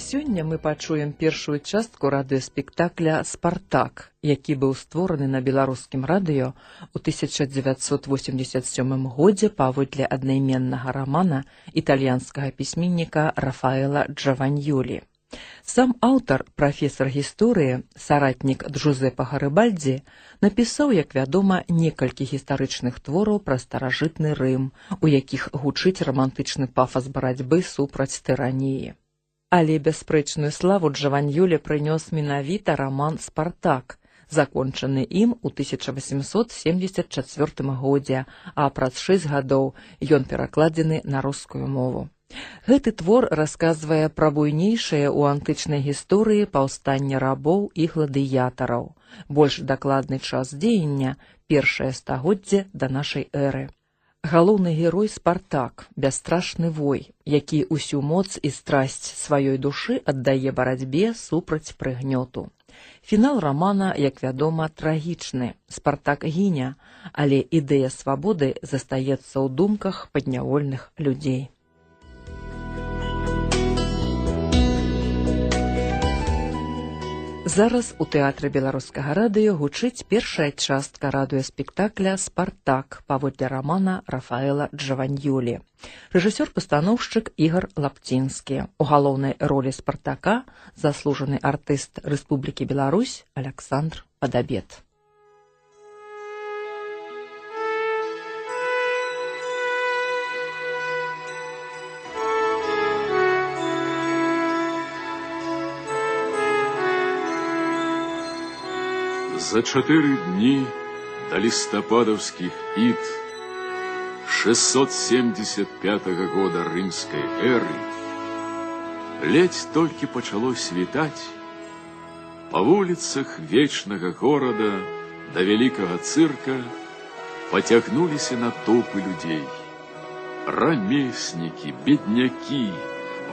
Сёння мы пачуем першую частку радыёспектакля «Спартак», які быў створаны на беларускім радыё ў 1987 годзе паводле аднайменнага рамана італьянскага пісьменніка Рафаэла Джаваньёлі. Сам аўтар, прафесар гісторыі, саратнік Джузеппа Гарыбальдзі, напісаў, як вядома, некалькі гістарычных твораў пра старажытны Рым, у якіх гучыць рамантычны пафас барацьбы супраць тыраніі. Але бясспрэчную славу Джаваньёлі прынёс менавіта раман «Спартак», закончаны ім у 1874 годзе, а праз 6 гадоў ён перакладзены на рускую мову. Гэты твор расказвае пра буйнейшае ў антычнай гісторыі паўстанне рабоў і гладыятараў. Больш дакладны час дзеяння – першае стагоддзе да нашай эры. Галоўны герой Спартак, бясстрашны вой, які ўсю моц і страсць сваёй душы аддае барацьбе супраць прыгнёту. Фінал рамана, як вядома, трагічны. Спартак гіне, але ідэя свабоды застаецца ў думках паднявольных людзей. Зараз у тэатры беларускага радыё гучыць першая частка радыёспектакля «Спартак» паводле рамана Рафаэла Джаваньёлі. Рэжысёр-пастаноўшчык Ігар Лапцінскі. У галоўнай ролі Спартака заслужаны артыст Рэспублікі Беларусь Аляксандр Падабет. За 4 дні до листопадовских ид 675 года римской эры ледь только почало светать, по улицах вечного города до великого цирка потягнулись натовпы людей. Рамесники, бедняки,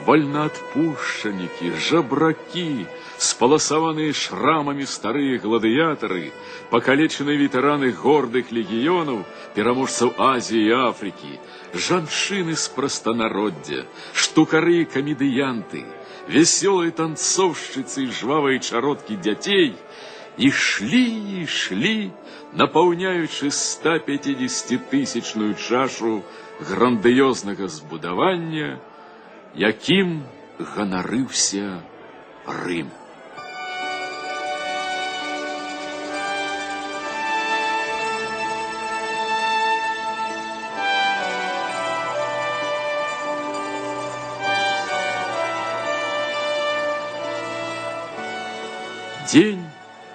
вольноотпущенники, жабраки, сполосованные шрамами старые гладиаторы, покалеченные ветераны гордых легионов, пераможцев Азии и Африки, жаншины с простонародья, штукары и комедианты, веселые танцовщицы и жвавые чародки детей, и шли, наполняючи 150-тысячную чашу грандиозного збудования, яким ганарыўся Рим. День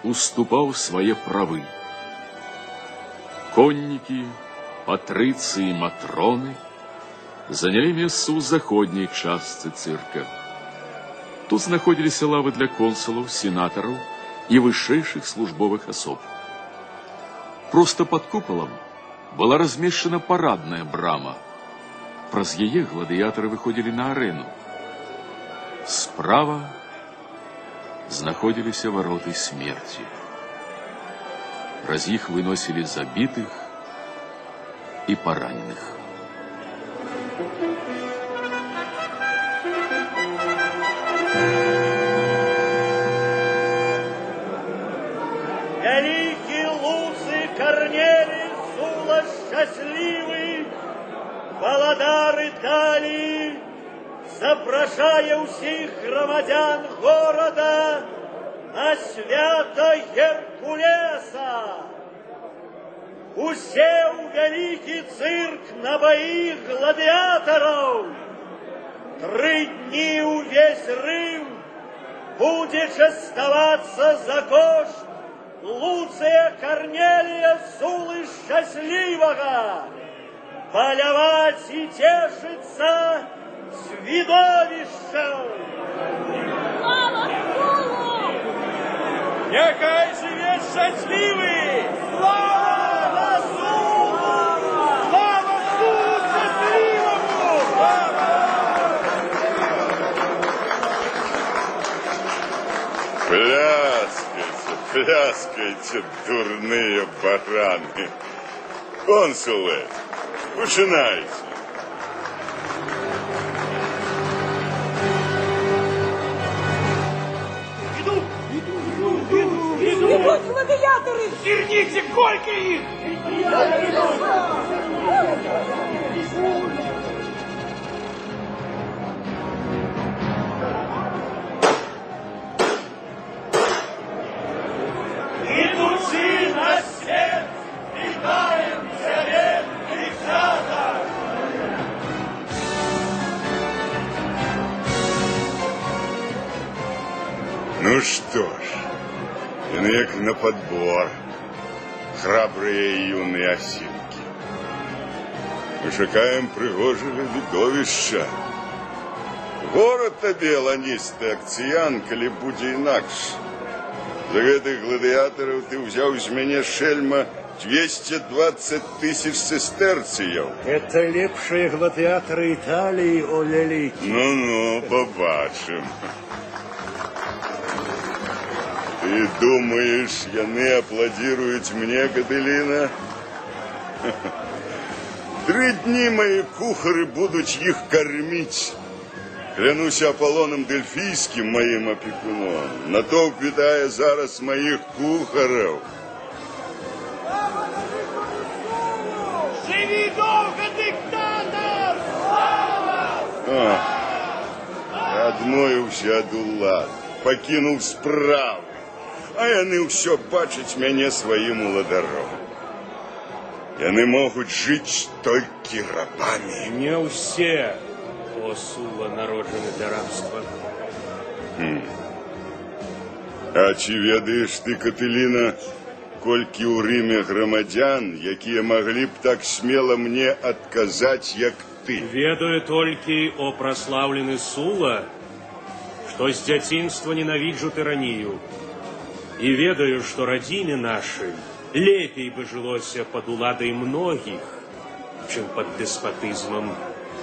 уступал свои правы. Конники, патрыции и матроны заняли место у заходней части цирка. Тут находились лавы для консулов, сенаторов и высшейших службовых особ. Просто под куполом была размещена парадная брама. Праз яе гладиаторы выходили на арену. Справа находились вороты смерти. Праз их выносили забитых и пораненых. Великий Луций Корнелий Сула счастливый, володар Италии, запрошая усіх громадян города на свято Геркулеса. Усеў великий цирк на бои гладиаторов. 3 дни увесь Рим будет частоваться за кошт Луция Корнелия Сулы Счастливого, полявать и тешиться с видовищем. Слава Сулу! Нехай живе счастливый! Слава Сулу! Слава Сулу Счастливому! Пляскайте, дурные бараны. Консулы, починайте. Верните, сколько их! Идучи на свет, витаем совет ребята! Ну что ж, як на подбор, храбрые и юные осинки. Мы шукаем пригожего видовища. Город табе, ланісты акцыян, калі будзе інакш. За гэтых гладыятараў ты ўзяў з мяне, шельма, 220 тысяч сестэрцыяў. Это лепшие гладиаторы Италии, о великий. Ну-ну, побачим. Ты думаешь, яны аплодируют мне, Кателина? 3 дни мои кухары будут их кормить. Клянусь Аполлоном Дельфийским, моим опекуном, на то впитая зараз моих кухаров. Живи долго, диктатор! Адмовіўся ад улад, пакінуў справы, а яны ўсё бачаць мяне сваім уладаром. Яны могуць жыць толькі рабамі. Не все, о Сула, народжены для рабства. А ці ведаеш ты, Кателіна, колькі ў Рыме грамадзян, якія маглі б так смела мне адказаць, як ты? Ведаю только, о прославленный Сула, что с дзяцінства ненавиджу тиранию. И ведаю, что родине нашей лепей бы жилося под уладой многих, чем под деспотизмом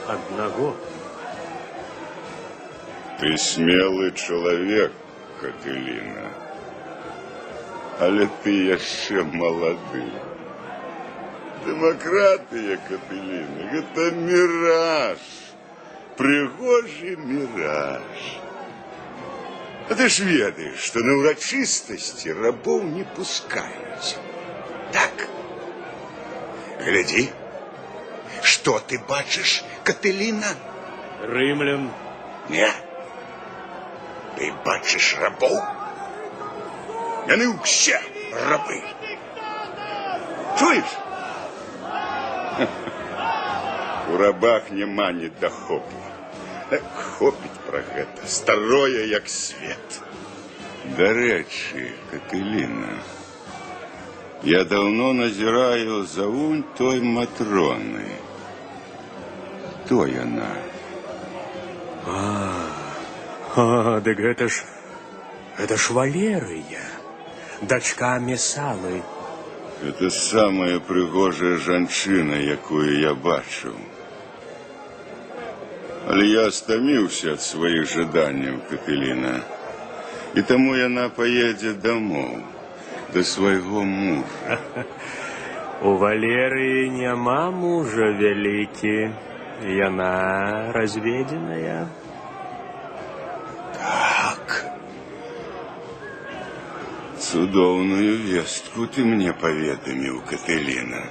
одного. Ты смелый человек, Кателіна, але ты яшчэ малады. Дэмакратыя, Кателіна, гэта міраж, прыгожы міраж. А ты ж ведаеш, што на ўрачыстасці рабоў не пускаюць. Так? Гляди, что ты бачишь, Кателіна? Римлян. Не. Ты бачишь рабов? Яны ўсе рабы. Чуешь? У рабах няма недахопу. Хопіць пра гэта, старое як свет. Дарэчы, Кателіна, я давно назираю за унь той Матроны. Кто яна? Так это ж Валерия, дочка Месалы. Это самая пригожая жанчына, якую я бачыў. Але я стаміўся ад сваіх жаданняў, Кателіна, і таму яна поедзе домой, до свайго мужа. У Валерии няма мужа, великий, яна разведенная. Так. Цудоўную вестку ты мне паведаміў, Кателіна.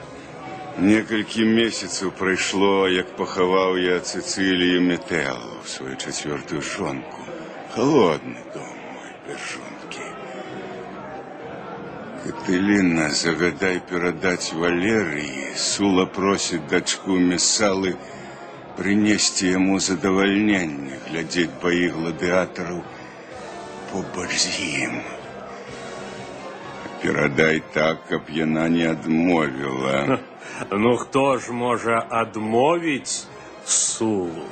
Некалькі месяцаў прайшло, як пахаваў я Цицилію Метеллу, свою 4-ю жонку. Холодный дом мой, без жонки. Кателіна, загадай перадаць Валерии, Сула просит дочку Месалы принести ему задовольнение, глядеть бои гладиаторов побач з ім. Перадай так, каб яна не адмовіла. Ну хто ж може адмовіць Сулу?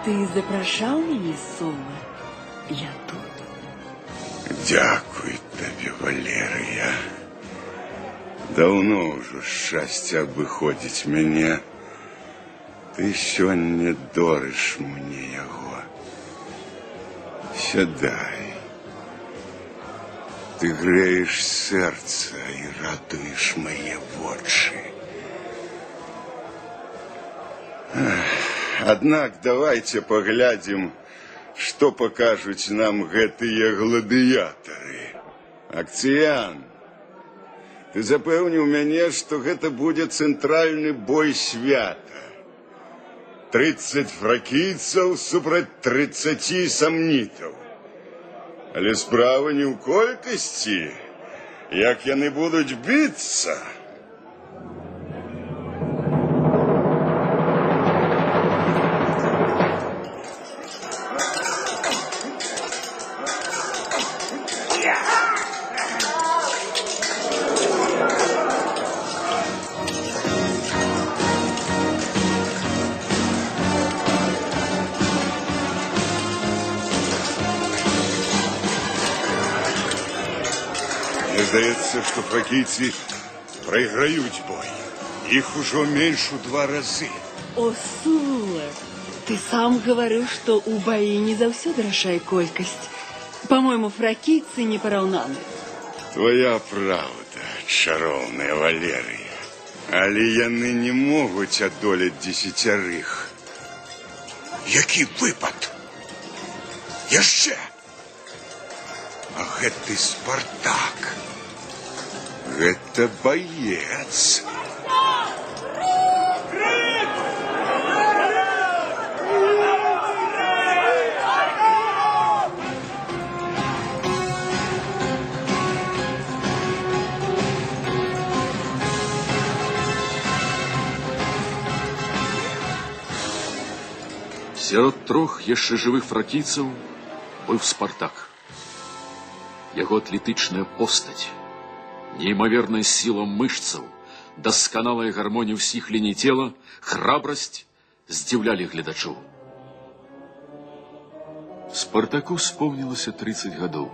Ты запрашаў мяне, Сула? Я тут. Дякуй табе, Валерія. Давно ўжо шчасце абыходзіць мяне. Ты сёння дорыш мне яго. Сядай. Ты грееш сэрца і радуеш мае вочы. Аднак давайте паглядзім, што пакажуць нам гэтыя гладыятары. Акцыян, ты запэўніў мяне, што гэта будзе цэнтральны бой свята. 30 фракійцаў супраць 30 самнітаў. Але справа не ў колькасці, як яны будуць біцца. Здаецца, што фракійцы прайграюць бой. Іх ужо менш у 2 разы. О, Сула, ты сам говорил, что у бои не заўсёды рашае колькасць. По-моему, фракійцы не параўнаны. Твоя правда, чароўная Валерыя. Але яны не могуць адолець 10. Які выпад? Яшчэ! А гэты Спартак. Гэта баец. Сярод 3 яшчэ жывых фракійцаў быў Спартак. Яго атлетычная постаць, неймаверная сіла мышцаў, дасканалая гармонія ўсіх ліній цела, храбрасць здзіўлялі гледачоў. Спартаку споўнілася 30 гадоў.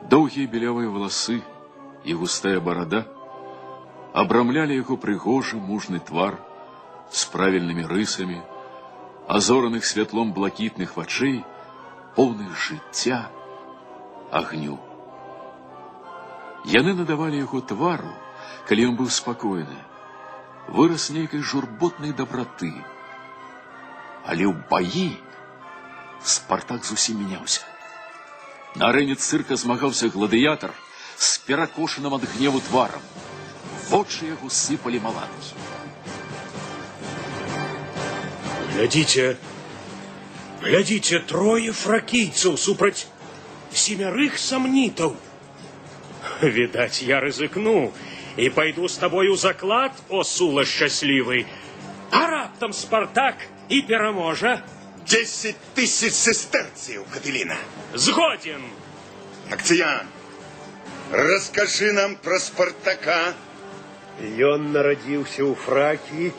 Доўгія белявыя валасы і густая барада абрамлялі яго прыгожы мужны твар з правільнымі рысамі, азораных святлом блакітных вачэй, поўных жыцця, агню. Яны надавалі яго твару, калі ён быў спакойны, выраз нейкай журботнай дабраты. Але ў баі Спартак зусім мяняўся. На арэне цырка змагаўся гладыятар з перакошаным ад гневу тварам. Вочы яго сыпалі маланкі. Глядзіце, глядзіце, 3 фракійцаў супраць 7 самнітаў. Відаць, я рызыкну і пайду з табою заклад, о Сула шчаслівы. А раптам Спартак і пераможа? 10 000 сестэрцыяў, Катыліна. Згоден. Акцыян, раскажы нам пра Спартака. Ён нарадзіўся ў Фракіі,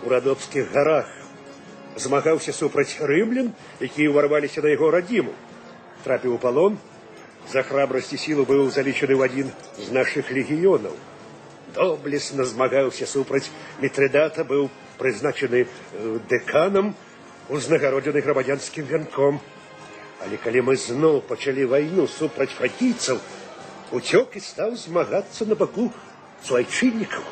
у Радопскіх гарах. Змагаўся супраць рымлян, якія ўварваліся на яго радзіму. Трапіў у палон, за храбрасць і сілу быў залічаны ў адзін з нашых легіёнаў. Доблесна змагаўся супраць Мітрыдата, быў прызначаны дэканам, узнагароджаны грамадзянскім вянком. Але калі мы зноў пачалі вайну супраць фракійцаў, уцёк і стаў змагацца на баку суайчыннікаў.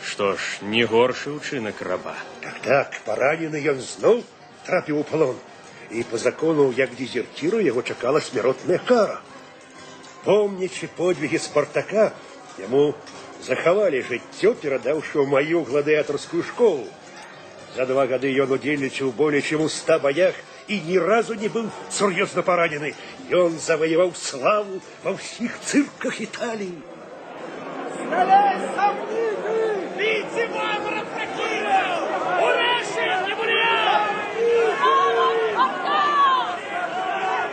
Што ж, не горшы ўчынак раба. Так, паранены ён зноў трапіў у палон. І по закону, як дезертіру, яго чакала смяротная кара. Помнячы подвиги Спартака, яму захавалі жыццё, перадаўшы ў маю гладыятарскую школу. За 2 гады ён удзельнічаў болей чым у 100 баях і ні разу не быў сур'ёзна паранены. Ён заваяваў славу ва ўсіх цырках Італіі. Стреляй, сомниты! Бейте варвара фракийцев! Урэши, не буря!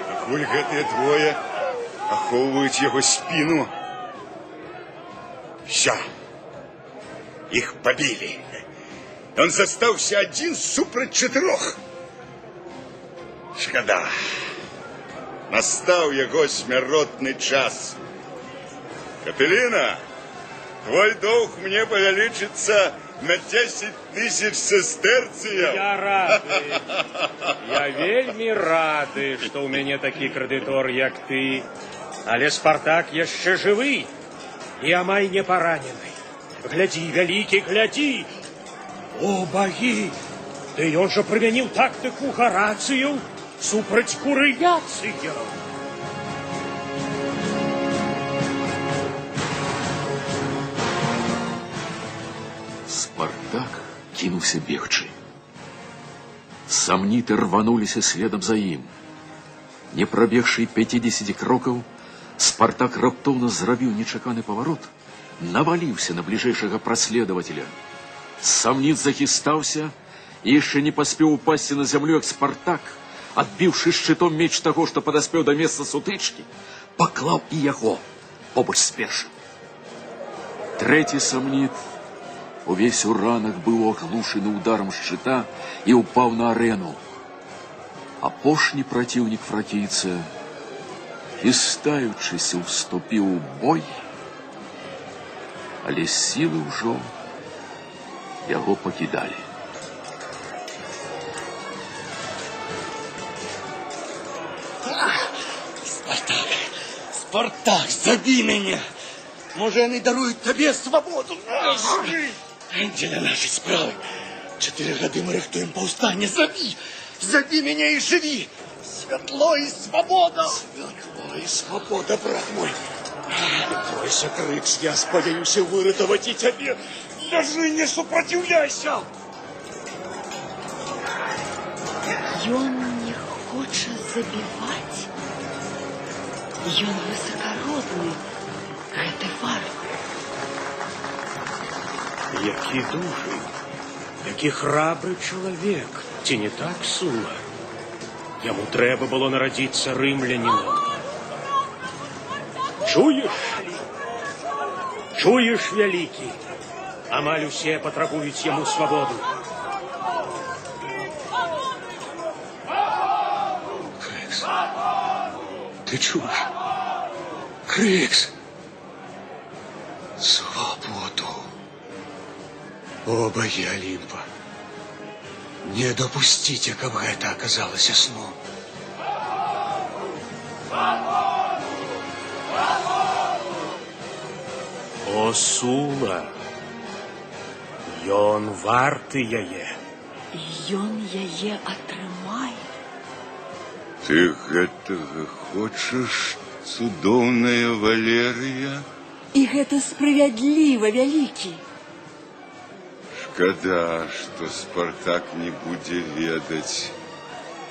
Пакуль гэтыя двое ахоўваюць яго спіну. Всё. Іх пабілі. Он застаўся адзін супраць 4. Шкада. Настаў яго смяротны час. Катыліна, твой доўг мне павялічыцца на 10 000 сестэрцыяў. Я рады. Я вельмі рады, што ў мяне такі крэдытор, як ты. Але Спартак яшчэ жывы і амаль не паранены. Глядзі, вялікі, глядзі. О, боги! Да и он же применил тактику Горацию супраць Курыяцыя. Спартак кинулся бегчы. Самніты рвануліся следам за ім. Не прабегшы 50 крокаў, Спартак раптоўна зрабіў нечаканы паварот, наваліўся на бліжэйшага праследавателя. Самніт захістаўся і яшчэ не паспеў упасці на зямлю, як Спартак, адбіўшы шчытом меч таго, што падаспеў да месца сутычкі, паклаў і яго побач з першым. Трэці самніт увесь у ранах быў аглушаны ударам шчыта і ўпаў на арэну. Апошні праціўнік фракійца, хістаючыся, уступіў у бой, але сілы ўжо яго пакідалі. Спартак, Спартак, забі мяне! Може, яны даруюць табе свабоду? Дзеля нашай справы. 4 гады мы рыхтуем паўстанне. Забі! Забі мяне і жыві! Святло і свабода! Святло і свабода, брат мой! Бойся, Крыкс, я спадзяюся выратаваць і цябе. Ляжы, не супраціўляйся! Ён не хоча забіваць. Ён высакародны, гэты варвар. Які дужы, які храбры чалавек, ці не так, Сула? Яму трэба было нарадзіцца рымлянінам. Чуеш? Чуеш, вялікі? Амаль усе патрабуюць яму свабоду. Крыкс, ты чуешь? Крыкс! Свободу! О, боги Олимпа! Не допустите, каб гэта оказалось сном. О, Сула! Ён варты яе. Ён яе атрымае. Ты гэтага хочаш, цудоўная Валерыя? І гэта справядліва, вялікі. Шкада, што Спартак не будзе ведаць,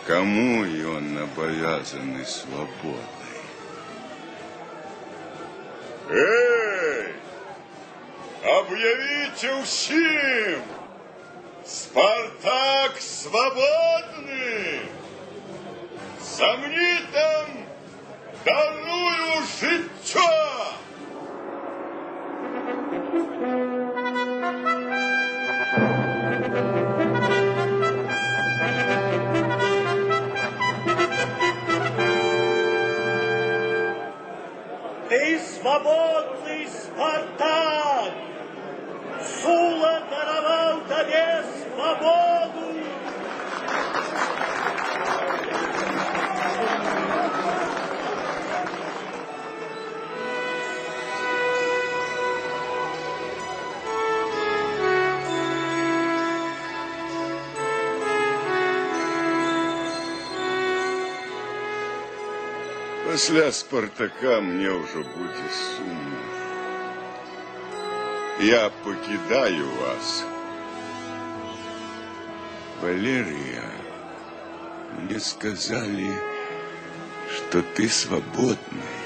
каму ён абавязаны свабодай. Эй! Аб'явіце ўсім! Спартак свабодны! Самнітам дарую жыццё! Ты свободный, Спартак! Сула даровал тебе свободу! Пасля Спартака мне ўжо будзе сумна. Я пакідаю вас. Валерия, мне сказали, что ты свободная.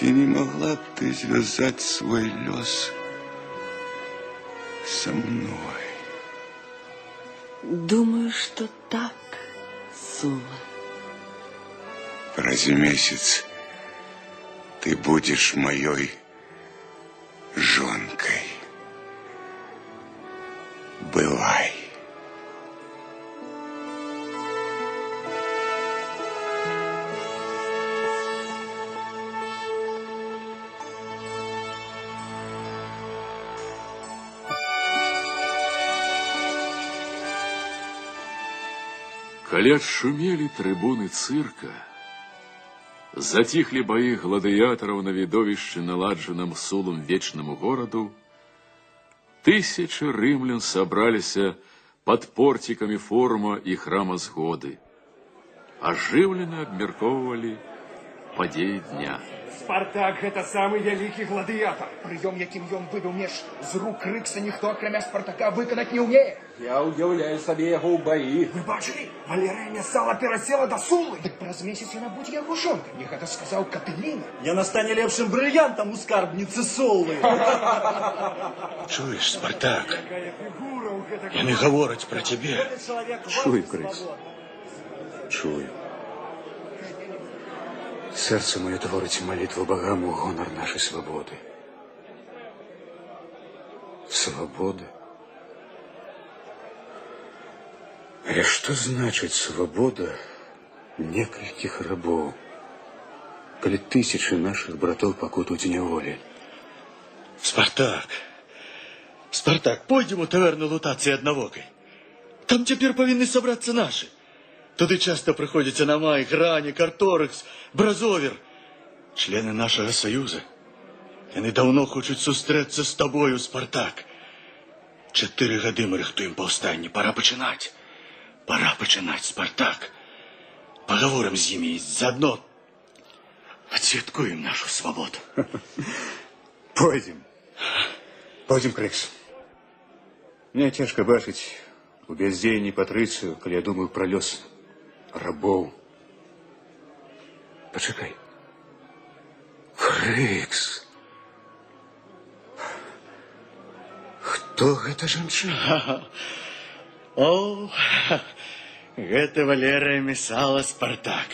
Ты не могла бы ты связать свой лёс со мной? Думаю, что так, Сула. Раз в месяц ты будешь моей жонкой. Бывай. Калі адшумелі трыбуны цырка, заціхлі баі гладыятараў на відовішчы, наладжаным Сулам вечнаму гораду, Тысячи римлян собрались под портиками форума и храма Згоды. Оживленно обмерковывали подеи дня. Спартак – это самый великий гладиатор. Прыём, яким ён выбіў меч з рук Рыкса, ніхто, акрамя Спартака, выканаць не ўмее. Я уяўляю сабе яго ў баі. Вы бачылі? Валерыя Месала перасела да Сулы. Дык праз месяц яна будзе яго жонкай. Мне гэта сказаў Катыліна. Яна стане лепшым брыльянтам у скарбніцы Солы. Чуєш, Спартак? Яны гавораць пра цябе. Чую, Крыкс. Чую. Сердце мое творить молитву богам у гонор нашей свободы. Свобода? А что значит свобода некольких рабов, коли тысячи наших братов покутают в неволе? Спартак, пойдем у таверны лутации одновокой. Там теперь повинны собраться наши. Туды часто приходится Намай, Грани, Карторекс, Бразовер. Члены нашего союза. Яны давно хочуць сустрэцца з тобою, Спартак. 4 гады мы рыхтуем паўстанне. Пора пачынаць. Пора пачынаць, Спартак. Поговорим з імі, заодно отсвяткуем нашу свободу. Пойдем. Пойдем, Крыкс. Мне цяжка бачыць у бяздзеянні Патрыцыю, калі я думаю пра лёс рабоў. Пачакай. Крыкс. Хто гэта жанчына? О, гэта Валерыя Месала, Спартак.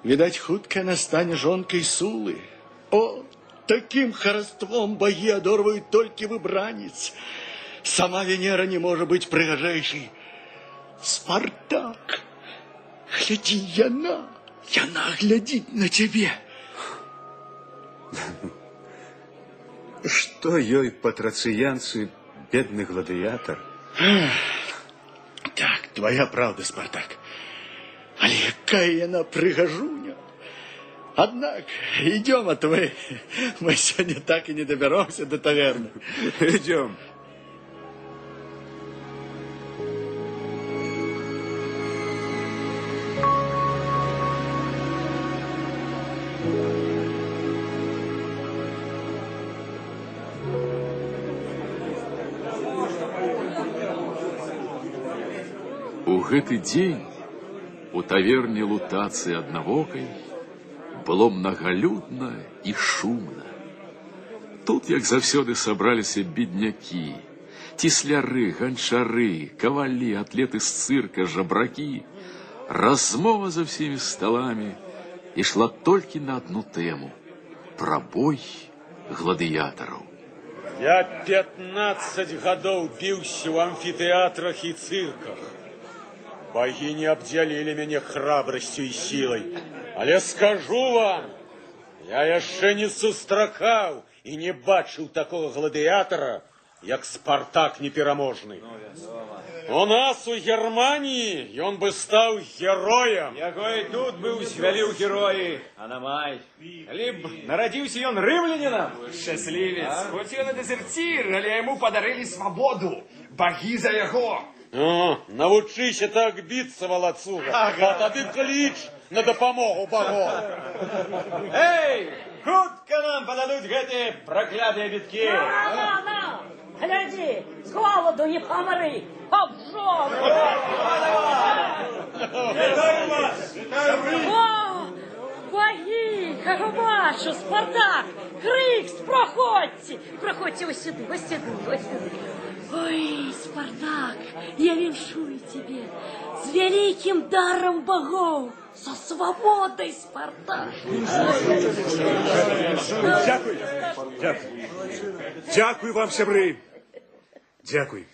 Відаць, хутка настане жонкай Сулы. О, таким хараством боги адорваюць толькі выбранец. Сама Венера не может быть прыгажэйшай. Спартак, гляди, яна глядит на тебе. Что ёй патрацыянцы, бедный гладыятор? Так, твоя правда, Спартак. Але якая яна прыгажуня. Однако, идем, а то мы сегодня так и не доберемся до таверны. Идем. У гэты дзень у таверне лутацыі аднавокай было многолюдна і шумна. Тут, як заўсёды, сабраліся беднякі, тесляры, ганчары, кавалі, атлеты з цырка, жабракі. Размова за всеми столами ішла толькі на одну тему – пра бой гладыятараў. Я 15 гадоў біўся ў амфітэатрах і цырках. Боги не обделили меня храбростью и силой. Але скажу вам, я яшчэ не сустракаў и не бачыў такого гладыятора, як Спартак непераможны. У нас у Германии он бы стал героем. Яго і тут бы узвялі ў героі, а Намай. Либо народился он рымлянином, счастливец. Хоць ён і дэзерцір, але яму падарылі свабоду. Боги за яго. Навучыся так біцца, валацуга, а тады кліч на дапамогу богов. Эй, хутка нам подадут гэтые проклятые біткі. На, гляди, с голоду не помри, обжор. О, боги, как бачу, Спартак, Крикс, проходьте, ось сюди. Ой, Спартак, я віншую тебе с великим даром богов, со свободой, Спартак. Дякую вам, сябры. Дякую.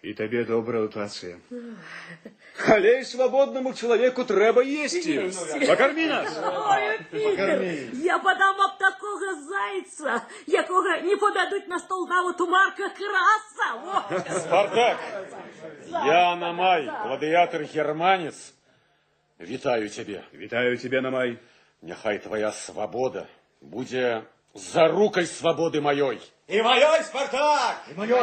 И тебе добрая лутацыя. Але і свободному человеку треба есці. Покорми нас. Ой, Питер, я подам об такого зайца, якого не подадуть на стол навіть у Марка Краса. Спартак, я Намай, гладыятор-германец. Вітаю тебе. Вітаю тебе, Намай. Няхай твоя свобода будзе За рукой свободы моей. И моей, Спартак! И моей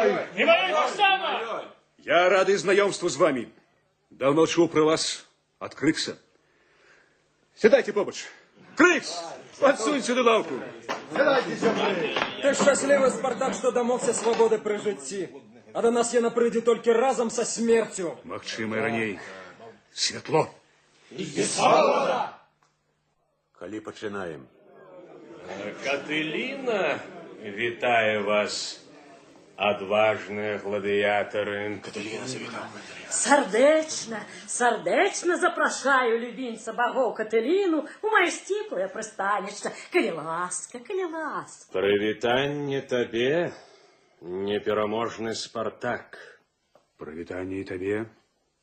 так само! Я рады знакомству с вами. Давно чув про вас от Крикса. Сідайте побач. Крикс, подсунь сюди лавку. Ти щасливий, Спартак, що домогся свободи при житті. А до нас яна прийде тільки разом со смертю. Магчыма, і раней. Святло. И свобода! Коли починаем? Кателіна вітає вас, адважні гладіатори. Катерина завітала. Сердечно запрошаю любимца богов Кателину у моє стіпле пристанище. Коли ласка. Привітання табе, непереможний Спартак. Привітання і табе,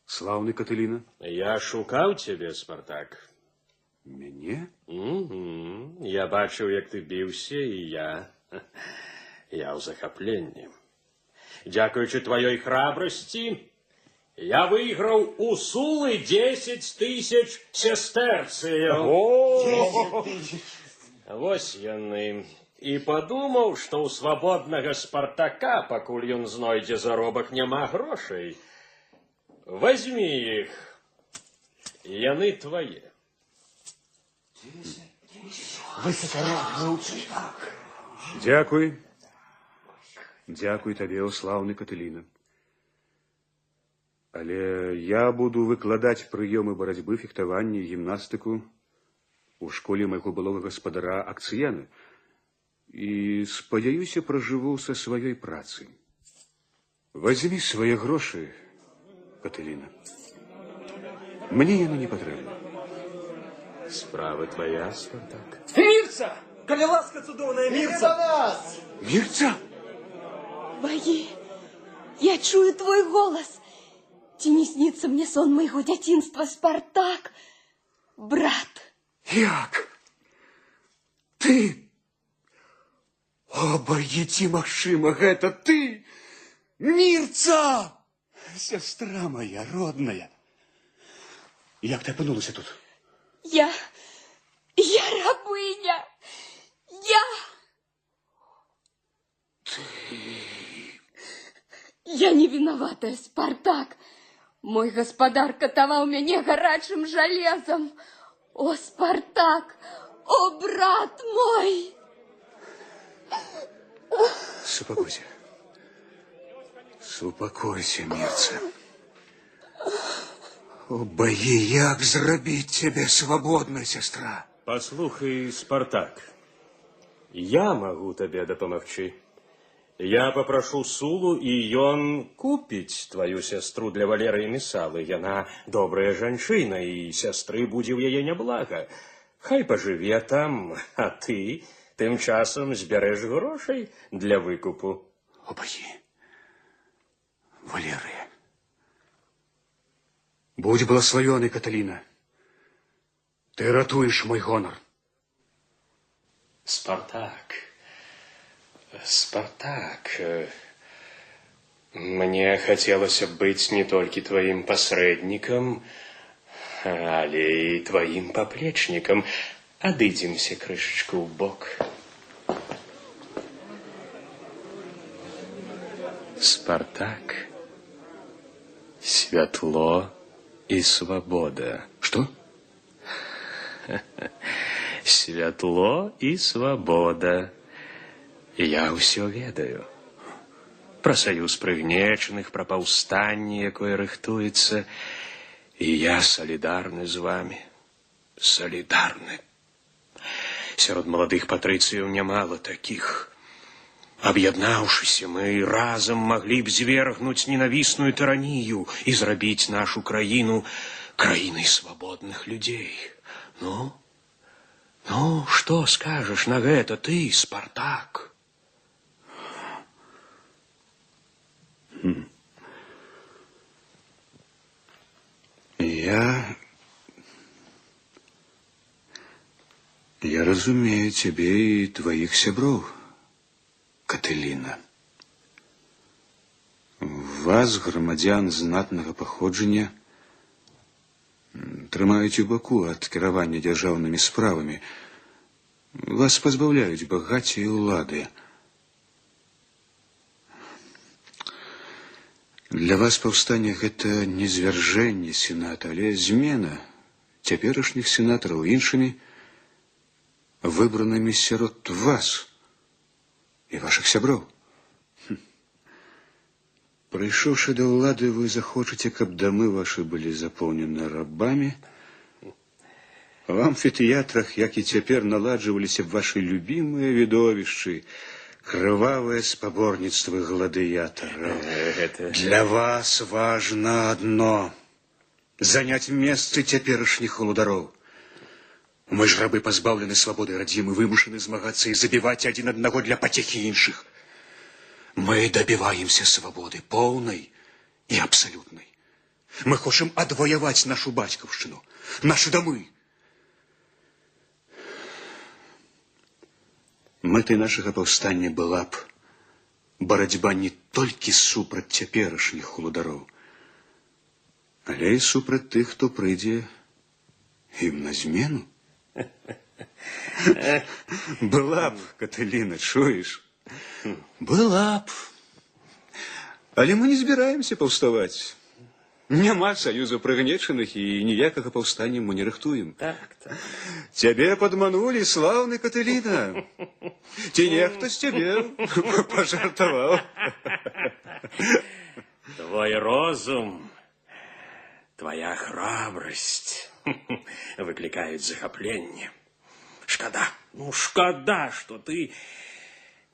славний Кателіна. Я шукав тебе, Спартак. Мене? Угу. Я бачив, як ти бився, і я в захопленні. Дякуючи твоїй храбрості, я виграв у Сули 10 тисяч сестерців. Ось яны. І подумав, що у свободного Спартака, покуль ён знойдзе заробак, няма грошей. Возьми їх, яны твоє. Дякуй. Дякуй табе, о славны Кателіна. Але я буду выкладаць прыёмы барацьбы, фехтаванне і гімнастыку у школе майго былога гаспадара Акцыяна і, спадзяюся, пражыву са сваёй працы. Возьми свае грошы, Кателіна. Мне яны не патрэбны. Справа твоя, Спартак. Мирца! Коли ласка цудовная, Мирца! Мирца! Бои, я чую твой голос. Ти не снится мне сон моего детинства, Спартак, брат. Як? Ты? Обойти магчыма, гэта ты? Мирца! Сестра моя родная. Як ты апынулася тут? Я рабыня. Я не виноватая, Спартак. Мой гаспадар катаваў мяне гарачым жалезам. О, Спартак! О, брат мой! Супакойся. Супакойся, Мирца. О, бои, як зрабіць тебе свободной, сестра? Послухай, Спартак, я могу тебе дапамагчы. Я попрошу Сулу, и ён купить твою сестру для Валеры и Месалы. Яна добрая жанчына, и сестры будзе ў яе няблага. Хай поживе там, а ты тым часам збярэш грошай для выкупу. О, бои, Валеры, будь благословенной, Кателина. Ты ратуешь мой гонор. Спартак, мне хотелось быть не только твоим посредником, але и твоим поплечником. Адыдзімся крышечку в бок. Спартак, святло и свобода. Что? Святло и свобода. Я ўсё ведаю. Пра саюз прыгнечаных, пра паўстанне, якое рыхтуецца. І я салідарны з вами. Салідарны. Сярод маладых патрыцыяў нямала такіх. Аб'яднаўшыся, мы разам маглі б звергнуць ненавісную тыранію і зрабіць нашу краіну краінай свабодных людзей. Ну, што скажаш на гэта ты, Спартак? Я разумею цябе і твоих сяброў, Кателіна. Вас, грамадзян знатнага паходжання, трымаюць у баку ад кіравання дзяржаўнымі справамі. Вас пазбаўляюць багацця і ўлады. Для вас паўстанне гэта не звяржэнне сената, але змена цяперашніх сенатараў іншымі, выбранымі сярод вас і вашых сяброў. Прыйшоўшы да ўлады, вы захочаце, каб дамы вашы былі запоўнены рабамі. В амфітэатрах, як і цяпер, наладжваліся б вашы любімыя відовішчы, крывавыя спаборніцтвы гладыятараў. Для вас важна адно – заняць месцы цяперашніх улудароў. Мы ж рабы пазбаўлены свабоды радзімы, вымушаны змагацца і забіваць адзін аднаго для пацехі іншых. Мы добиваемся свободы полной и абсолютной. Мы хочем отвоевать нашу батьківщину, наши домы. Мэтай нашага паўстання была б барацьба не толькі супраць цяперашніх улудароў, але і супраць тых, хто прыйдзе ім на змену. Была б, Каталіна, чуеш? Была б. Але мы не збіраемся паўставаць. Няма саюзу прыгнечаных і ніякага паўстання мы не рыхтуем. Так. Цябе падманулі, слаўны Каталіна. Ці нехта з цябе пажартаваў. Твой розум, твоя храбрость выкликают захопление. Шкода, шкода, что ты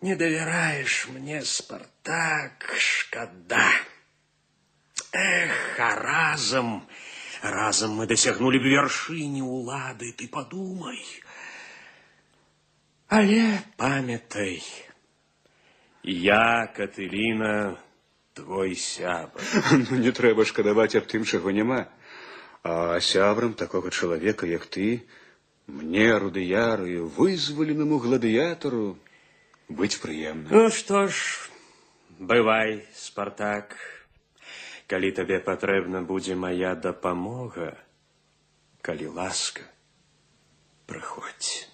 не доверяешь мне, Спартак, шкода. Эх, а разом мы досягнули б вершыні улады, ты подумай. Але памятай, я, Катыліна, твой сябр. Не трэба шкадаваць аб тым, чаго няма. А сябрам такога чалавека, як ты, мне, Рудыяру, і вызваленаму гладыятару, быць прыемна. Ну што ж, бывай, Спартак. Калі табе патрэбна будзе моя дапамога, калі ласка, прыходзь.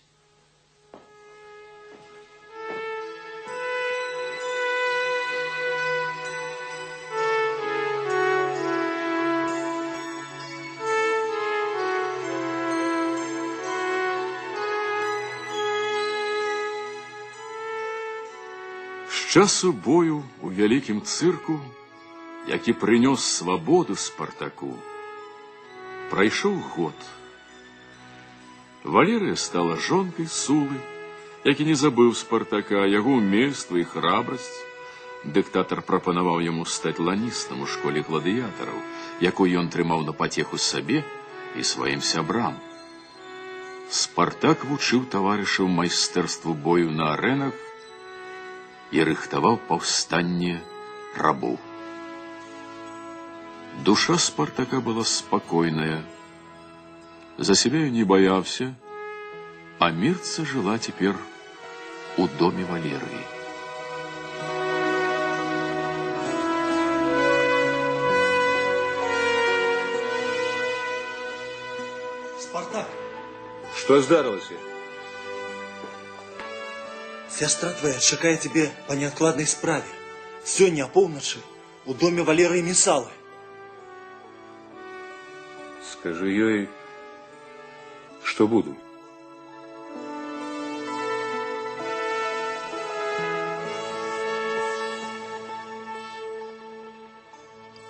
З часу бою у вялікім цырку, які прынёс свабоду Спартаку, прайшоў год. Валерыя стала жонкай Сулы, які не забыў Спартака, яго ўмельства і храбрасць. Дыктатар прапанаваў яму стаць ланістам у школе гладыятараў, якую ён трымаў на пацеху сабе і сваім сябрам. Спартак вучыў таварышаў майстэрству бою на арэнах і рыхтаваў паўстанне рабоў. Душа Спартака была спокойная. За себя я не боялся, а Мирца жила теперь у доме Валерии. Спартак! Что здарылася? Сестра твоя чакае тебе по неоткладной справе. Сёння опоўначы у доме Валерии Месалы. Скажи ей, что буду.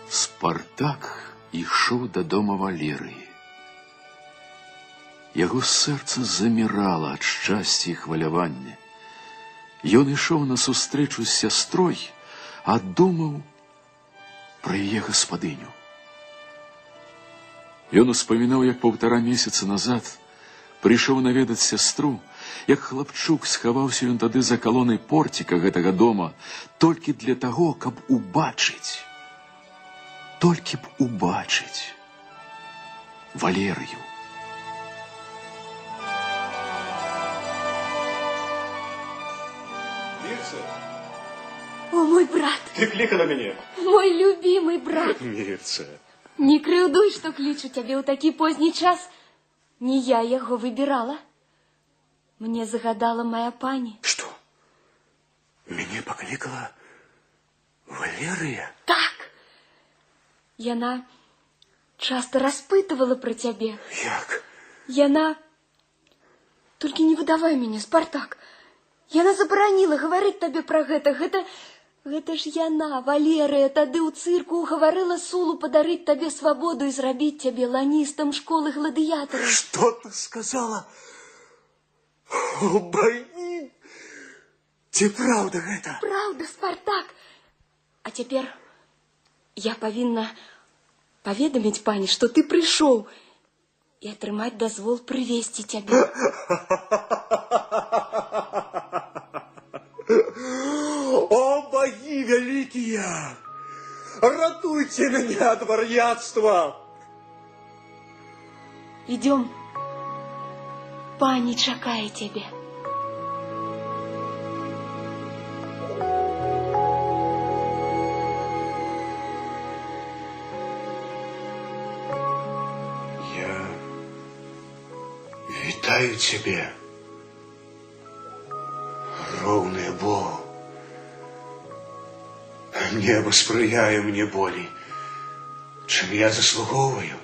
Спартак ішоў да дома Валерыі. Яго сэрца замірала ад шчасця і хвалявання. Ён ішоў на сустрэчу з сястрой, а думаў пра яе гаспадыню. Ён успамінаў, як 1,5 месяца назад прыйшоў наведаць сястру, як хлапчук схаваўся ён тады за калонай порціка гэтага дома толькі для таго, каб убачыць Валерыю. Мирца, О, мой брат! ты кликала меня? Мой любимый брат! Мирца. Не крыўдуй, што клічу цябе ў такі позні час. Не я яго выбірала. мне загадала моя пані. Что? Меня покликала Валерия? Так. Яна часто распытывала про цябе. Як? Яна... Только не выдавай меня, Спартак. Яна забараніла гаварыць табе пра гэта. Гэта ж яна, Валерыя, тады ў цырку угаварыла Сулу падарыць табе свабоду і зрабіць цябе ланістам школы гладыятараў. Что ты сказала? О, баі! Ці правда гэта? Правда, Спартак. А цяпер я павінна паведаміць пані, што ты прыйшоў і атрымаць дазвол прывесці цябе. О, боги великие! Ратуйте меня от варьятства! Идем. Пані чакае цябе. Я вітаю тебе, роўнае Богу. Небо спрыяе мне болей, чым я заслугоўваю.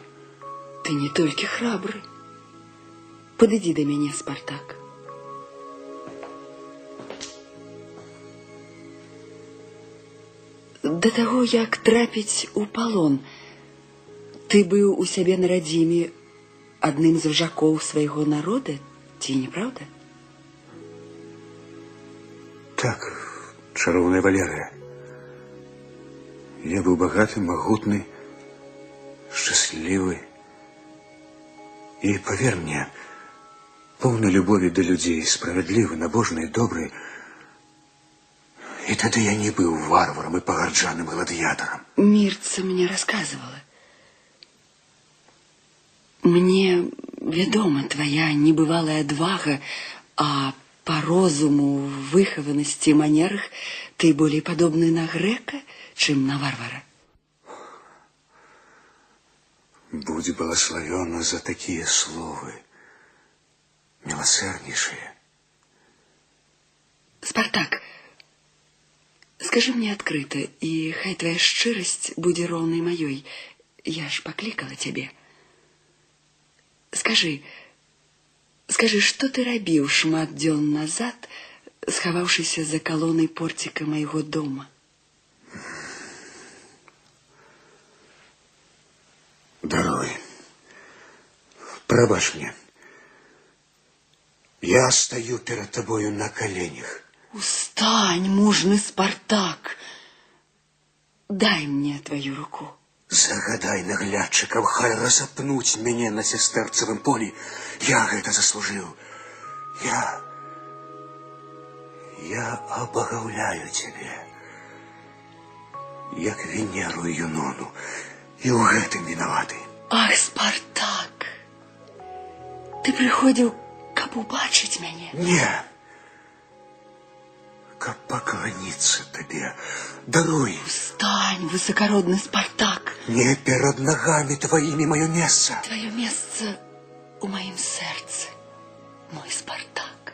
Ты не толькі храбры. Падыдзі да мяне, Спартак. Да таго, як трапіць у палон, ты быў у сябе на радзіме адным з вожакоў свайго народа, ці не правда? Так, чароўная Валерыя. Я быў багаты, магутны, шчаслівы. І павер мне, поўны любові да людзей, справядлівы, набожны і добры. І тады я не быў варварам і пагарджаным гладыятарам. Мирца мне рассказывала. Мне вядома твоя небывалая адвага, а по розуму, выхаванасці, манерах ты болей падобны на грэка, чым на варвара. Будь благословена за такие словы, милосерднейшие. Спартак, скажи мне открыто, и хай твоя шчырасць будзе роўнай маёй. Я ж паклікала цябе. Скажи, што ты рабіў шмат дзён назад, схаваўшыся за калонай порціка майго дома? Даруй, прабач мне. Я стою перед тобою на коленях. Устань, мужны Спартак. Дай мне твою руку. Загадай наглядчикам, хай разапнуць мяне на сестэрцавым полі. Я гэта заслужыў. Я абагаўляю цябе, як Венеру і Юнону, і ў гэтым вінаваты. Ах, Спартак, ты прыходзіў, каб убачыць мяне? Не, каб пакланіцца табе. Даруй. Устань, высокородны Спартак. Не перад нагамі твоімі маё месца. Твоё месца у маім сэрцы, мой Спартак.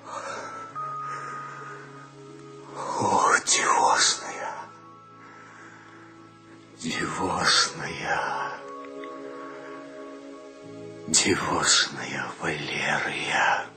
Ох, дивосная, дивосная Валерия.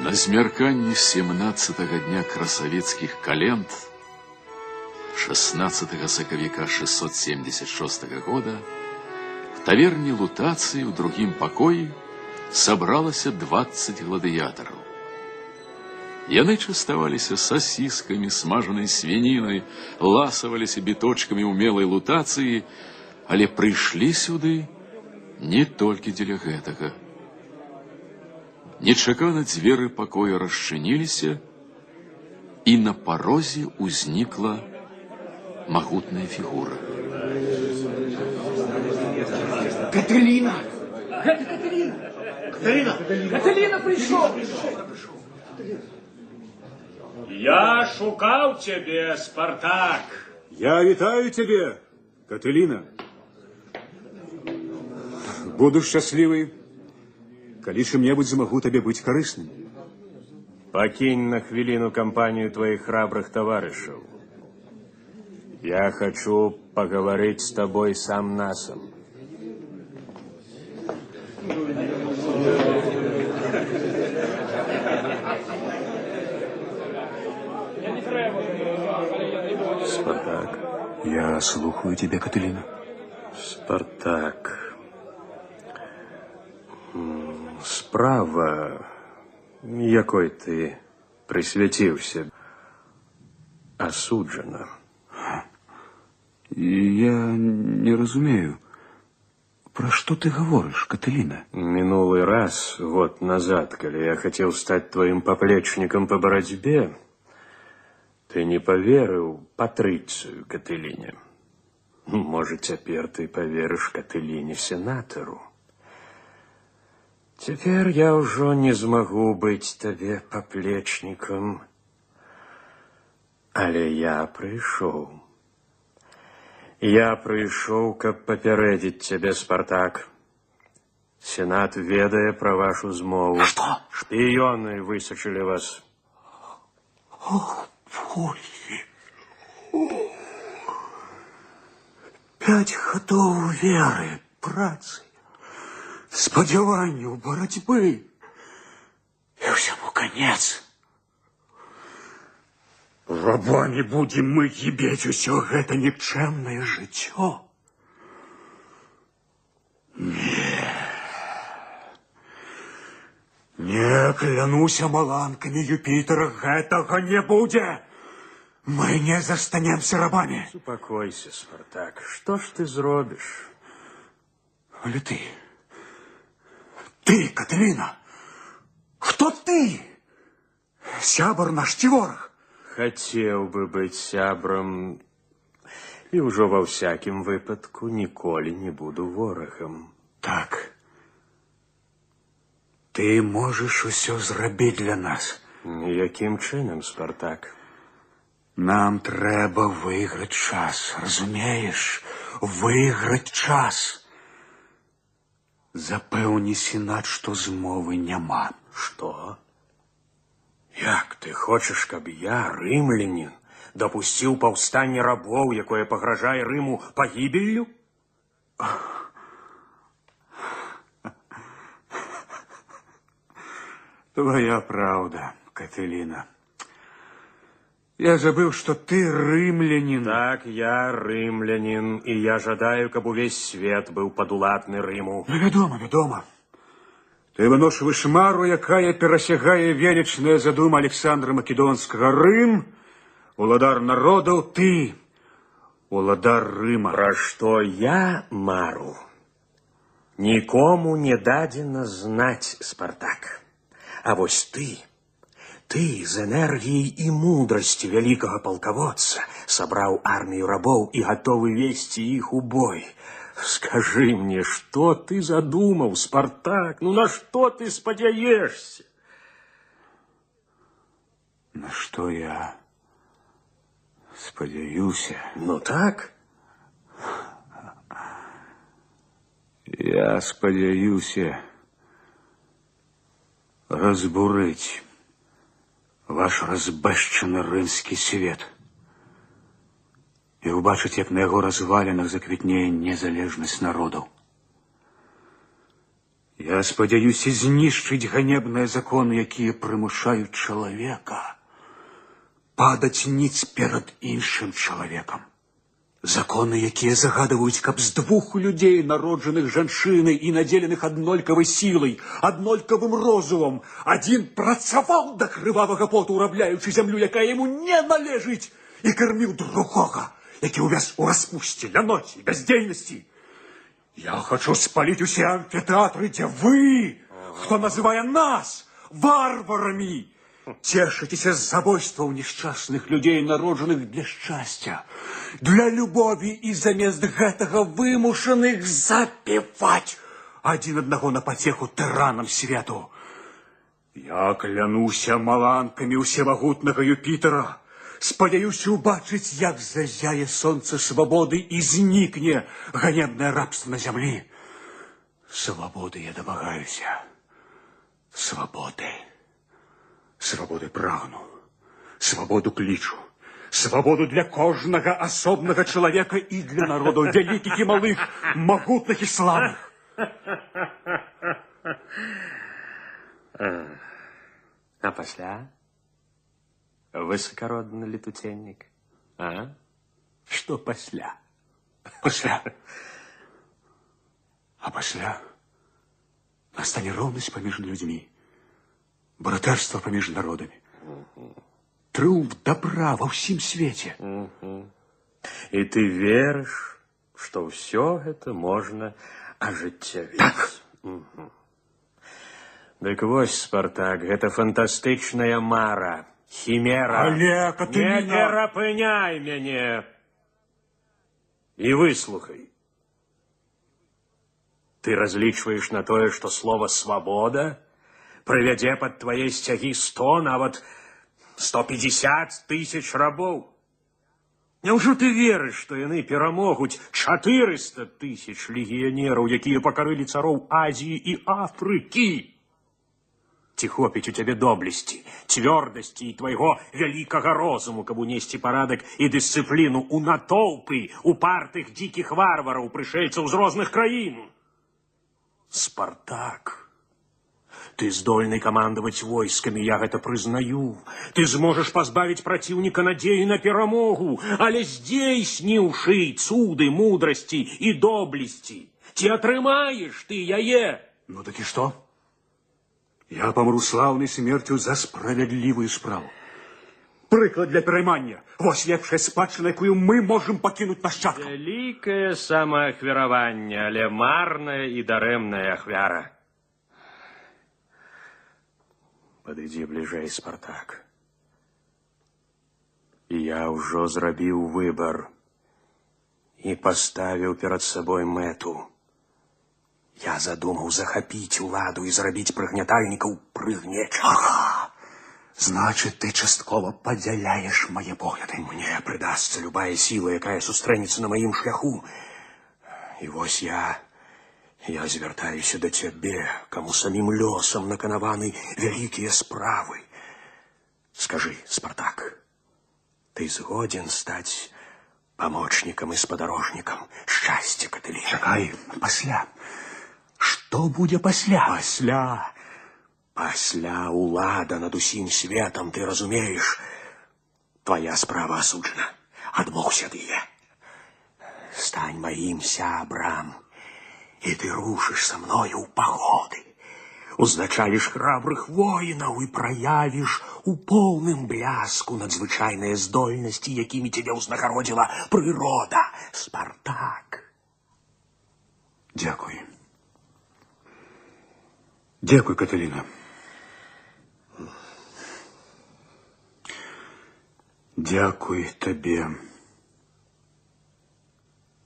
На змярканні 17-го дня красавецкіх календ 16 сакавіка 676 года в таверне Лутацыі ў другім пакоі сабралася 20 гладыятараў. Яны частаваліся сасіскамі, смажанай свінінай, ласаваліся біточкамі ўмелай Лутацыі, але прыйшлі сюды не толькі дзеля гэтага. Нечакана дзверы пакоя расчыніліся, і на парозе ўзнікла магутная фігура. Катерина! Гэта Катерина! Катерина! Катерина пришел! Я шукал тебе, Спартак. Я вітаю тебе, Катерина. Буду счастливый, калі чым-небудзь змагу табе быць карысным. Покинь на хвилину компанию твоих храбрых товарищей. Я хочу поговорить с тобой сам на сам. Спартак, я слухаю тебя, Катерина. Спартак. Справа, якой ты присвятился, осуджена. Я не разумею, про что ты говоришь, Катерина? Минулый раз, год назад, когда я хотел стать твоим поплечником по борьбе, ты не поверил Патрицию Катерине. Может, теперь ты поверишь Катерине сенатору. Теперь я уже не смогу быть тебе поплечником. Але я пришел. Я пришел, каб попередить тебе, Спартак. Сенат ведае про вашу змову. Что? Шпионы высочили вас. О, Боже! 5 гадоў веры, працы, спадзяванняў, барацьбы. І ўсяму канец. Рабамі будзем мы гібець усё гэта нікчэмнае жыццё. Не клянуся маланкамі Юпітера, гэтага не будзе. Мы не застанемся рабами. Успокойся, Спартак. Что ж ты зробишь? Але ты, Катерина, хто ты? Сябар наш ці вораг? Хотел бы быть сябром, и уже во всяким выпадку ніколі не буду ворогом. Так. Ты можешь усё зрабіць для нас. Яким чынам, Спартак? Нам трэба выйграць час, разумееш? Выйграць час. Запэўні сенат, што змовы няма. Что? Як ты хочешь, каб я, рымлянин, допустил паўстанне рабоў, якое пагражае Рыму пагібеллю? Твоя правда, Катерина. Я забыл, что ты рымлянин. Так, я рымлянин, и я жадаю, каб увесь свет был падуладны Рыму. Вядома. Ты выношваеш мару, якая перасягае велічная задума Александра Македонскага. Рым, уладар народаў, ты, уладар Рыма. Пра што я мару, нікому не дадзена знаць, Спартак. А вось ты з энергіяй і мудрасцю вялікага палкаводца сабраў армію рабоў і гатовы весці іх у бой. Скажи мне, что ты задумал, Спартак? Ну на что ты спадзяешься? На что я спадзяюся? Ну так? Я спадзяюся разбурыць ваш разбэшчаны рымскі свет і ўбачыць, як на яго развалінах заквітнее незалежнасць народаў. Я спадзяюся знішчыць ганебныя законы, якія прымушаюць чалавека падаць ніц перад іншым чалавекам. Законы, якія загадваюць, каб з двух людзей, народжаных жанчынай і надзеленых аднолькавай сілай, аднолькавым розумам, адзін працаваў да крывавага поту, урабляючы зямлю, якая яму не належыць, і карміў другога, які ўвяз у распусце, ляноце, бяздзейнасці. Я хочу спаліць усе амфітэатры, дзе вы, хто называе нас варварамі, цешыцеся з забойстваў несчастных людзей, народжаных для шчасця, для любові, і замест гэтага вымушаных запіваць адзін аднаго на пацеху тыранам свету. Я клянуся маланкамі ўсемагутнага Юпітера, спадзяюся ўбачыць, як зазяе сонца свабоды і знікне ганебнае рабства на зямлі. Свабоды я дамагаюся. Свабоды. Свабоды прагну. Свабоду клічу. Свабоду для кожнага асобнага чалавека і для народаў вялікіх і малых, магутных і слабых. А пасля? Высокородный летутенник. А? Что пасля? Пасля. А пасля настане роўнасць паміж людзьмі, братэрства паміж народамі, трыумф добра ва ўсім свеце. И ты веришь, что все это можно ажыццявіць? Так. Дык вось, Спартак, гэта фантастычная мара. Хімера. Але, Катэріна... Не перапыняй мяне. І выслухай. Ты разлічваеш на тое, што слова «свабода» прывядзе пад твае сцягі 100, нават 150 тысяч рабоў. Няўжо ты верыш, што яны перамогуць 400 тысяч легіянераў, якія пакарылі цароў Азіі і Афрыкі? Ці хопіць у цябе доблесці, цвёрдасці і твайго вялікага розуму, каб унесці парадак і дысцыпліну ў натоўпы упартых дзікіх варвараў, прышэльцаў з розных краін? Спартак, ты здольны камандаваць войскамі, я гэта прызнаю. Ты зможаш пазбавіць праціўніка надзеі на перамогу, але здзейсніўшы цуды мудрасці і доблесці, ці атрымаеш ты яе? Ну так і што? Я памру слаўнай смерцю за справядлівую справу. Прыклад для пераймання. Вось лепшая спадчына, якую мы можам пакінуць нашчадкам. Вялікае самаахвяраванне, але марная і дарэмная ахвяра. Падыдзі бліжэй, Спартак. І я ўжо зрабіў выбар і паставіў перад сабой мэту. Я задумаў захапіць уладу і зрабіць прыгнятальнікаў прыгнечаных. Ага, значит, ты часткова падзяляеш мае погляды. Мне прыдасца любая сіла, якая сустрэнецца на маім шляху. І вось я звяртаюся да цябе, каму самім лёсам наканаваны вялікія справы. Скажы, Спартак, ты згоден стаць памочнікам і спадарожнікам шчасця Катэліны? Чакай, пасля. Што будзе пасля? Пасля улада над усім светам, ты разумееш? Твоя справа асуджана. Адмоўся ад яе. Стань маім сябрам, і ты рушыш са мною ў паходы. Узначаліш храбрых воінаў і праявіш у поўным бляску надзвычайныя здольнасці, якімі цябе ўзнагародзіла прырода, Спартак. Дзякуй. Дзякуй, Катэліна. Дзякуй табе.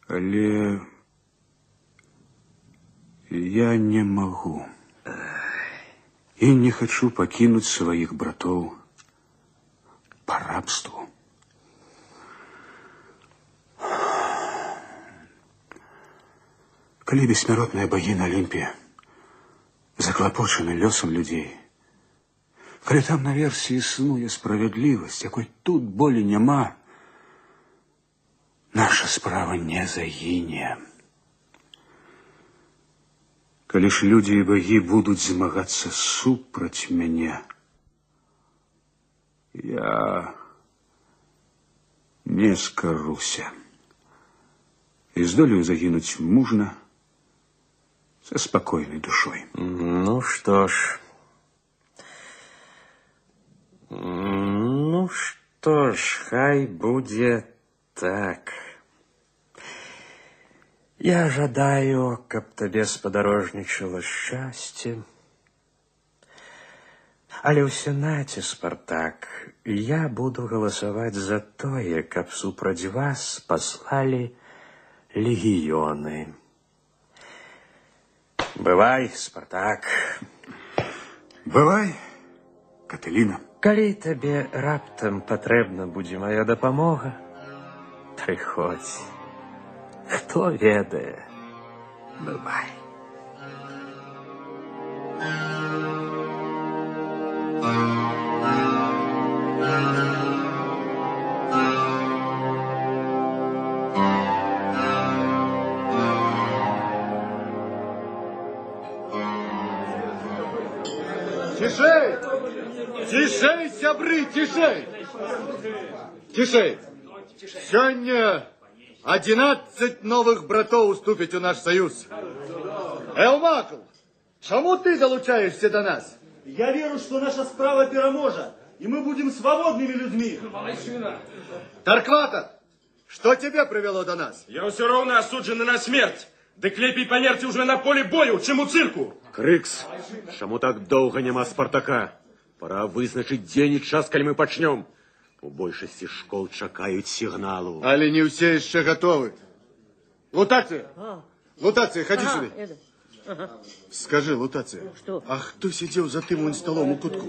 Але я не магу. І не хачу пакінуць сваіх братоў па рабству. Калі бессмяротная багіня Алімпія заклапочаны лёсам людзей, калі там наверсе існуе справядлівасць, якой тут болей няма, наша справа не загіне. Калі ж людзі і багі будуць змагацца супраць мяне, я не скаруся і здолею загінуць мужна, со спокойной душой. Ну что ж, хай будет так. Я жадаю, каб табе спадарожнічала шчасце. Але ў Сенаце, Спартак, я буду галасаваць за тое, каб супраць вас паслалі легіёны. Бывай, Спартак. Бывай, Катыліна. Калі табе раптам патрэбна будзе моя дапамога, прыходзь. Хто ведае? Бывай. Тишей! Тишей, сябры, тишей! Тишей! Сегодня 11 новых братов уступить у наш союз. Элмакл, чему ты долучаешься до нас? Я верю, что наша справа переможет, и мы будем свободными людьми. Тарквата, что тебя привело до нас? Я все равно осуджен на смерть. Дык лепей померці уже на поле бою, чым у цирку. Крыкс, чаму так доўга няма Спартака? Пора вызначыць дзень і час, калі мы пачнём. У большасці школ чакаюць сігналу. Але не все еще готовы. Лутация! Лутация, ходи сюда. Скажи, Лутация, а кто сидел за тым вон столом у кутку?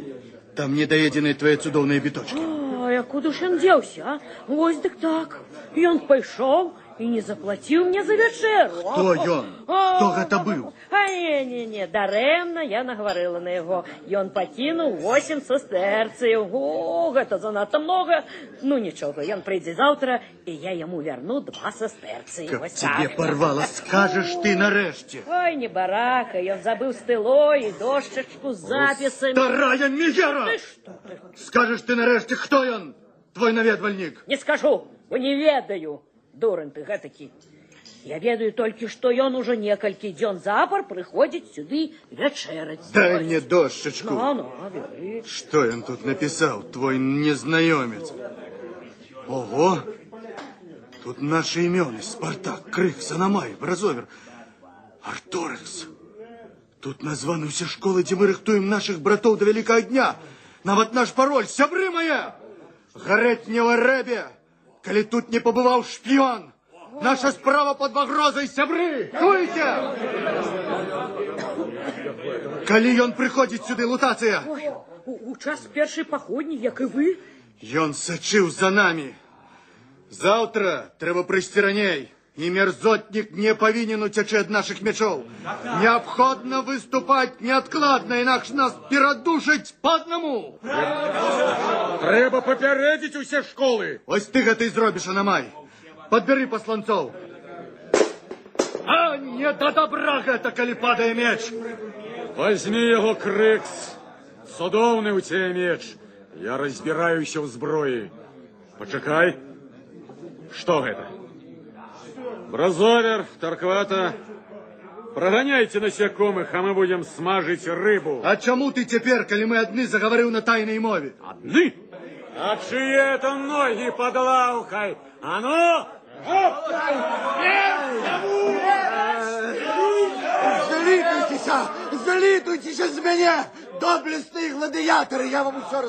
Там недоеденные твои цудоўныя біточки. А куда ж он делся, а? Ось дык так. И он пошел и не заплатил мне за вечеру. Кто ён? Кто гэта быў? А не, даремно я наговорила на его. И он покинул 8 сестерцев. О, это занадто много. Ну ничего, он придет завтра, и я ему верну 2 сестерцы. Как тебе порвало, скажешь ты нарешті. Ой, не барака, он забыл стыло и дошечку с записями. Старая мігера! Скажешь ты нарешті, кто ён? Твой наведвальник. Не скажу, бо не ведаю. Дурень ты гэтакі. Я ведаю толькі, што ён уже некалькі дзён запар прыходзіць сюды вечераць. Дай мне дошечку. Бери. Что он тут написал, твой незнакомец? Ого! Тут наши имена: Спартак, Крыкс, Аномай, Бразовер, Арторекс. Тут названы все школы, где мы рыхтуем наших братов до великого дня. Нават наш пароль: сябры моя! Гарэт не варэбе! Коли тут не побывал шпион, наша справа под погрозой, сябры! Чуете? Коли он приходит сюда, Лутация? Ой, у час перший походні, як і ви. Ён сачыў за нами. Завтра трэба прыйсці раней, і мерзотник не павінен уцячы ад наших мечоў. Необходно выступать неадкладна, інакш нас перадушаць по одному. Трэба папярэдзіць усе школы. Ось ты гэта і зробіш, Аномай. Подбяры пасланцоў. А не да добра гэта, калі падае меч. Возьми его, Крыкс. Цудоўны у цябе меч. Я разбираюся ў зброі. Пачакай. Что гэта? Бразовер, Тарквата, прогоняйте насекомых, а мы будем смажить рыбу. А чему ты теперь, коли мы одни, заговорил на тайной мове? Одни? А чьи это ноги под лавкой? А ну! Залитуйтесь з мене, доблестные гладиаторы, я вам еще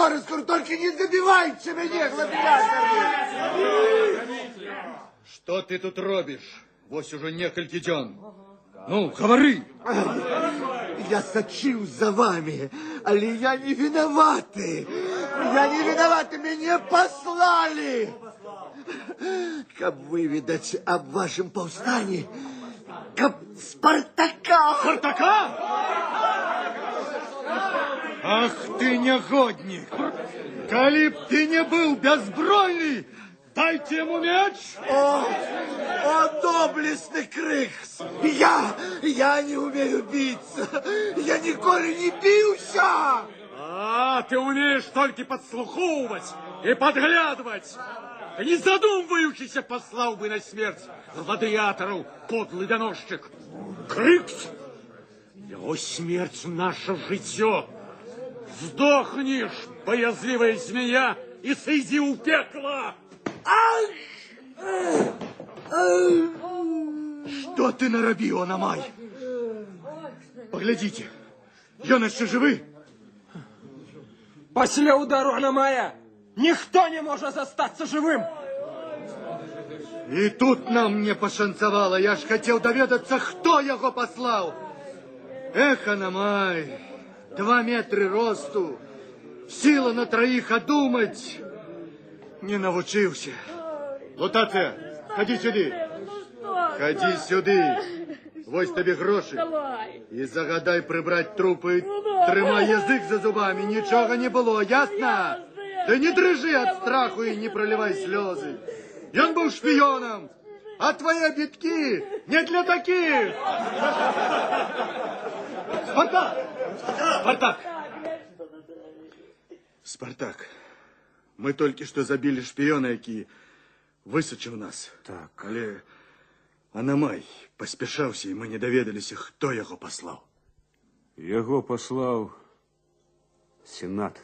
раз скажу, только не забивайте меня, гладиаторы. Что ты тут робишь? Вось уже некалькі дзён. Ну, говори. Я сочил за вами, але я не виноваты. Я не виноваты, меня послали. Каб выведать об вашем повстании, каб Спартака. Спартака? Ах ты негодник! Коли б ты не был безбройный, Дайте ему мяч! О, доблестный Крикс! Я не умею биться! Я николи не бился! А, ты умеешь только подслуховывать и подглядывать! Не задумывающийся послал бы на смерть гладиаторов, подлый доносчик. Крикс! Его смерть — наше житье. Сдохнешь, боязливая змея, и сойди у пекла! Что ты наробил, Аномай? Поглядите, ён еще живы? После удару Аномая никто не может остаться живым. И тут нам не пошанцевало. Я ж хотел доведаться, кто его послал. Эх, Аномай, 2 метра росту, сила на троих, а думать не научился. Лутация, ходи сюда. Ходи сюда. Вось тебе гроши. И загадай прибрать трупы. Тримай язык за зубами. Ничего не было, ясно? Да не дрожи от страху и не проливай слезы. Он был шпионом, а твои обидки не для таких. Спартак! Спартак! Спартак, мы только что забили шпиона, який высочил нас. Так. Але Аномай поспешался, и мы не доведались, кто его послал. Его послал Сенат.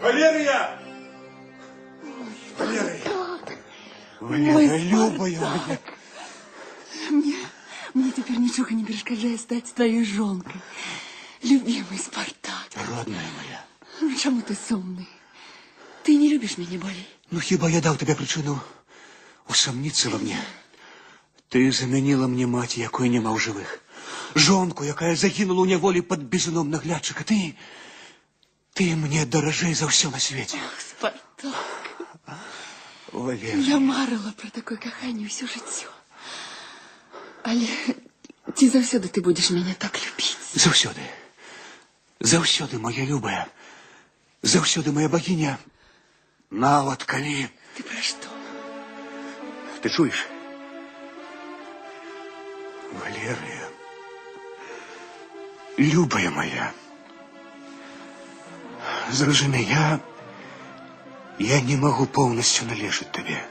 Валерия! Валерия, любая моя. Мне теперь ничего не перешкоджает стать твоей жонкой. Любимый Спартак. Родная моя. Ну, чему ты сумный? Ты не любишь меня более? Ну, хіба я дал тебе причину усомниться во мне? Ты заменила мне мать, якой нема ў живых. Жонку, якая загинула у неволі под бізуном наглядчика. Ты мне дорожей за все на свете. Ах, Спартак. Валерия. Я марила про такое коханне всю жыццё. Але ці заўсёды ты будешь меня так любить? Заўсёды. Заўсёды, моя любая. Заўсёды, моя богиня. Нават калі... Ты про что? Ты чуешь? Валерия. Любая моя. Зразумей, я не могу полностью належать тебе.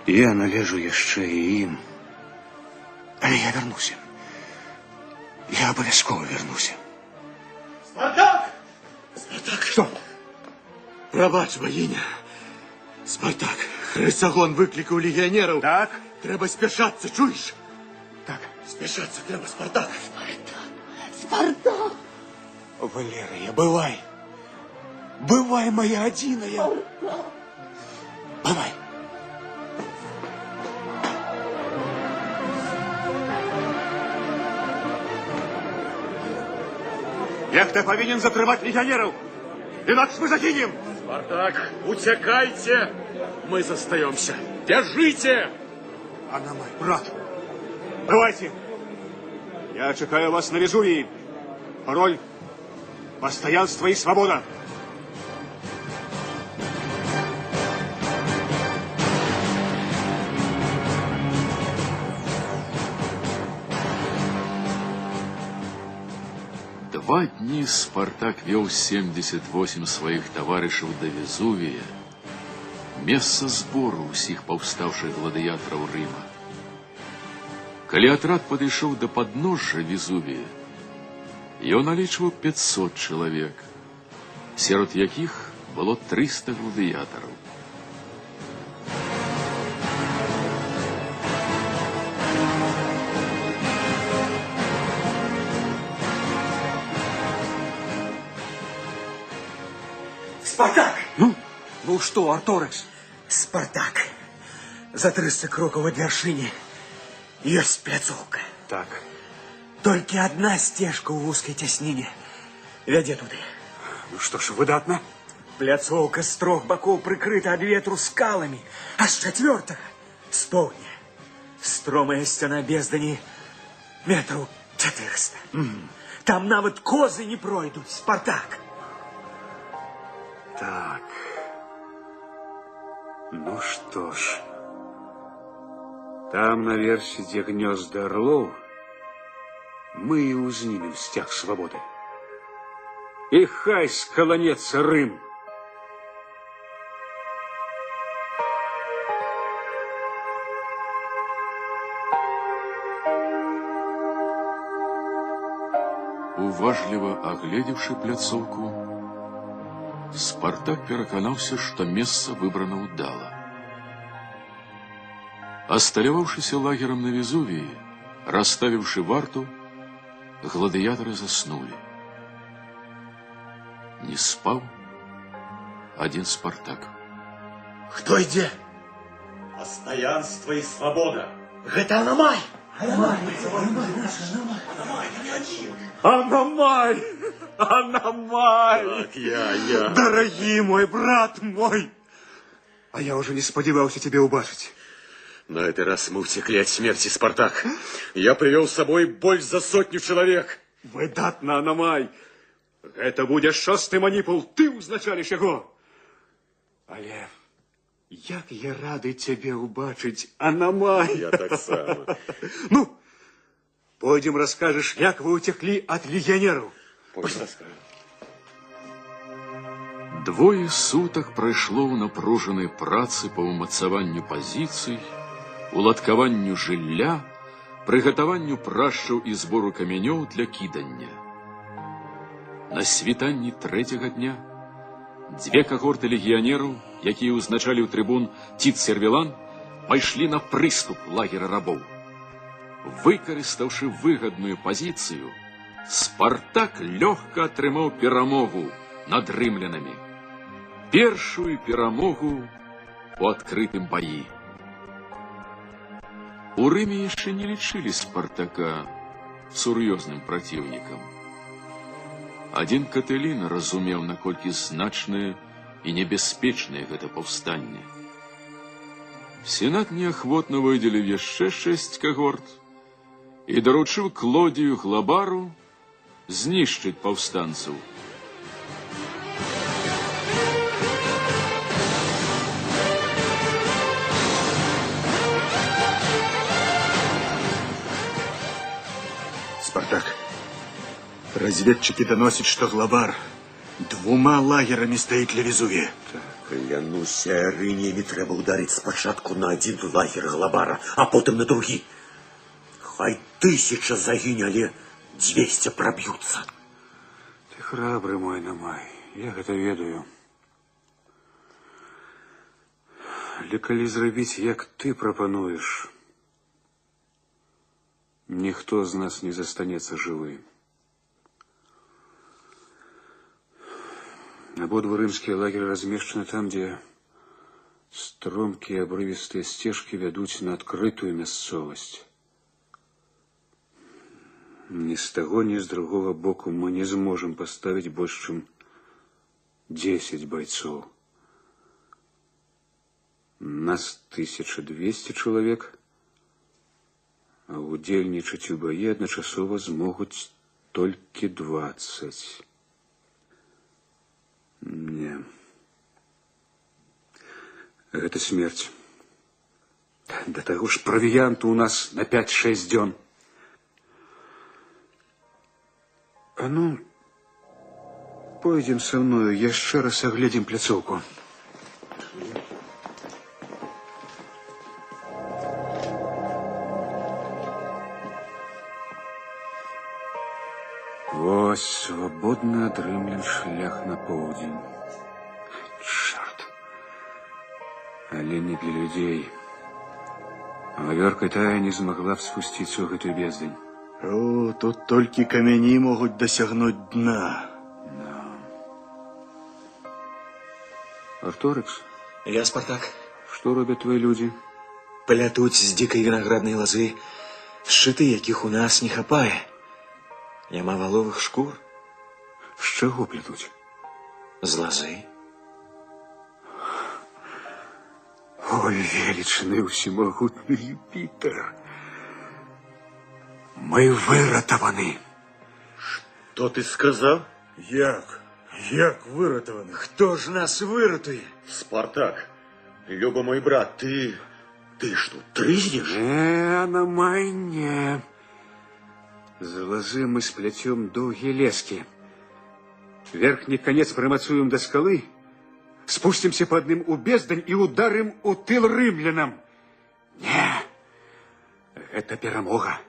Я належу яшчэ і ім. Але я вернуся. Я обовязково вернуся. Спартак! Спартак! Что? Пробач, богиня. Спартак, Хрисагон выкликал легионеров. Так? Треба спешаться, чуешь? Так. Спешаться треба, Спартак. Спартак! Валерия, бывай. Бывай, моя одиная. Бывай. Нехта повинен закрывать легионеров, иначе мы загинем. Спартак, утекайте, мы застаемся. Держите! Аномай, брат, бывайте. Я чекаю вас на Везувии. Пароль — постоянство и свобода. Два дни Спартак вел 78 своих товарищей до Везувия, место сбору усіх повставших гладиаторов Рима. Калі атрад падышоў до подножжа Везувия, ён налічваў 500 чалавек, сярод якіх было 300 гладыятараў. Спартак! Ну что, Арторекс? Спартак, за 300 кроков от вершины есть пляцовка. Так. Толькі адна сцежка ў вузкай цясніне вядзе туды. Ну што ж, выдатна. Пляцоўка з 3 бакоў прыкрыта ад ветру скаламі, а з 4 з поўдня стромая сцяна бездані метраў 400. Там нават козы не пройдуць, Спартак. Так. Ну што ж. Там наверсе, дзе гнёзды орлоў, мы і ўзнімем сцяг свабоды. І хай скаланецца Рым. Уважліва агледзеўшы пляцоўку, Спартак пераканаўся, што месца выбрана ўдала. Асталяваўшыся лагерам на Везувіі, расставіўшы варту, гладыятары заснулі. Не спаў адзін Спартак. Хто ідзе? Пастаянства і свабода. Гэта Анамай! Анамай! Анамай! Так, я. Дорогий мой, брат мой! А я уже не сподевался тебя убачить. На этот раз мы утекли от смерти, Спартак. Я привел с собой больше за 100 человек. Выдатна, Анамай! Это будет 6-й маніпул, ты узначалишь его. Але як я рады тебе убачить, Анамай! Я так само. Ну, пойдем расскажешь, як вы утекли от легионеров. Пойдем расскажем. 2 сутак прайшло ў напружанай працы па ўмацаванню пазіцый, уладкаванню жылля, прыгатаванню прашчаў і збору камянёў для кідання. На світанні 3-го дня 2 кагорты легіянераў, якія ўзначаліў трыбун Тит Сервілан, пайшлі на прыступ лагера рабоў. Выкарыстаўшы выгадную пазіцыю, Спартак лёгка атрымаў перамогу над рымлянамі. Першую перамогу у адкрытым баі. У Рыме яшчэ не лічылі Спартака сур'ёзным праціўнікам. Адзін Катыліна разумеў, наколькі значнае і небяспечнае гэта паўстанне. Сенат неахвотна выдзеліў яшчэ 6 кагорт і даручыў Клодію Глабару знішчыць паўстанцаў. Спартак, разведчики доносят, что Глабар 2 лагерами стоит для Везувия. Клянусь, Рынями треба ударить спочатку на 1 лагер Глабара, а потом на другі. Хай 1000 загине, але 200 пробьются. Ты храбрый мой, Анамай, я гэта ведаю. Але калі зрабіць, як ты прапануеш, ніхто з нас не застанецца жывы. Абодва рымскія лагеры размешчаны там, дзе стромкія абрывістыя сцежкі вядуць на адкрытую мясцовасць. Ні з таго, ні з другога боку мы не зможам паставіць больш чым 10 байцоў. Нас 1200 чалавек, а удзельнічаць у баі адначасова змогуць толькі 20. Не. Гэта смерць. Да таго ж правіянту у нас на 5-6 дзён. А ну, пойдем со мною, яшчэ раз агледзім пляцоўку. Вось свабодны ад рымлян шлях на поўдзень. Чорт. Але не для людзей. Гаверка тая не змагла б спусціцца ў гэтую бездань. О, тут толькі камяні могуць дасягнуць дна. Арторикс? Я Спартак. Што робят твои люди? Плятуць з дзікай вінаграднай лазы шчыты, якіх у нас не хапае. Няма валовых шкур? З чого плетуть? З лозы. Ой, величный всемогутный Юпитер. Мы выратованы. Что ты сказал? Як выратованы? Кто ж нас выратует? Спартак, Люба мой брат, ты что, трызнешь? Аномай, не. З лозы мы сплетем долгие лески. Верхний конец примацуем до скалы, спустимся по одним у бездань и ударим у тыл рымлянам. Не, это перемога.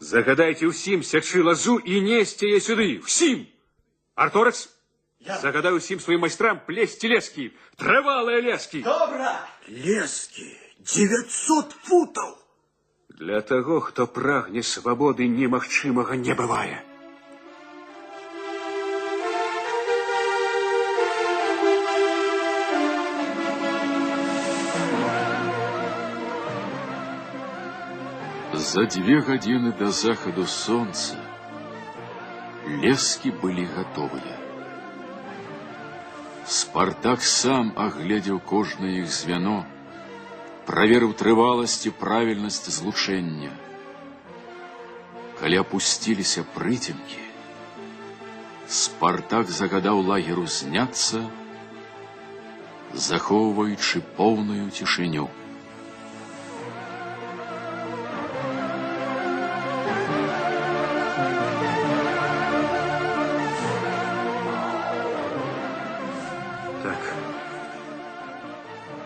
Загадайте усім сячы лозу и несьте ее сюды, всім. Арторекс, загадай усім своим майстрам плести лески, травалые лески. Добра! Лески 900 футов! Для того, кто прагне свободы, немагчымага не бывае. За 2 гадзіны до заходу солнца лески были готовыя. Спартак сам оглядел кожное их звено, проверил трываласць і правильность злучэння. Калі опустились прыцемкі, Спартак загадаў лагеру зняцца, захоўваючы поўную цішыню.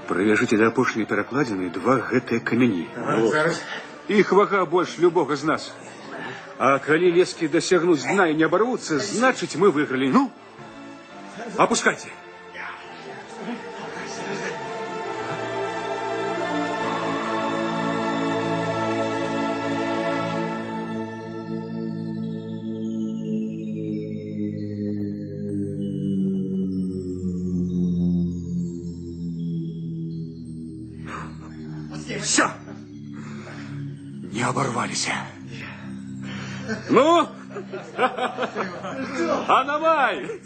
Прывяжыце да апошняй перакладзіны 2 гэтыя камяні. Іх вага больш любога з нас. А калі лескі дасягнуць дна і не абарвуцца, значыць мы выйгралі. Ну, опускайце. Все! Не оборвались. Ну? Аномай!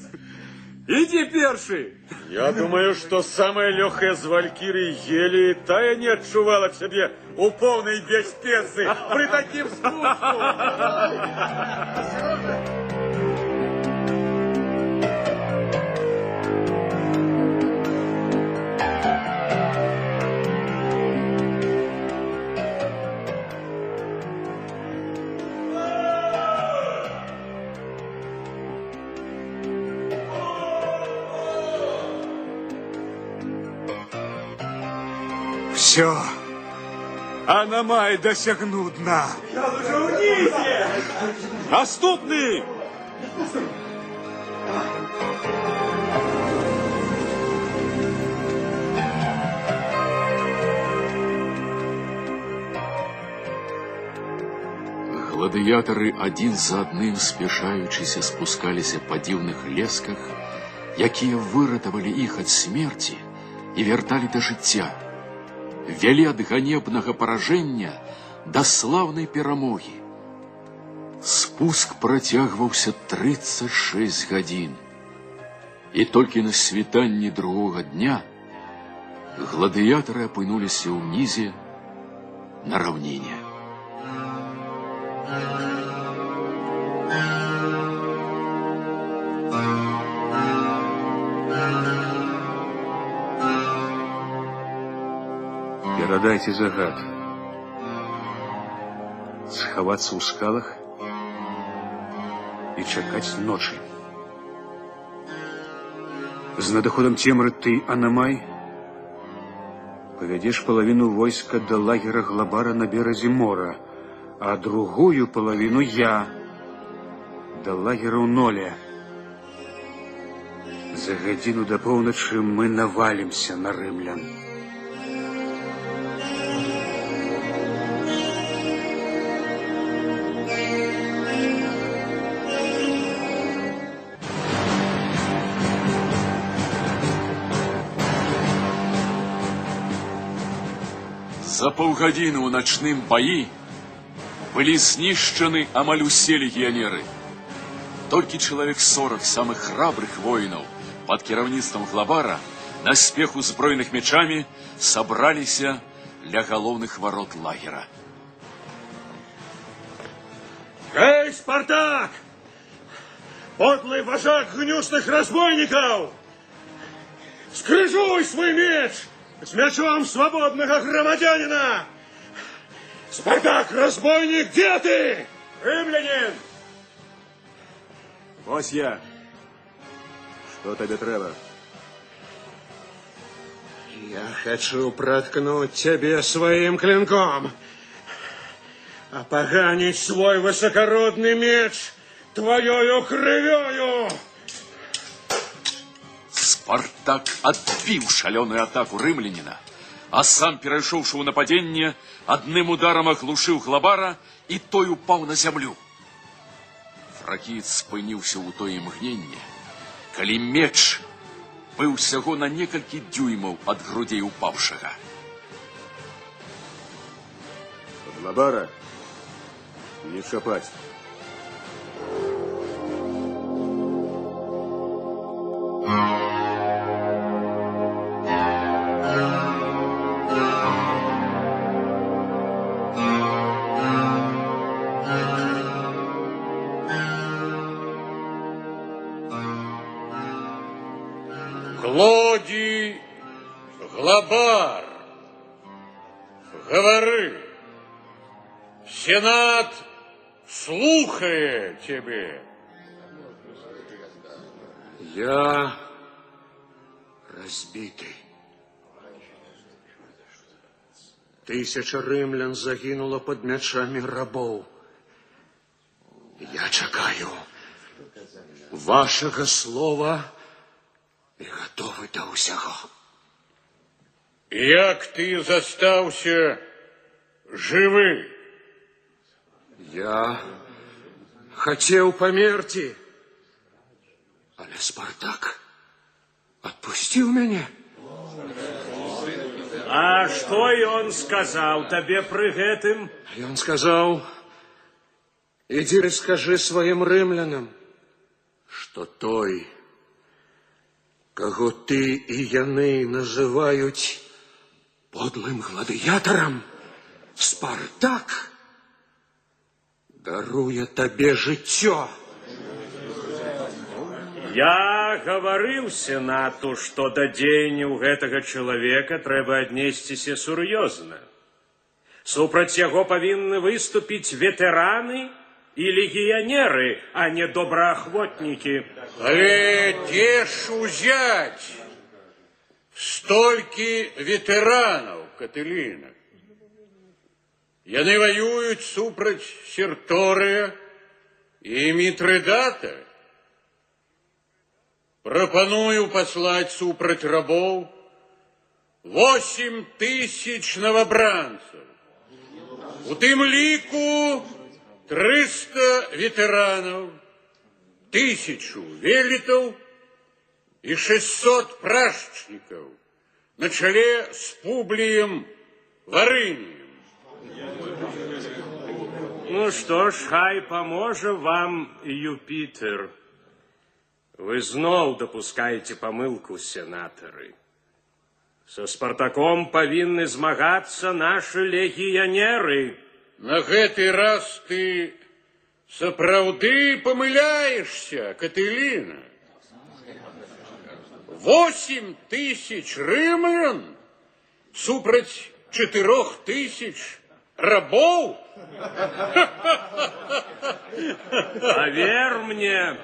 Иди перший! Я думаю, что самая легкая з валькирий Гелии тая не отчувала в себе у полной беспецы при таким спуску. Все. Аномай досягнул дна. Я уже унизе! Наступный! Гладыятары один за одним спешаючыся спускаліся па дзіўных лесках, якія выратавалі іх ад смерці і вярталі да жыцця. Вялі ад ганебнага паражэння да слаўнай перамогі. Спуск працягваўся 36 гадзін. І толькі на світанні другога дня гладыятары апынуліся ўнізе на раўніне. Перадайте загад. Схавацца ў скалах і чакаць ночы. З надыходам цемры ты, Аномай, павядзеш палавіну войска да лагера Глабара на беразе мора, а другую палавіну я да лагера ў Ноле. За гадзіну да поўначы мы навалімся на рымлян. За паўгадзіны ў начным баі Были знищены амаль усе легионеры. Только человек 40 самых храбрых воинов под кіраўніцтвам Глабара на спех узброеных мечами собрались для головных ворот лагера. Эй, Спартак! Подлый вожак гнусных разбойников! Скрыжуй свой меч с мечом свободного громадянина! Спартак, разбойник, где ты? Римлянин! Ось я. Что тебе треба? Я хочу проткнуть тебе своим клинком, опоганить свой высокородный меч твоею кровёю. Спартак отбил шаленую атаку рымлянина, а сам, перайшоўшы ў нападение, одним ударом оглушил Глабара, и той упал на землю. Фракіец спыніўся ў тое імгненне, калі меч быў всяго на некалькі дюймаў ад грудей упавшага. Глабара не шапать. Клодий Глабар, говори, Сенат слухает тебе. Я разбитый. 1000 римлян загинуло под мечами рабов. Я чекаю вашего слова и готовы до усяго. Як ты застаўся живы? Я хотел померти, але Спартак отпустил меня. А что он сказал тебе при гэтым? Он сказал, иди расскажи своим римлянам, что той, кого ты и яны называют подлым гладыятаром, Спартак даруе тебе жыццё. Я говорил Сенату, что до дзеянняў гэтага человека трэба аднесціся сур'ёзна. Супраць яго павінны выступіць ветэраны и легионеры, а не добраахвотники. Але где ж узять столькі ветеранов, Катыліна? Яны воюют супраць Сертория и Митридата. Пропоную послать супраць рабов 8000 новобранцев. У тым ліку 300 ветеранов, 1000 велитов и 600 пращников на челе с Публием Варынием. Ну что ж, хай поможет вам Юпитер. Вы знов допускаете помылку, сенаторы. Со Спартаком повинны змагаться наши легионеры. На гэты раз ты сапраўды помыляешься, Катыліна. 8000 рымлян супраць 4000 рабов? Поверь мне,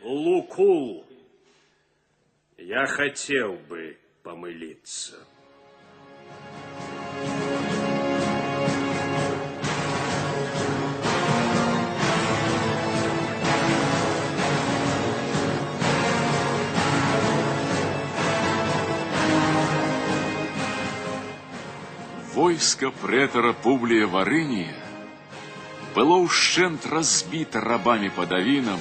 Лукул, я хотел бы помылиться. Войско претора Публія Варынія было ўшчэнт разбіта рабамі пад Авінам,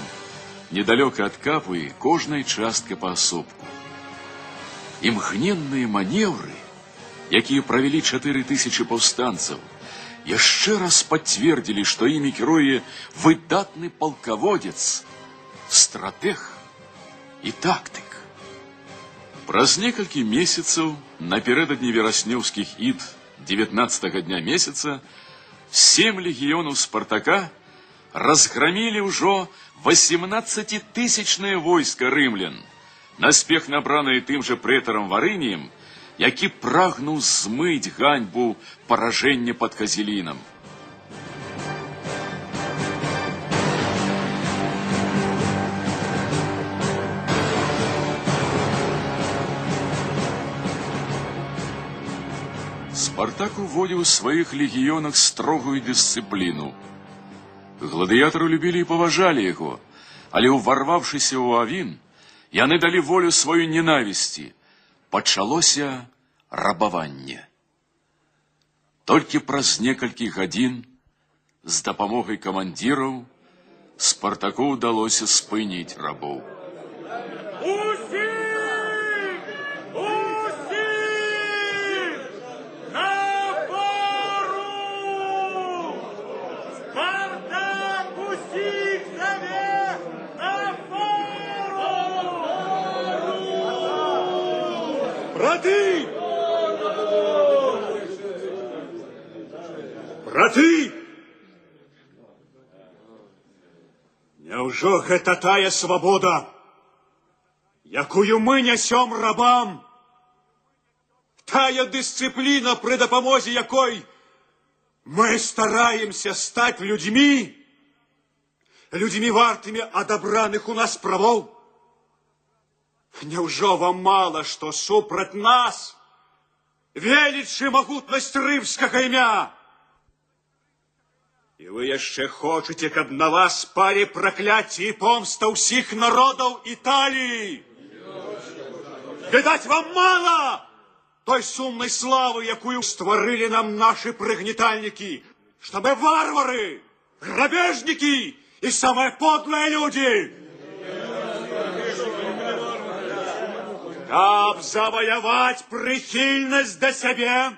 недалёка ад Капуі, кожнай частка паасобку. Імгненныя маневры, якія правялі 4000 паўстанцаў, яшчэ раз пацвердзілі, што імі кіруе выдатны палкаводзец, стратэг і тактык. Праз некалькі месяцаў, напярэдадні вераснёўскіх ід 19-го дня месяца, 7 легіёнаў Спартака разгромілі ўжо 18-тысячнае войска рымлян, наспех набранае тым жа прэтарам Варыніем, які прагнуў змыць ганьбу паражэння пад Казелінам. Спартак уводзіў у сваіх легіёнах строгую дысцыпліну. Гладыятары любілі і паважалі яго, але ўварваўшыся ў Авін, яны далі волю сваёй ненавісці. Пачалося рабаванне. Толькі праз некалькі гадзін з дапамогай камандзіраў Спартаку ўдалося спыніць рабоў. Браты! Браты! Няўжо гэта тая свабода, якую мы нясём рабам? Тая дысцыпліна, пры дапамозе якой мы стараемся стаць людзьмі, людзьмі вартымі адабраных у нас правоў? Няўжо вам мала, што супраць нас веліч і магутнасць рымскага імя? І вы яшчэ хочаце, каб на вас спалі пракляцці і помста ўсіх народаў Італіі? Відаць, вам мала той сумнай славы, якую стварылі нам нашы прыгнетальнікі, што мы варвары, грабежнікі і самыя подлыя людзі. Каб заваяваць прыхільнасць да сябе,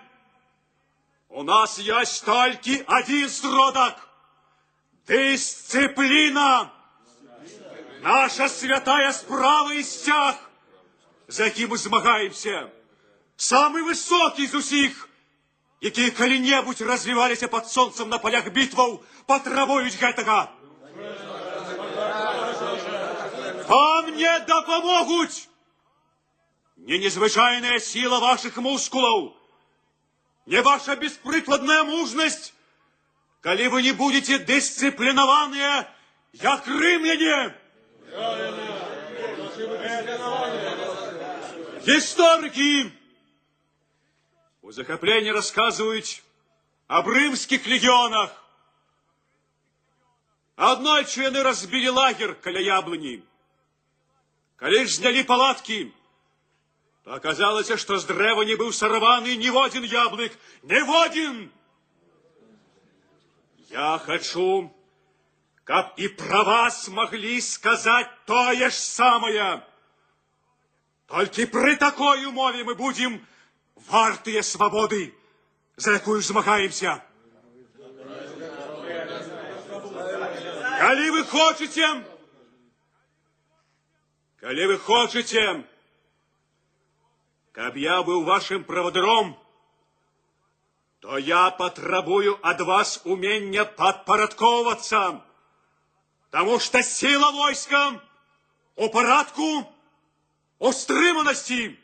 у нас ёсць толькі адзін сродак – дысцыпліна. Наша святая справа і сцяг, за якім мы змагаемся, самы высокі з усіх, якія калі-небудзь развіваліся пад сонцам на палях бітваў, патрабуюць гэтага. Вам не дапамогуць не незвычайная сила ваших мускулаў, не ваша беспрыкладная мужнасць, калі вы не будете дысцыплінаваныя, як рымляне. Гісторыкі у захапленні расказваюць аб рымскіх легіёнах. Аднойчы яны разбілі лагер каля яблыні. Калі ж знялі палаткі, то оказалось, что с дрэва не быў сарваны ніводзін яблык, ніводзін! Я хочу, каб і пра вас маглі сказаць тое ж самае. Толькі пры такой умове мы будзем вартыя свабоды, за якую змагаемся. Калі вы хочаце, каб я быў вашым правадыром, то я патрабую ад вас умення падпарадкоўвацца, таму што сіла войска у парадку, у стрыманасці.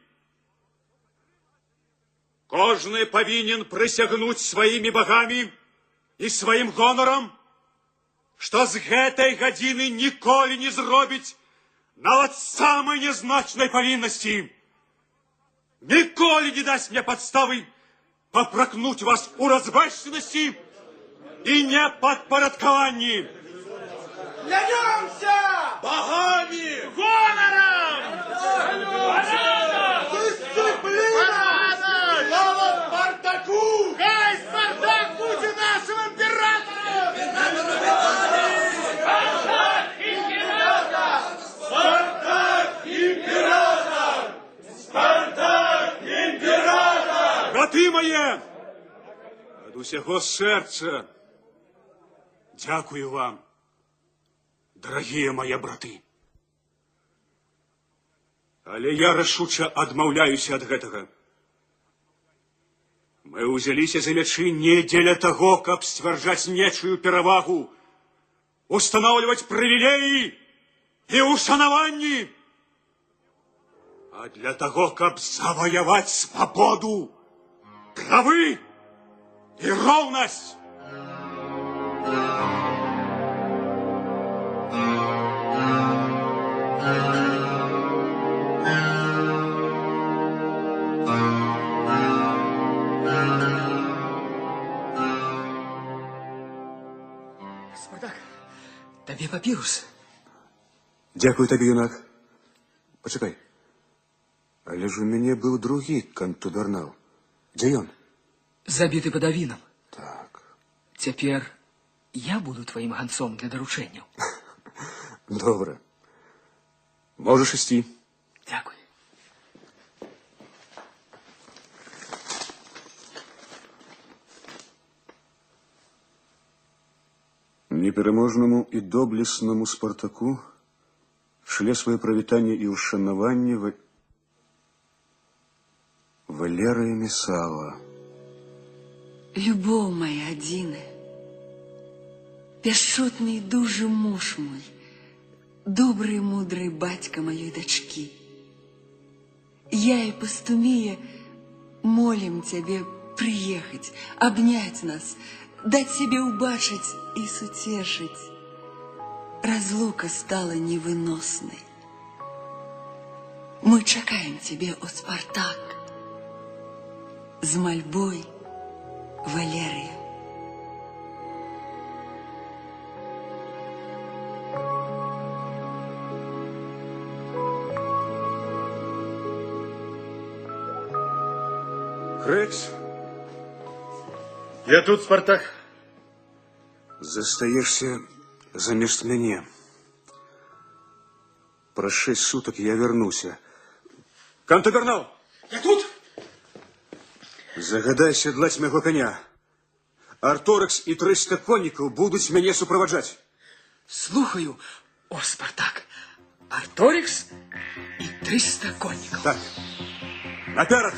Кожны павінен прысягнуць сваімі багамі і сваім гонарам, што з гэтай гадзіны ніколі не зробіць нават самай нязначнай павіннасці. Ніколі не дасць мне падставы папракнуць вас у разбэшчанасці і непадпарадкаванні. Клянемся! Богами! Гонором! Дисциплина! Слава Спартаку! Хай Спартак будет нашим императором! Спартак император! Спартак император! Спартак император! Браты мои! Ад усяго сэрца дзякую вам, дарагія мае браты. Але я рашуча адмаўляюся ад гэтага. Мы ўзяліся за мячы не дзеля таго, каб сцвярджаць нечую перавагу, устанаўліваць прывілеі і ушанаванні, а для таго, каб заваяваць свабоду, правы і роўнасць. Спартак, табе папірус. Дякую табе, юнак. Пачакай. Але ж у мяне быў другі кантубернал. Дзе ён? Забіты пад авінам. Так. Цяпер я буду тваім ганцом для даручэнняў. Добра. Можаш ісці. Дякую. Непераможнаму і доблеснаму Спартаку шле свае прывітанне і ўшанаванне Валерыя Месала. Любоў моя адзіная, пяшчотны і дужы муж мой, добры і мудры бацька маёй дачкі. Я і Пастумія молім цябе прыехаць, абняць нас, даць сябе ўбачыць і суцешыць. Разлука стала невыноснай. Мы чакаем цябе, о Спартак. З мальбой, Валерыя. Крекс? Я тут, Спартак. Застаешься замест мяне. Праз 6 суток я вернуся. Кантубернал! Я тут! Загадай седлаць майго коня. Арторекс і 300 коннікаў будуць мяне суправаджаць. Слухаю, о Спартак. Арторекс і 300 коннікаў. Так. Наперад!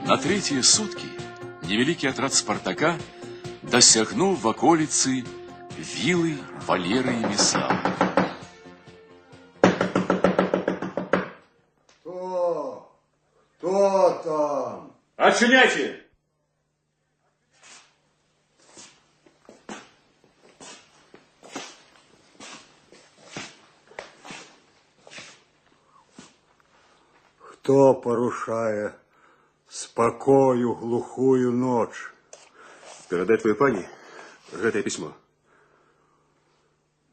На третьи сутки невеликий отряд Спартака досягнул в околицы виллы Валерии Месала. Кто там? Отчиняйте! Кто порушает спокою глухую ночь? Перадай твоей пані гэтае пісьмо.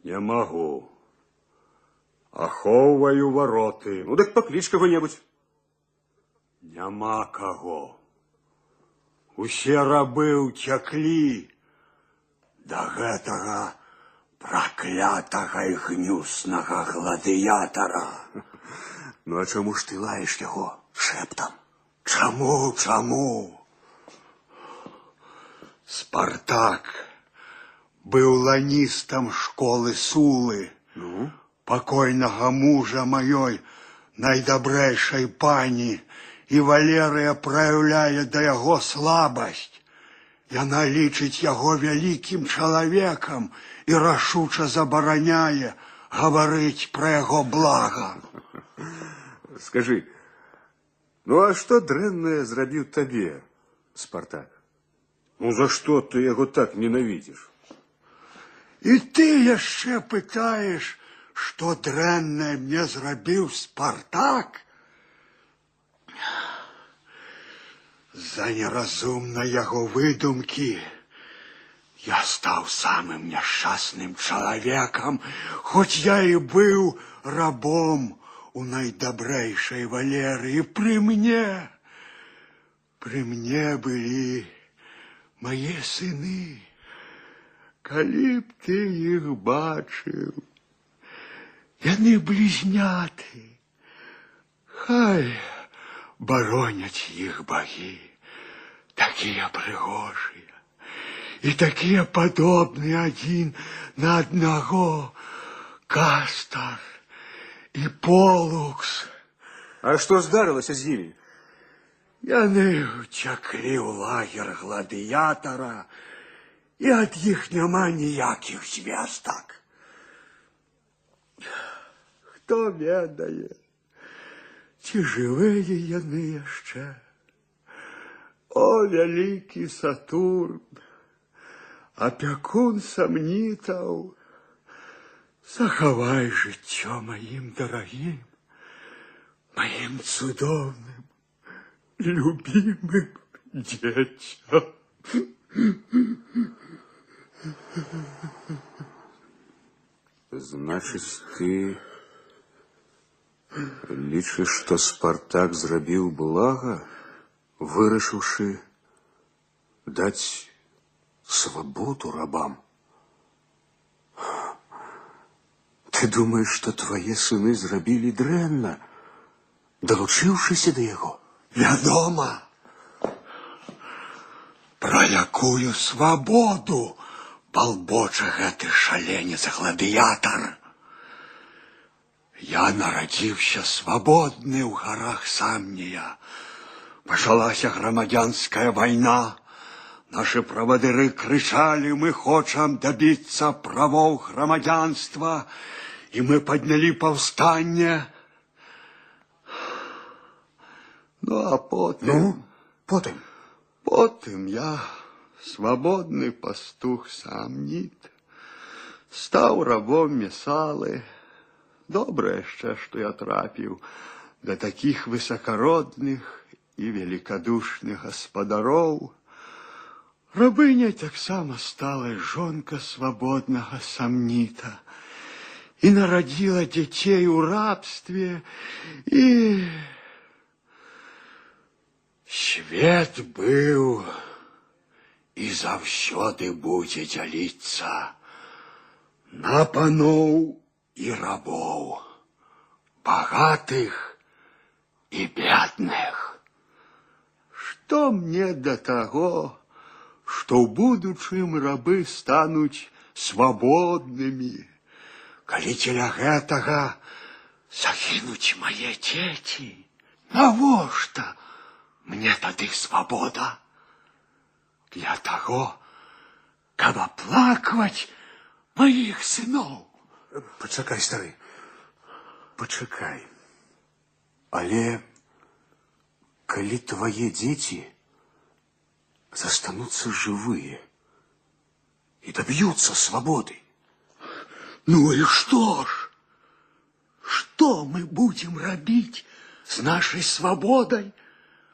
Не могу. Ахоўваю вароты. Ну, так пакліч каго-небудзь. Няма каго. Усе рабы ўцяклі да гэтага праклятага і гнюснага гладыятара. Ну, а чаму ж ты лаеш яго шэптам? Чаму? Спартак быў ланістам школы Сулы, пакойнага мужа маёй найдабрэйшай пані, і Валерыя праяўляе да яго слабасць. Яна лічыць яго вялікім чалавекам і рашуча забараняе гаварыць пра яго блага. Скажы, ну а што дрэннае зрабіў табе, Спартак? Ну за што ты яго так ненавідзіш? І ты яшчэ пытаеш, што дрэннае мне зрабіў Спартак? За неразумнай яго выдумкі я стаў самым няшчасным чалавекам, хоць я і быў рабом у найдабрэйшай Валерыі. Пры мне при мне были мои сыны, калі б ты их бачыў, яны блізняты, хай бароняць іх багі, такія прыгожыя і такія падобныя адзін на аднаго, Кастар і Полукс. А што здарылася з імі? Яны ўцяклі ў лагер гладыятара, і ад іх няма ніякіх звестак. Хто ведае, ці жывыя яны яшчэ? О, вялікі Сатурн, апякун самнітаў, захавай жыццё маім дарагім, маім цудоўным, любимым дзецям. Значыць, ты лічыш, што Спартак зрабіў блага, вырашыўшы даць свабоду рабам? Ты думаеш, што твае сыны зрабілі дрэнна, далучыўшыся да яго? Вядома, пра якую свабоду балбоча гэты шаленец-гладыятар. Я нарадзіўся свабодны ў гарах Самнія. Пачалася грамадзянская вайна. Нашы правадыры крычалі: мы хочам дабіцца правоў грамадзянства, і мы паднялі паўстанне. Ну, а потым... Потым я, свабодны пастух Самніт, стаў рабом Месалы. Добра яшчэ, што я трапіў да такіх высакародных і великодушных гаспадароў. Рабыняй таксама стала жонка свабоднага Самніта і нарадзіла дзяцей у рабстве, і... Свет быў і заўсёды будзе дзяліцца на паноў і рабоў, багатых і бедных. Што мне да таго, што ў будучым рабы стануць свабоднымі, калі дзеля гэтага загінуць мае дзеці? Навошта мне тады свабода? Для таго, каб аплакваць маіх сыноў. Пачакай, стары, пачакай. Але калі твае дзеці застануцца жывыя і даб'юцца свабоды? Ну і што ж? Што мы будзем рабіць з нашай свабодай,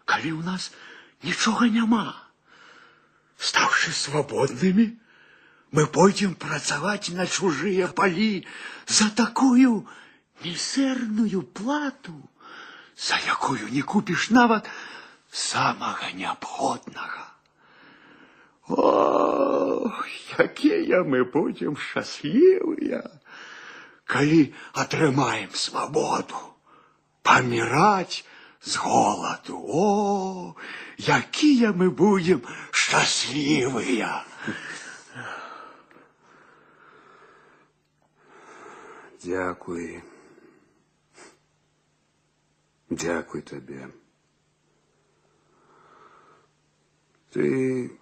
калі ў нас нічога няма? Стаўшы свабоднымі, мы пойдзем працаваць на чужыя палі за такую мізэрную плату, за якую не купіш нават самага неабходнага. О, якія мы будзем шчаслівыя, калі атрымаем свабоду, паміраць з голаду. О, якія мы будзем шчаслівыя. Дзякуй. Дзякуй табе. Ты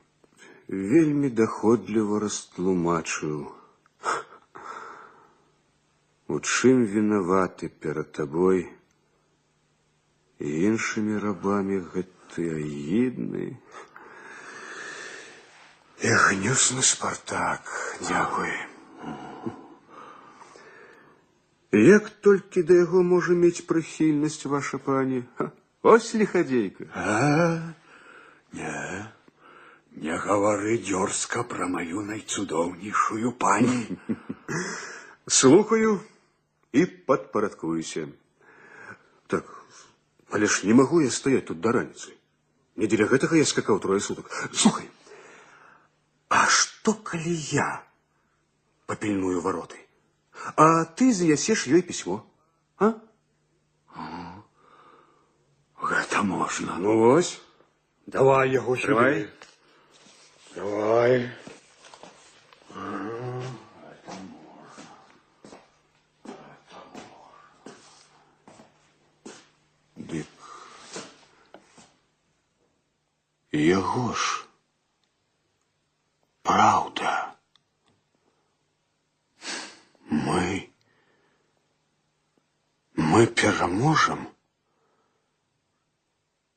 вельмі даходліва растлумачыў, у чым вінаваты перад табой і іншымі рабамі гэты агідны і гнюсны Спартак. Дзякуй. Як толькі да яго можа мець прыхільнасць ваша пані? Ось лихадейка. Не гавары дзёрзка пра маю найцудоўнейшую пані. Слухаю і падпарадкуюся. Так, але ж не магу я стаяць тут да раніцы. Не дзеля гэтага я скакаў 3 сутак. Слухай, а што калі я папільную вароты, а ты заясеш ёй пісьмо? А? Гэта можна. Ну вось, давай яго сюды. Давай. Дык яго ж праўда. Мы пераможам.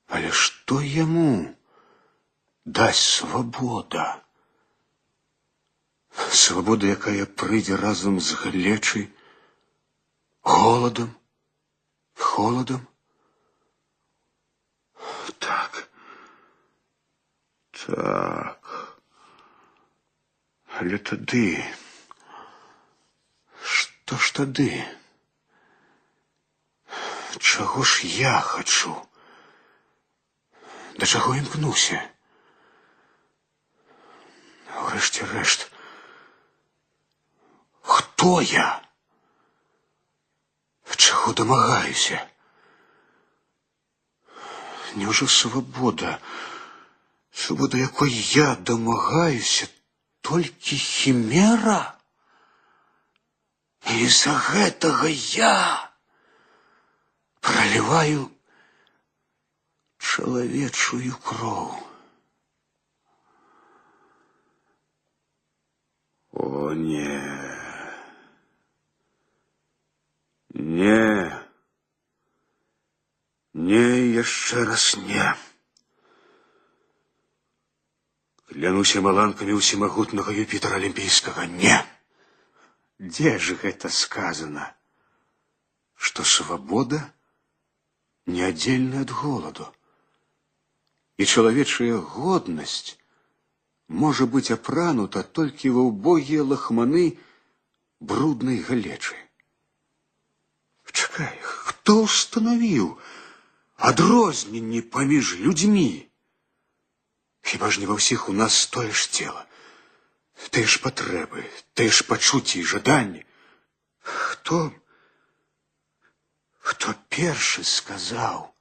Але што яму дасць свабода? Свабода, якая прыйдзе разам з галечай, голадам, холадам? Так. Але тады... Што ж тады? Чаго ж я хачу? Да чаго імкнуся? Урэшце рэшт, хто я? Чаго дамагаюся? Няўжо свабода, якой я дамагаюся, толькі хімера? І з-за гэтага я проліваю чалавечую кроў. О, не. Не. Не, яшчэ раз не. Клянуся маланкамі ўсемагутнага Юпітера Алімпійскага, не. Дзе ж гэта сказана, што свабода неаддзельна ад голаду, і чалавечая годнасць можа быць апранута толькі ва ўбогія лахманы бруднай галечы. Чакай, хто ўстанавіў адрозненні паміж людзьмі? Хіба ж не ва ўсіх у нас тое ж цела, тыя ж патрэбы, тыя ж пачуцці і жаданні? Хто першы сказаў,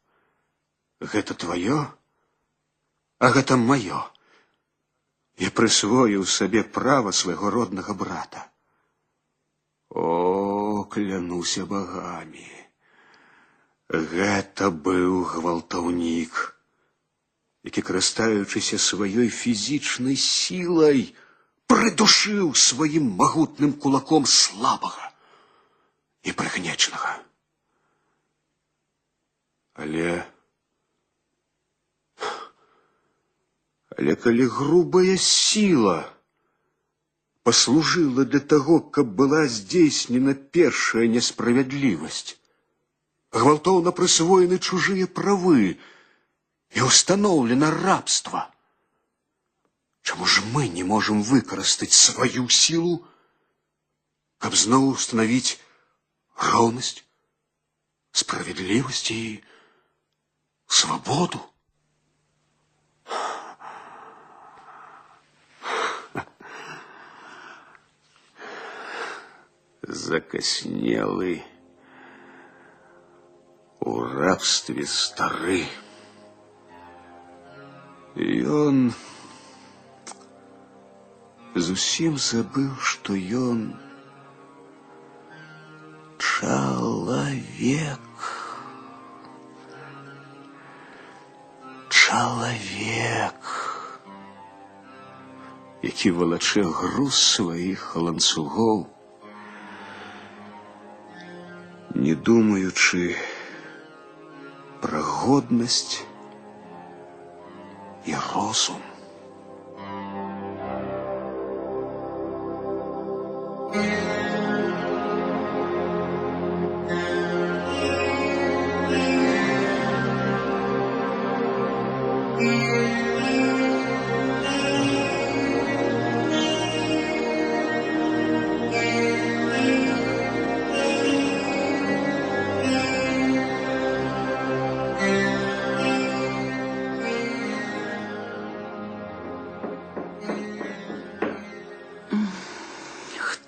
гэта тваё, а гэта маё, і прысвоіў сабе права свайго роднага брата? О, клянуся багамі, гэта быў гвалтаўнік, які, карыстаючыся сваёй фізічнай сілай, прыдушыў сваім магутным кулаком слабага і прыгнечнага. Але калі грубая сіла паслужыла для таго, каб была здзейснена першая несправядлівасць, гвалтоўна прысвоены чужыя правы і ўстаноўлена рабства, чаму ж мы не можам выкарыстаць сваю сілу, каб зноў устанавіць роўнасць, справядлівасць і свабоду? Закаснелы, у рабстве стары. Ён зусім забыў, што ён чалавек. Чалавек, які валачэ груз сваіх ланцугоў, не думаючы пра годнасць і розум.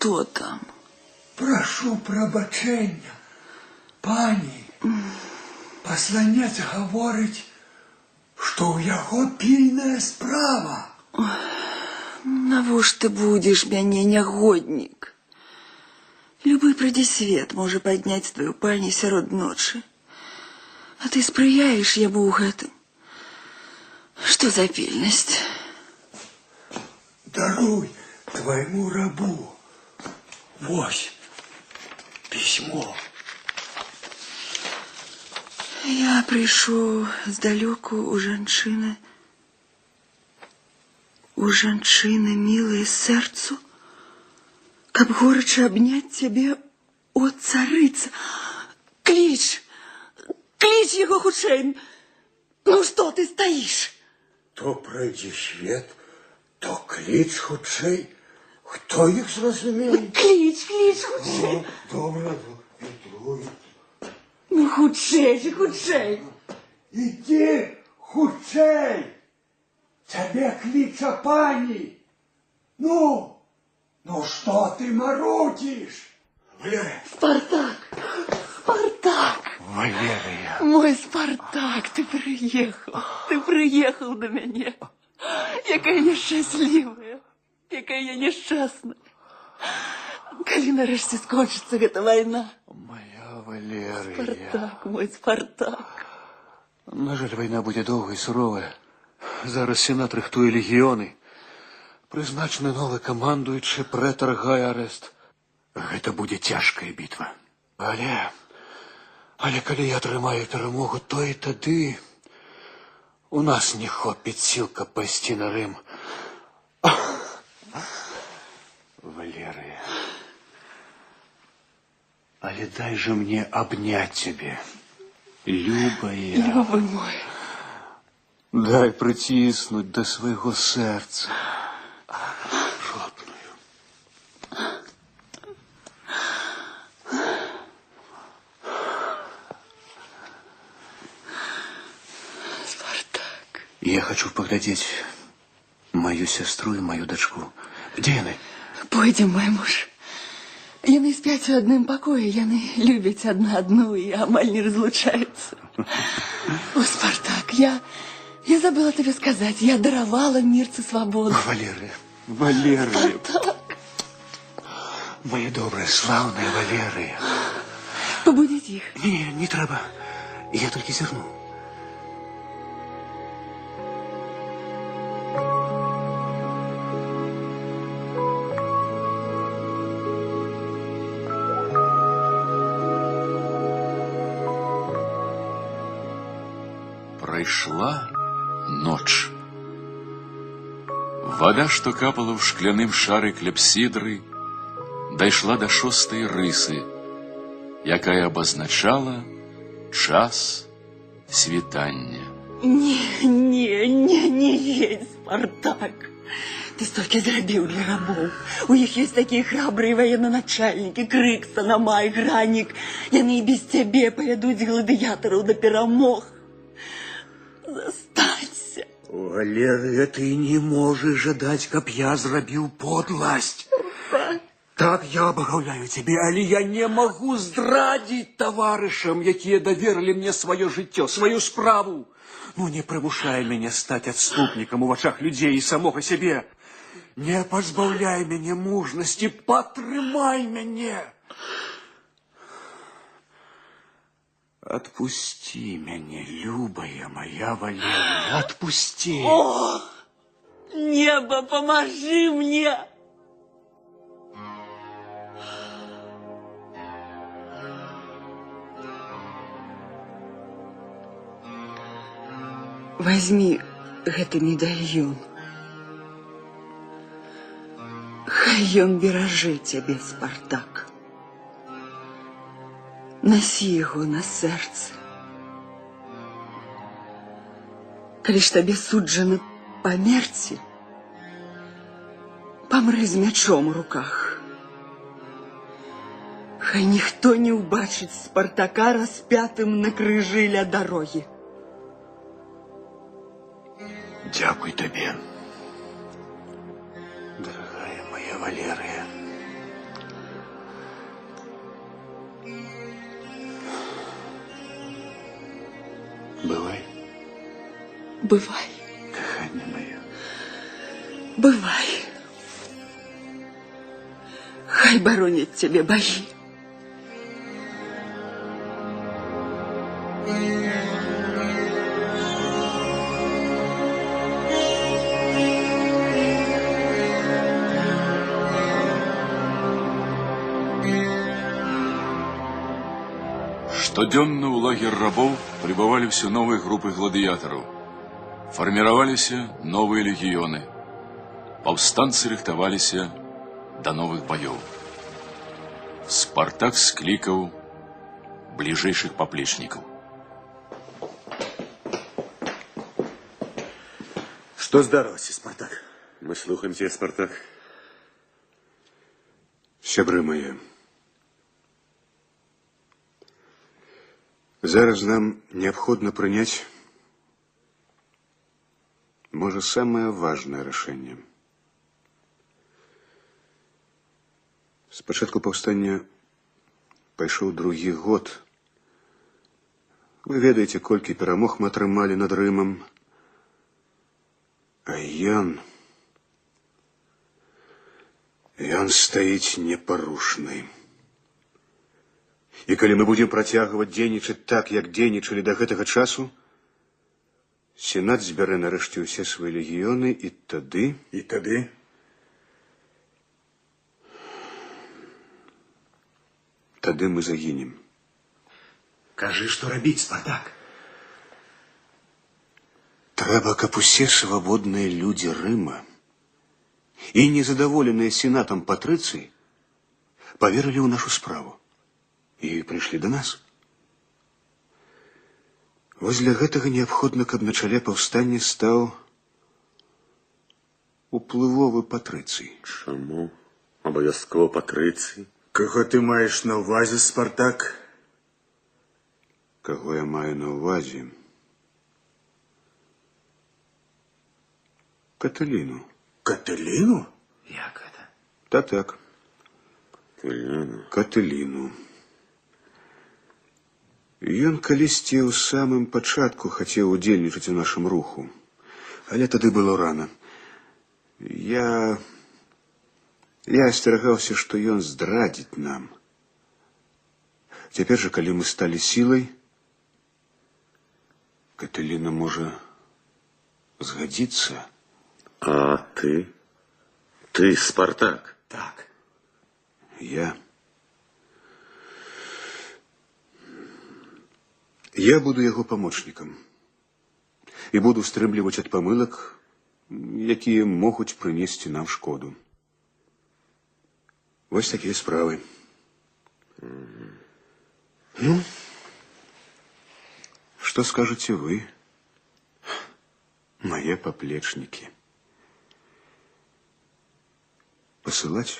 Хто там? Прашу прабачэння, пані. Пасланец гаворыць, што ў яго пільная справа. Навошта будзеш мяне, нягоднік? Любы прыйдзе свет можа падняць тваю пані сярод ночы. А ты спрыяеш яму ў гэтым. Што за пільнасць? Даруй твайму рабу. Вось пісьмо. Я прыйшоў здалёку у жанчыны мілае сэрцу, каб горача абняць цябе, о царыца. Кліч яго хутчэй. Ну што ты стаіш? То пройдзе свет, то кліч хутчэй. Хто іх зразумее? Кліч хутчэй. Добра, Петрую. Ну хутчэй. Ідзі хутчэй. Цябе кліча пані. Ну што ты марудзіш? Валерыя. Спартак. Валерыя. Мой Спартак, ты прыехаў до мяне. Якая я шчаслівая, якая я няшчасная. Калі нарэшце скончыцца гэта вайна. Моя Валерыя. Спартак, мой Спартак. На жаль, вайна будзе доўгай, суровая. Зараз сенат рыхтуе легіёны. Прызначаны новы камандуючы, прэтар Гай Арэст. Гэта будзе цяжкая бітва. Але калі я атрымаю перамогу, то і тады у нас не хопіць сіл, каб пайсці на Рым. Валерыя, але дай же мне абняць цябе, любая. Любы мой. Дай прыціснуць да свайго сэрца. Я хочу поглядеть мою сестру и мою дочку. Где яны? Пойдем, мой муж. Яны спяць у адным пакоі, яны любяць адна адну і амаль не разлучаюцца. О, Спартак, я забыла тебе сказать, я даровала мирце свободу. Валерия. Спартак. Моя добрая, славная Валерия. Побудить их? Не треба. Я только зерну. Пройшла ночь. Вода, что капала в шкляным шары клепсидры, дайшла до 6-й рысы, якая обозначала час світання. Не едь, Спартак. Ты столько зрабіў для рабоў. У іх ёсць такія храбрыя военноначальнікі, Крыксон, Амай, Гранік. Яны і без цябе павядуць гладыятараў да перамог. Застанься. Валерия, ты не можешь жадать, каб я зрабіў подласть. Так, я абагаўляю тебе, але я не могу здрадзіць таварышам, якія даверылі мне свое жыццё, сваю справу. Ну, не прымушай мяне стаць адступнікам у вачах людзей і самога сябе. Не пазбаўляй мяне мужнасці, падтрымай мяне. Отпусти меня, любая моя Валерия, отпусти. О, небо, поможи мне. Возьми гэты медальон. Хай ён беражэ цябе, Спартак. Насі яго на сэрцы. Калі ж табе суджана памерці, памры з мячом у руках. Хай ніхто не ўбачыць Спартака распятым на крыжы ля дарогі. Дякуй табе, дорогая моя Валерия. Бывай. Бывай. Кохання моє. Бывай. Хай боронят тебе боги. Штодзённа ў лагер рабоў прыбывалі ўсё новыя групы гладыятараў. Фарміраваліся новыя легіёны. Паўстанцы рыхтаваліся да новых баёў. Спартак склікаў бліжэйшых паплечнікаў. Что здарылася, Спартак? Мы слухаем тебя, Спартак. Сябры мае, зараз нам необходимо принять, может, самое важное решение. С початку повстания пайшоў другі год. Вы ведаеце, колькі перамог мы атрымалі над Рымам. А ён стаіць непарушны. І калі мы будем працягваць дзейнічаць так, як дзейнічалі да гэтага часу, Сенат збярэ нарэшце ўсе свае легіёны, і тады... І тады? Тады мы загінем. Кажы, што рабіць, Спартак? Трэба, каб усе свабодныя людзі Рыма і незадаволеныя сенатам патрыцыі поверылі ў нашу справу і прыйшлі да нас. Вось для гэтага неабходна, каб на чале паўстання стаў уплывовы патрыцый. Чаму? Абавязкова патрыцый? Каго ты маеш на ўвазе, Спартак? Каго я маю на ўвазе? Каталіну. Каталіну? Як гэта? Так. Каталіну. Ён калісьці ў самым пачатку хацеў удзельнічаць у нашым руху. Але тады было рана. Я асцерагаўся, што ён здрадзіць нам. Цяпер жа, калі мы сталі сілай, Каталіна можа згадзіцца. А ты? Ты Спартак? Так. Я буду яго памочнікам і буду стрымліваць ад памылак, якія могуць прынесці нам шкоду. Вось такія справы. Ну, што скажаце вы, мае паплечнікі? Пасылаць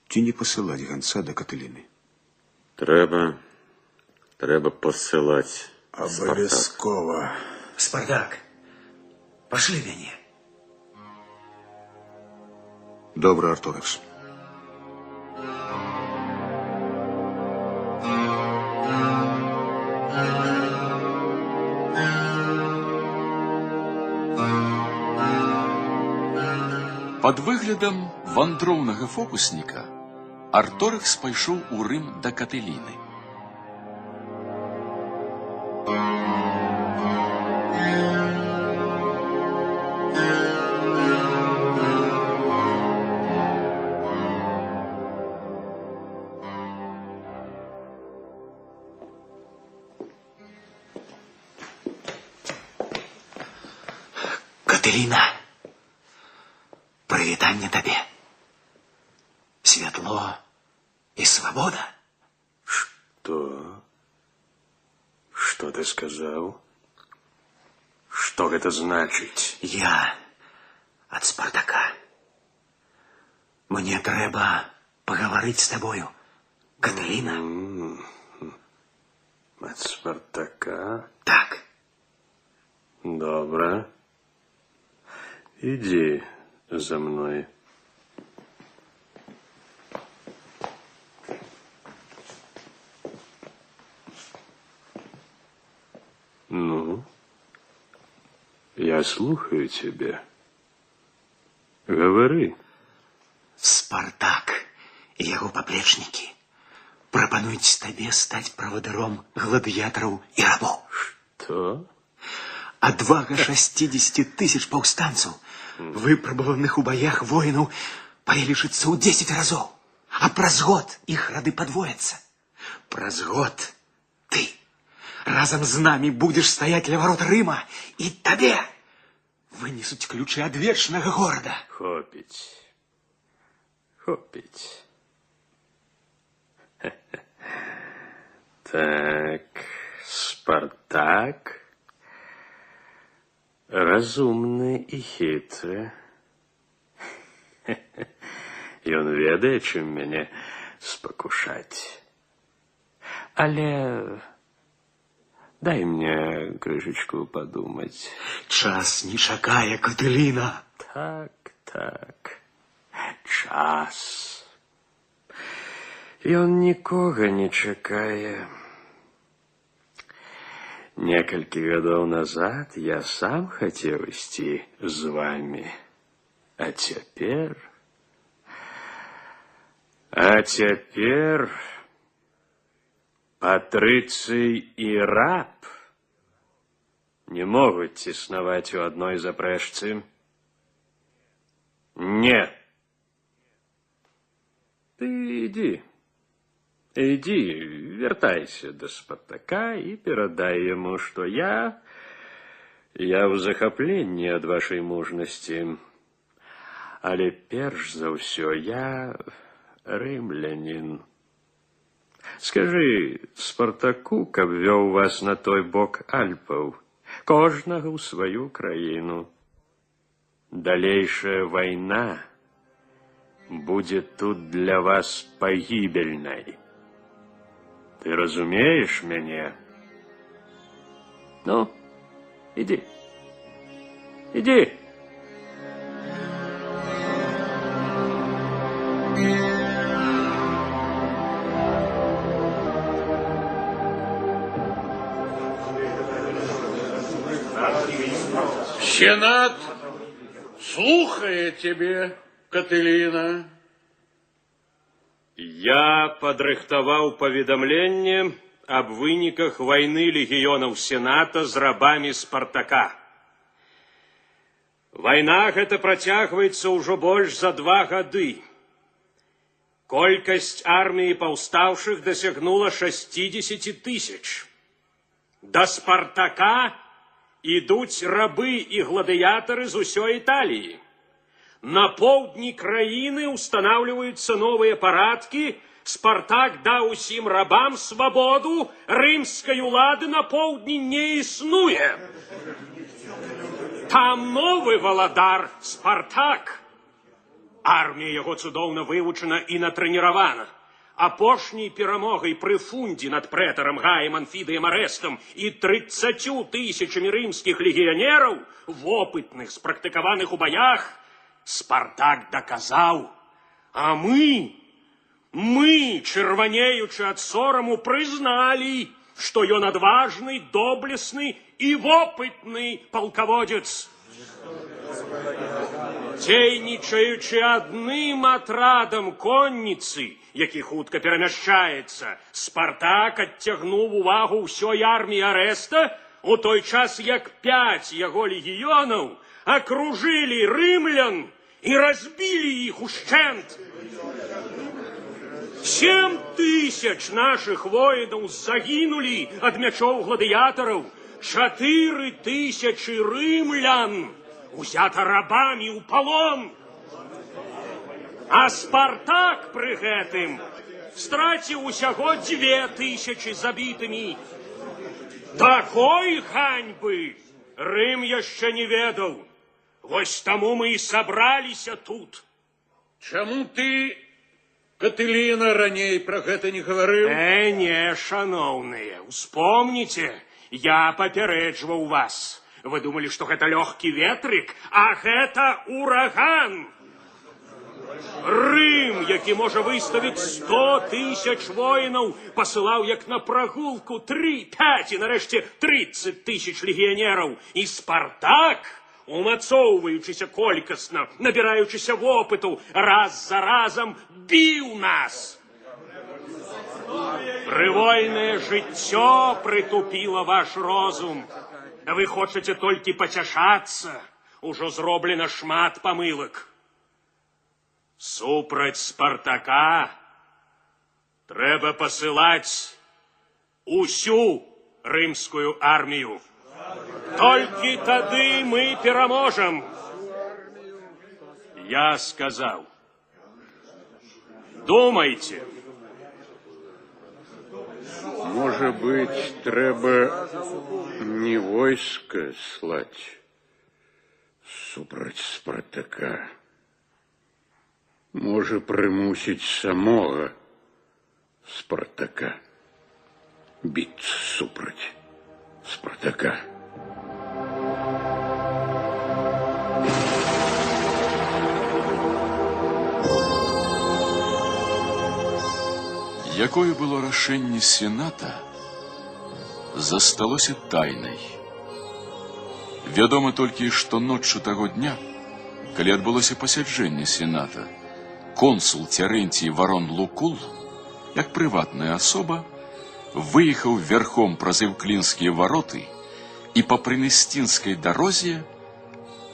ці не пасылаць ганца да Каталіны? Трэба пасылаць. Абавязкова. Спартак, пашлі мяне. Добра, Арторакс. Пад выглядам вандроўнага фокусніка Арторакс пайшоў у Рым да Каталіны. Каталіна, прывітанне табе. Святло і свабода. Что ты сказал? Что это значит? Я ад Спартака. Мне трэба пагаварыць з табою, Каталіна. От Спартака? Так. Добро. Иди за мной. Я слухаю тебя. Говори. Спартак і яго паплечнікі прапануюць табе стаць правадыром гладыятараў і рабоў. Што? Адвага 60 000 паўстанцаў, выпрабаваных у баях воінаў, павялічыцца ў 10 разоў. А праз год іх рады падвояцца. Праз год ты разам з намі будзеш стаяць ля варот Рыма, і табе вынесуць ключы ад вечнага горада. Хопіць. Хопіць. Так, Спартак разумны і хітры. Ён ведае, чым мяне спакушаць. Але дай мне крышечку падумаць. Час не чакае, Катыліна. Так. Час. Ён нікога не чакае. Некалькі гадоў назад я сам хацеў ісці з вамі. А цяпер патрыцый і раб не могуць існаваць у адной запрэжцы. Не. Ты ідзі, вяртайся да Спартака і перадай яму, што я ў захапленні ад вашай мужнасці. Але перш за ўсё я рымлянін. Скажы Спартаку, каб вёў вас на той бок Альпаў, кожнага ў сваю краіну. Далейшая вайна будзе тут для вас пагібельнай. Ты разумееш мяне? Ну, ідзі. Сенат слухает тебе, Катыліна. Я падрыхтаваў паведамленне аб выніках вайны легіёнаў Сената з рабамі Спартака. Вайна гэта працягваецца ўжо больш за 2 гады. Колькасць арміі паўстаўшых дасягнула 60 000. Да Спартака ідуць рабы і гладыятары з усёй Італіі. На поўдні краіны устанаўліваюцца новыя парадкі, Спартак даў усім рабам свабоду, рымскай улады на поўдні не існуе. Там новы валадар Спартак. Армія яго цудоўна вывучана і натрэніравана. Апошняй перамогай пры фундзе над прэтарам Гаем Амфідаем Арэстам і 30 000 рымскіх легіянераў, вопытных, спрактыкаваных у баях, Спартак даказаў, а мы, чырванеючы ад сораму, прызналі, што ён адважны, доблесны і вопытны палкаводзец. Дзейнічаючы адным атрадам конніцы, які хутка перамяшчаецца, Спартак адцягнуў увагу ўсёй арміі Арэста, у той час як 5 яго легіёнаў акружылі рымлян і разбілі іх ушчэнт. 7000 нашых воінаў загінулі ад мячоў гладыятараў, 4000 рымлян узята рабамі ў палон. А Спартак пры гэтым страціў усяго 2000 забітымі. Такой ганьбы Рым яшчэ не ведаў. Вось таму мы і сабраліся тут. Чаму ты, Катыліна, раней пра гэта не гаварыў? Не, шаноўныя, успомніце, я папярэджваў вас. Вы думалі, што гэта лёгкі ветрык, а гэта ураган. Рым, які можа выставіць 100 000 воінаў, пасылаў як на прагулку 3, 5 і нарэшце 30 000 легіянераў. І Спартак умацоўваючыся колькасна, набіраючыся вопыту, раз за разам біў нас. Прывольнае жыццё прытупіла ваш розум. Вы хочаце толькі пацяшацца. Ужо зроблена шмат памылак. Супраць Спартака трэба пасылаць усю рымскую армію. Толькі тады мы пераможам. Я сказаў. Думайте. Может быть, трэба не войска слать супраць Спартака. Можа прымусіць самога Спартака біцца супраць Спартака. Якое было рашэнне Сената, засталося тайнай. Вядома толькі, што ноччу таго дня, калі адбылося пасяджэнне Сената, консул Цярэнцій Варон Лукул, як прыватная асоба, выехаў верхом праз Іўклінскія вароты і па Прынестінскай дарозе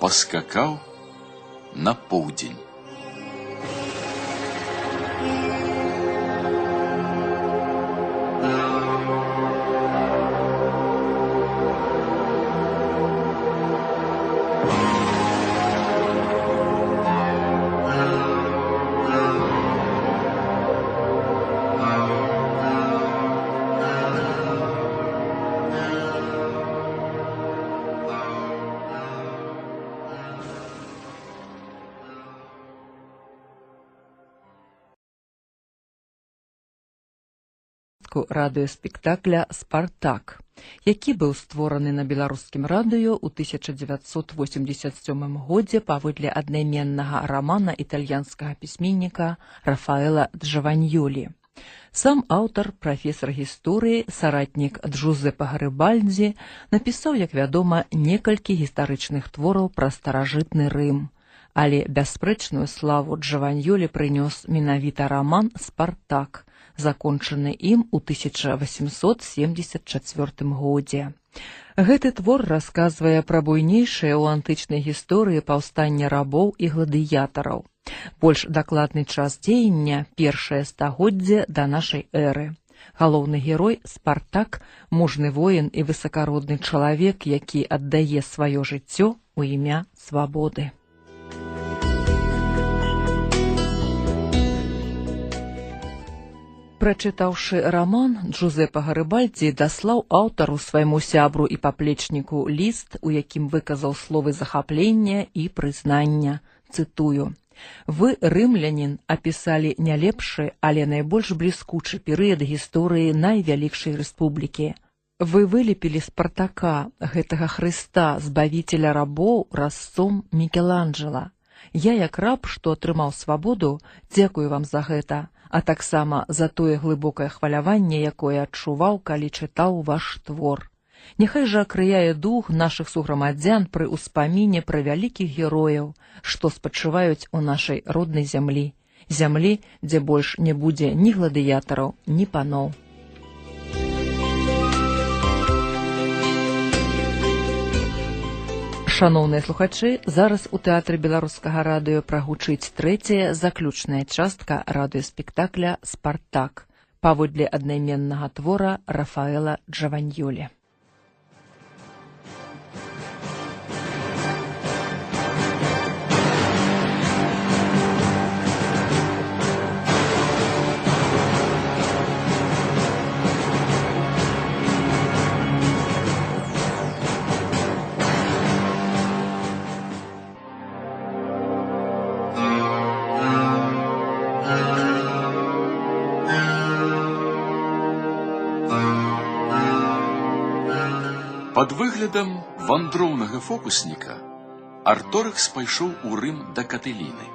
паскакаў на поўдзень. Радыёспектакля «Спартак», які быў створаны на беларускім радыё ў 1987 годзе паводле аднайменнага рамана італьянскага пісьменніка Рафаэла Джаваньёлі. Сам аўтар, прафесар гісторыі, саратнік Джузеппе Гарыбальдзі, напісаў, як вядома, некалькі гістарычных твораў пра старажытны Рым. Але бясспрэчную славу Джаваньёлі прынёс менавіта раман «Спартак», закончаны ім у 1874 годзе. Гэты твор расказвае пра буйнейшае ў антычнай гісторыі паўстанне рабоў і гладыятараў. Больш дакладны час дзеяння – першае стагоддзе да нашай эры. Галоўны герой Спартак – мужны воін і высакародны чалавек, які аддае сваё жыццё ў імя свабоды. Прачытаўшы раман, Джузеппе Гарыбальдзі даслаў аўтару, свайму сябру і паплечніку, ліст, у якім выказаў словы захаплення і прызнання. Цытую: «Вы, рымлянін, апісалі не лепшы, але найбольш бліскучы перыяд гісторыі найвялікшай рэспублікі. Вы вылепілі Спартака, гэтага Хрыста, збавіцеля рабоў, разцом Мікеланджэла. Я, як раб, што атрымаў свабоду, дзякую вам за гэта, а таксама за тое глыбокае хваляванне, якое адчуваў, калі чытаў ваш твор. Няхай жа акрыяе дух нашых суграмадзян пры ўспаміне пра вялікіх герояў, што спачываюць у нашай роднай зямлі, зямлі, дзе больш не будзе ні гладыятараў, ні паноў». Шаноўныя слухачы, зараз у тэатры беларускага радыё прагучыць трэцяя заключная частка радыёспектакля «Спартак» паводле аднайменнага твора Рафаэла Джаваньёлі. Пад выглядам вандроўнага фокусніка Арторыкс пайшоў у Рым да Катыліны.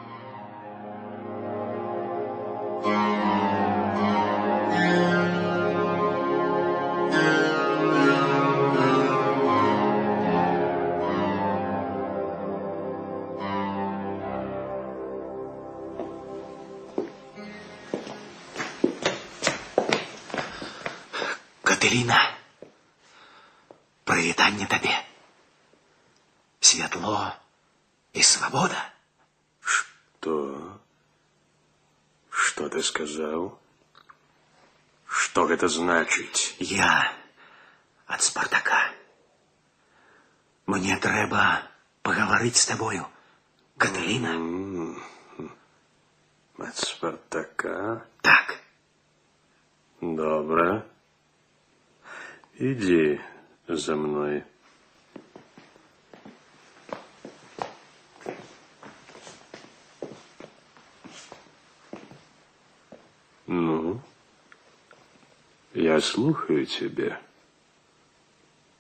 Катыліна, прывітанне табе. Святло и свобода. Что? Что ты сказал? Что это значит? Я от Спартака. Мне трэба поговорить с тобою, Катыліна. От Спартака? Так. Добро. Иди за мной. Ну, я слухаю тебя.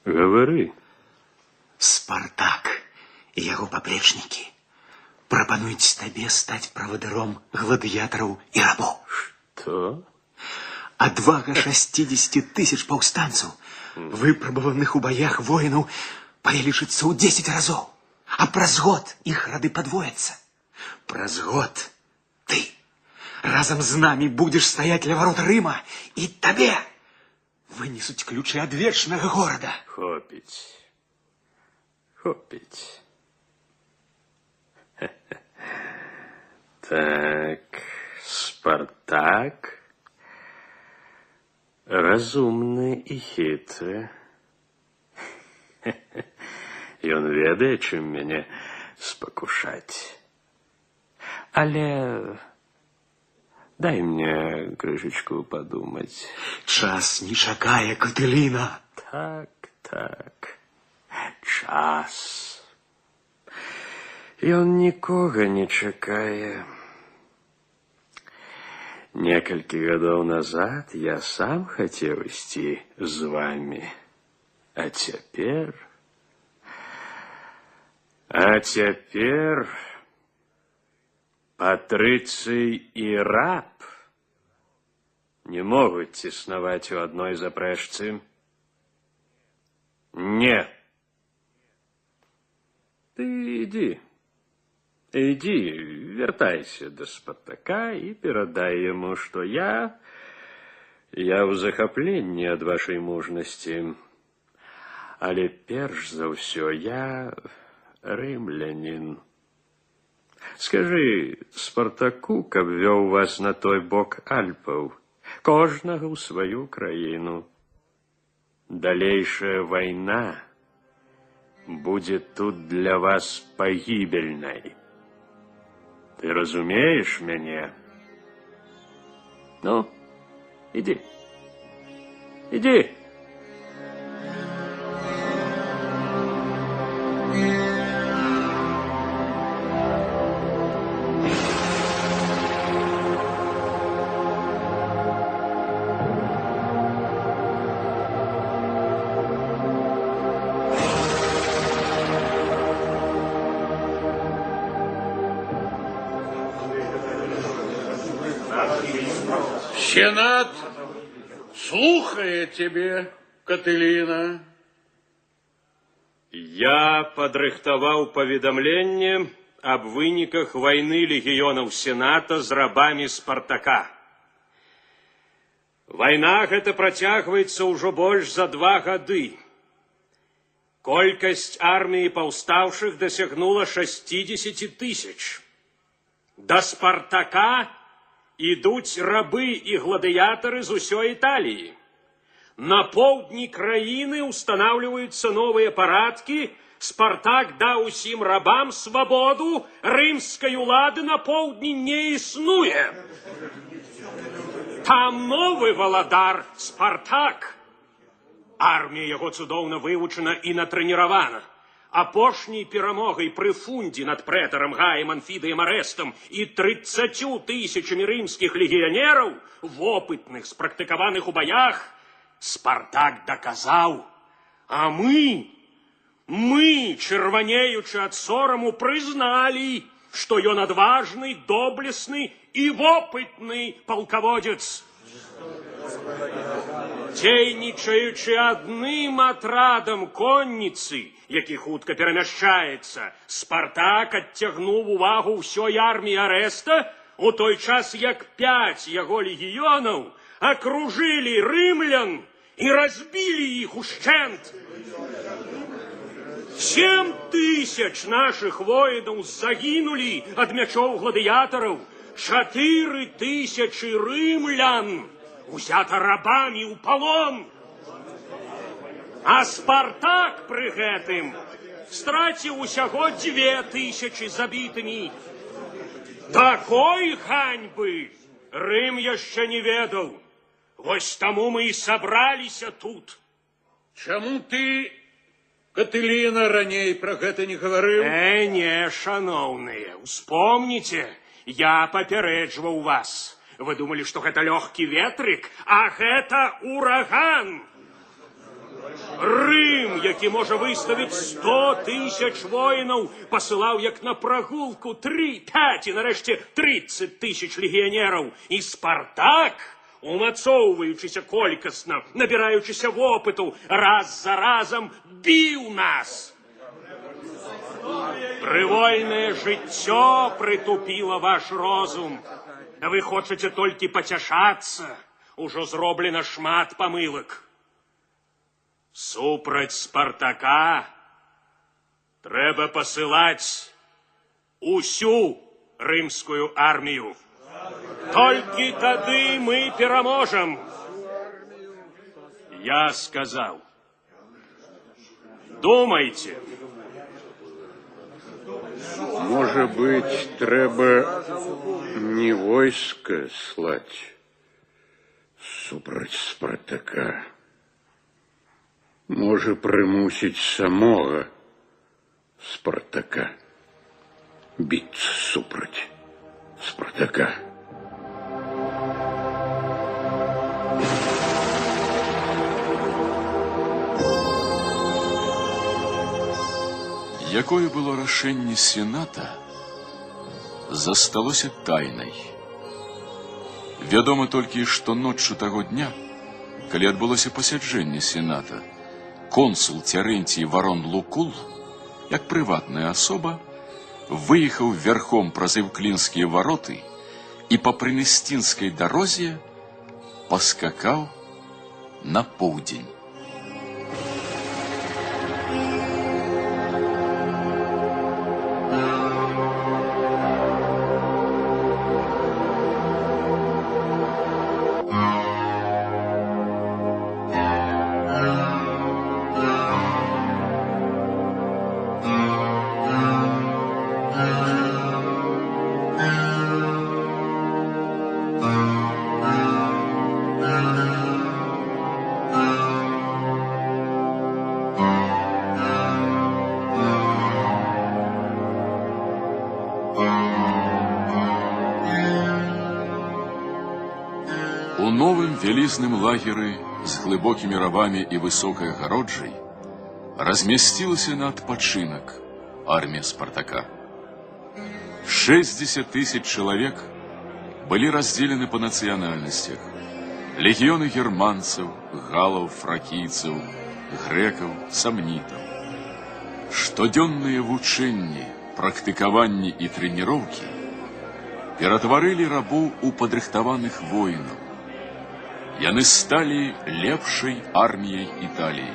Говори. Спартак и его поплечники прапануюць табе стаць правадыром гладыятараў і рабоў. Что? Адвага 60 тысяч паўстанцаў, выпрабаваных у баях воінаў, павялічыцца ў 10 разоў, а праз год іх рады падвояцца. Праз год ты разом з нами будешь стаять ля ворот Рыма, и табе вынесуць ключы ад вечнага горада. Хопить. Хопить. Так, Спартак разумны и хитрый. И он ведает, чем меня спокушать. Але дай мне крышечку подумать. Час не чакае, Катыліна. Так. Час. И он нікога не чакае. Некалькі гадоў назад я сам хотел ісці з вами. А цяпер Патрыцый і раб не могуць існаваць у адной запрэжцы. Не. Ты иди, вертайся до Спартака и передай ему, что я в захапленні ад вашей мужности. Але перш за ўсё я рымлянин. Скажи Спартаку, каб вёў вас на той бок Альпаў, кожнага ў сваю краіну. Далейшая война будет тут для вас погибельной. Ты разумеешь меня? Ну, иди. Сенат слухае тебе, Катыліна. Я падрыхтаваў паведамленне аб выніках вайны легіёнаў Сената з рабамі Спартака. Вайна гэта працягваецца ўжо больш за 2 гады. Колькасць арміі паўстаўшых дасягнула 60 тысяч. Да Спартака ідуць рабы і гладыятары з усёй Італіі. На поўдні краіны устанаўліваюцца новыя парадкі, Спартак даў усім рабам свабоду, рымскай улады на поўдні не існуе. Там новы валадар Спартак. Армія яго цудоўна вывучана і натрэніравана. Апошняй перамогай пры фундзе над прэтарам Гаем Амфідаем Арэстам і 30 тысячамі рымскіх легіянераў, вопытных, спрактыкаваных у баях, Спартак даказаў, а мы, чырванеючы ад сораму, прызналі, што ён адважны, доблесны і вопытны палкаводзец. Дзейнічаючы адным атрадам конніцы, які хутка перамяшчаецца, Спартак адцягнуў увагу ўсёй арміі Арэста, у той час як 5 яго легіёнаў акружылі рымлян и разбили их ущент. 7000 наших воинов загинули от мечов гладиаторов, 4000 рымлян узято рабами у полон. А Спартак при гэтым страціў усяго 2000 забітымі. Такой ганьбы Рым яшчэ не ведаў. Вось таму мы і сабраліся тут. Чаму ты, Катыліна, раней пра гэта не гаварыў? Не, шаноўныя, успомніце, я папярэджваў вас. Вы думалі, што гэта лёгкі ветрык, а гэта ураган. Рым, які можа выставіць 100 000 воінаў, пасылаў як на прагулку 3, 5 і нарэшце 30 000 легіянераў. І Спартак, умацоўваючыся колькасна, набіраючыся вопыту, раз за разам біў нас. Прывольнае жыццё прытупіла ваш розум. Вы хочаце толькі пацяшацца. Ужо зроблена шмат памылак. Супраць Спартака трэба пасылаць усю рымскую армію. Толькі тады мы пераможам. Я сказаў. Думайце. Можа быць, трэба не войска слаць супраць Спартака. Можа прымусіць самога Спартака біцца супраць Спартака. Якое было рашэнне Сената, засталося тайнай. Вядома толькі, што ноччу таго дня, калі адбылося пасяджэнне Сената, консул Цярэнцій Варон Лукул, як прыватная асоба, выехаў верхом праз Іўклінскія вароты і па Прынестінскай дарозе паскакаў на поўдзень. У новым вялізным лагеры з глыбокімі равамі і высокай агароджай размясцілася на адпачынак армія Спартака. 60 000 чалавек былі раздзелены па нацыянальнасцях. Легіёны германцаў, галаў, фракійцаў, грэкаў, самнітаў. Штодзённыя вучэнні, практыкаванні і трэніроўкі ператварылі рабоў у падрыхтаваных воінаў. Яны сталі лепшай арміяй Італіі.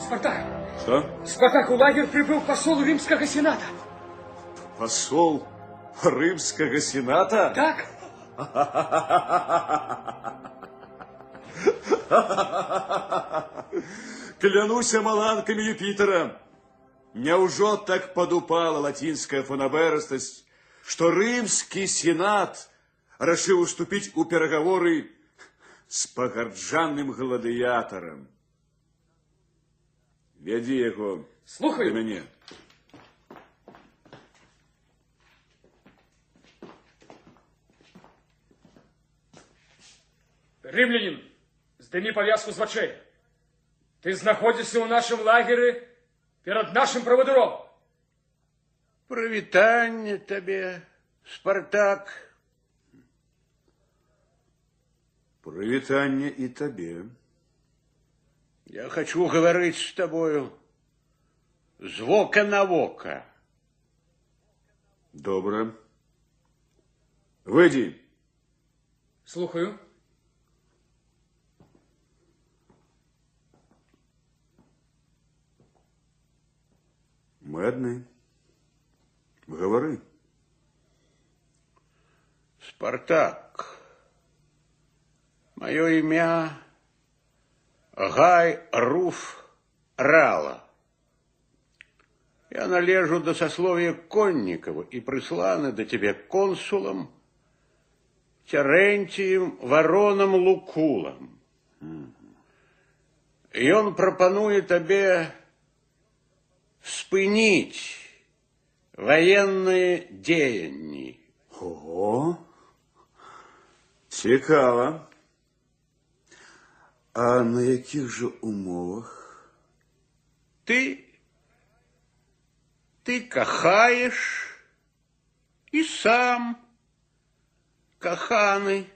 Спартак! Что? Спартак, у лагерь прибыл посол Римского Сената. Посол Римского Сената? Так. Клянуся маланками Юпитера, няўжо так падупала латинская фанаберастасць, што Рымскі Сенат рашыў уступіць у перагаворы з пагарджаным гладыятарам. Вядзі яго Слухаю. да мяне. Римлянин, здымі повязку з вачэй. Ты знаходзішся ў нашым лагеры перад нашым правадыром. Прывітанне табе, Спартак. Прывітанне і табе. Я хочу говорить с тобою з вока на вока. Добре. Вийди. Слухаю. Мы одни. Говори. Спартак. Мое имя Гай Руф Рала. Я належу до сословия Конникова и присланы до тебе консулом Терентием Вороном Лукулом. И он пропонует тебе спынить военные деяния. Ого, цікаво. А на яких же умовах? Ты кахаешь и сам каханы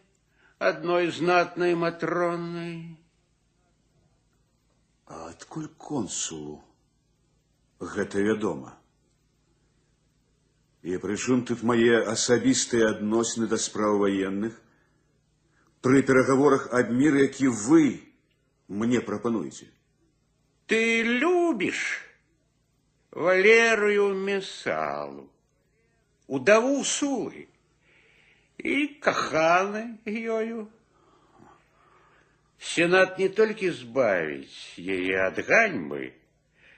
одной знатной Матронной. А адкуль консулу гэта вядома? І пры чым тут мае асабістыя адносіны да спраў ваенных пры перагаворах аб міры, які вы мне прапануеце? Ты любишь Валерию Месалу, удову Сулы, и каханы ею. Сенат не толькі збавіць яе ад ганьбы,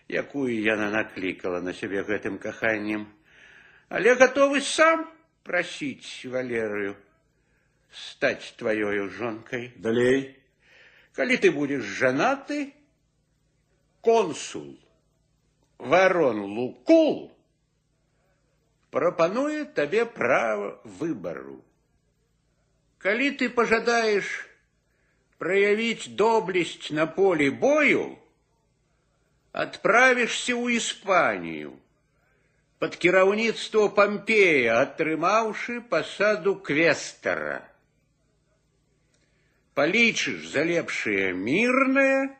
якую яна наклікала на сябе гэтым каханнем, але готовы сам просить Валерию стать твоей жонкой. Далей. Коли ты будешь женаты, консул Ворон Лукул пропонует тебе право выбору. Коли ты пожадаешь проявить доблесть на поле бою, отправишься у Испанию под кіраўніцтво Помпея, атрымаўшы пасаду квестара. Полічыш за лепшее мирное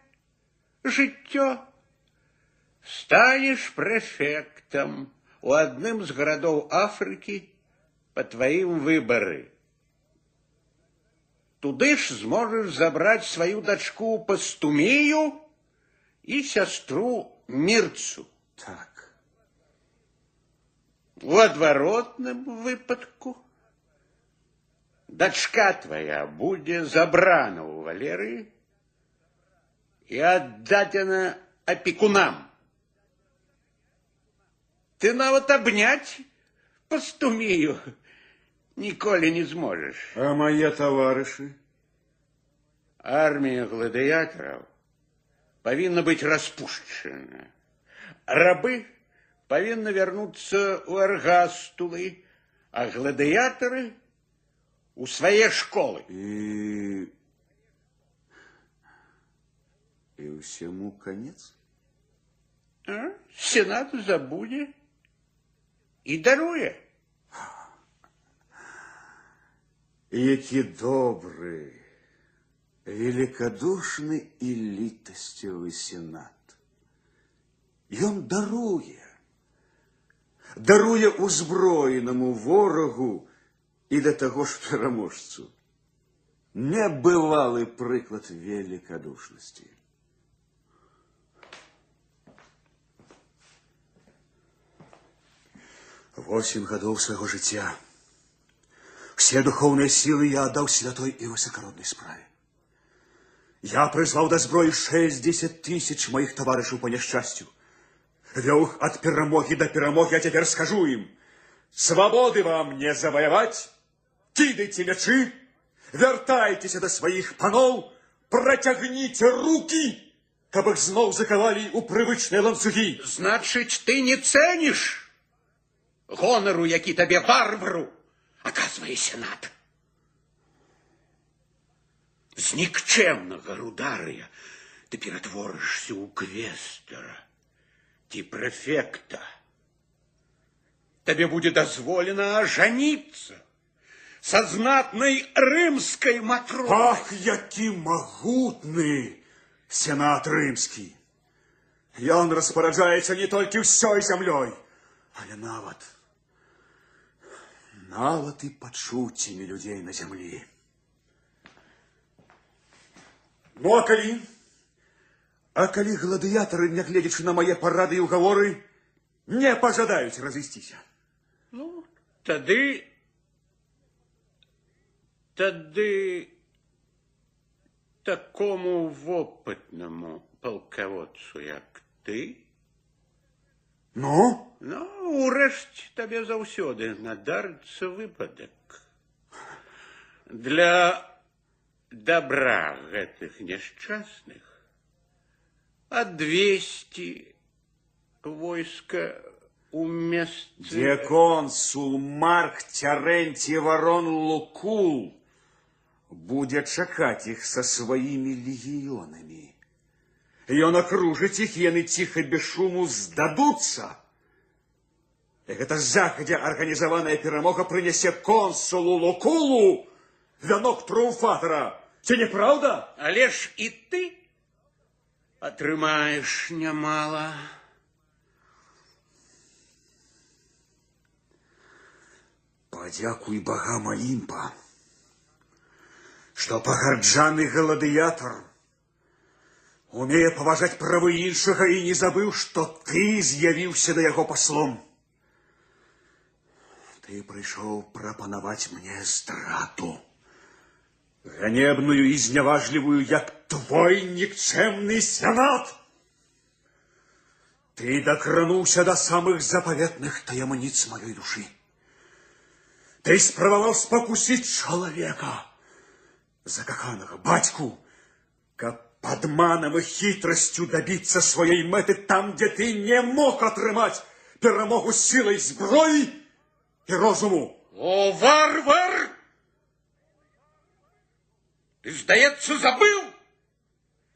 жыццё, станешь префектом у адным з гарадоў Афрыкі по твоим выборы. Туды ж зможешь забрать свою дочку Пастумею и сестру Мирцу. Так. В адваротным выпадку дочка твоя будет забрана у Валерии и отдадена опекунам. Ты нават обнять Пастумею ніколі не зможешь. А мои товарищи? Армия гладиаторов повинна быть распущена. Рабы повинны вернуться у Эргастулы, а гладиаторы у своей школы. И всему конец? А? Сенат забудет и даруе. Які добры, великодушны і літасцівы сенат. Ён даруе узброенаму ворагу і да таго ж пераможцу. Небывалы прыклад великодушнасці. 8 годов своего жыцця. Все духовные силы я отдал святой и высокородной справе. Я призвал до зброи 60 тысяч моих товарищей по несчастью. Вел их от перемоги до перемоги, а теперь скажу им: свободы вам не завоевать, кидайте мячи, вертайтесь до своих панов, протягните руки, каб их знов заковали у привычные ланцуги. Значит, ты не ценишь гонору, які тебе варвару оказывае сенат. З нікчемнага рударыя ты ператворишься у квестера, ти префекта. Тебе будет дозволено ожениться со знатной римской Матроной. Ах, які могутны Сенат рымскі. Ён распараджаецца не толькі ўсёй зямлёй, але нават і пачуццямі людзей на зямлі. Ну, а калі гладыятары, нягледзячы на мае парады і ўгаворы, не пажадаюць разысціся? Ну, тады такому вопытнаму полководцу, як ты, ну, урэшце табе заўсёды надарыцца выпадак. Для добра гэтых няшчасных адвесці войска у месцы... Дзе консул Марк Терентий Ворон Лукул будзе чакаць іх са сваімі легіёнамі. Ён акружыць іх, яны ціха без шуму здадуцца. І гэта захадзя арганізаваная перамога прынясе консулу Лукулу вянок трыумфатара. Ці не праўда? Але ж і ты атрымаеш нямала. Падзякуй багам Алімпа, што пагарджаны гладыятар умее паважаць правы іншага і не забыў, што ты з'явіўся да яго паслом. Ты прыйшоў прапанаваць мне здраду, ганебную і зняважлівую, як твой нікчэмны сенат. Ты дакрануўся да самых запаветных таямніц маёй душы. Ты спрабаваў спакусіць чалавека, закаханага бацьку, каб падманам і хітрасцю дабіцца сваёй мэты там, дзе ты не мог атрымаць перамогу сілай зброі і розуму. О, варвар! Ты, здаецца, забыў,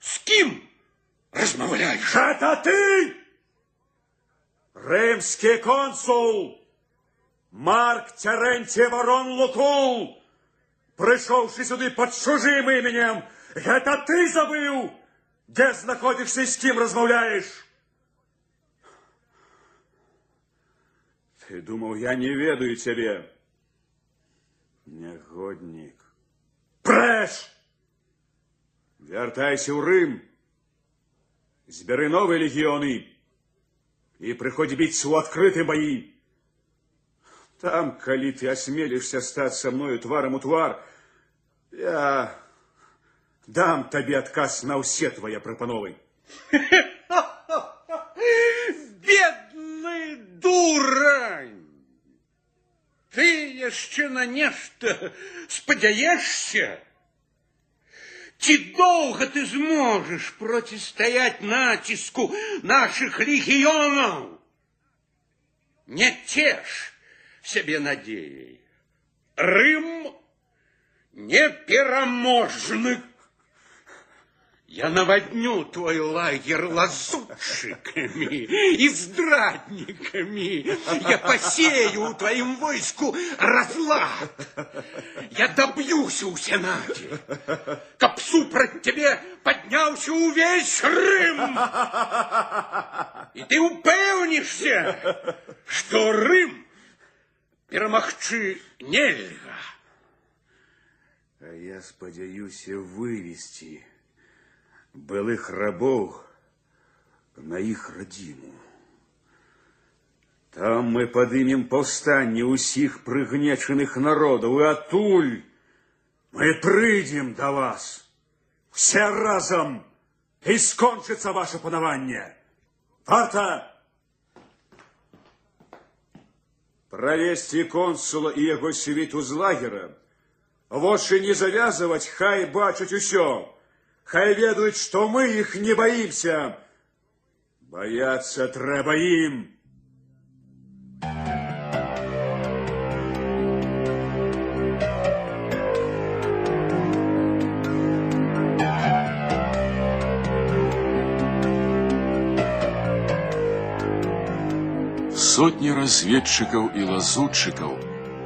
з кім размаўляеш? Гэта ты! Рымскі консул Марк Терентий Ворон Лукул, прыйшоўшы сюды пад чужым іменем, гэта ты забыў, дзе знаходзішся і з кім размаўляеш? Ты думаў, я не ведаю цябе? Нягоднік. Прэч! Вяртайся ў Рым, збяры новыя легіёны і прыходзь біцца ў адкрытыя баі. Там, калі ты асмелішся стаць са мною тварам у твар, я дам табе адказ на ўсе твае прапановы. Бедны дурань! Ты яшчэ на нешта спадзяешся? Ці доўга ты зможаш процістаяць націску нашых легіёнаў? Не цеш себе надеей. Рым непераможны. Я наводню твой лагерь лазутчиками и здрадниками. Я посею у твоим войску разлад. Я добьюсь у Сенате, каб супраць тебе поднялся увесь Рым. И ты упэўнішься, что Рым перамагчы нельга. А я спадзяюся вывести былых рабоў на іх радзіму. Там мы падымем паўстанне ўсіх прыгнечаных народаў, і адтуль мы прыйдзем да вас все разам, і скончыцца ваше панаванне. Варта правесці консула і яго світу з лагера, вочы не завязывать, хай бачаць усё. Хай ведаюць, што мы іх не баімся. Баяцца трэба ім. Сотні разведчикаў і лазутчыкаў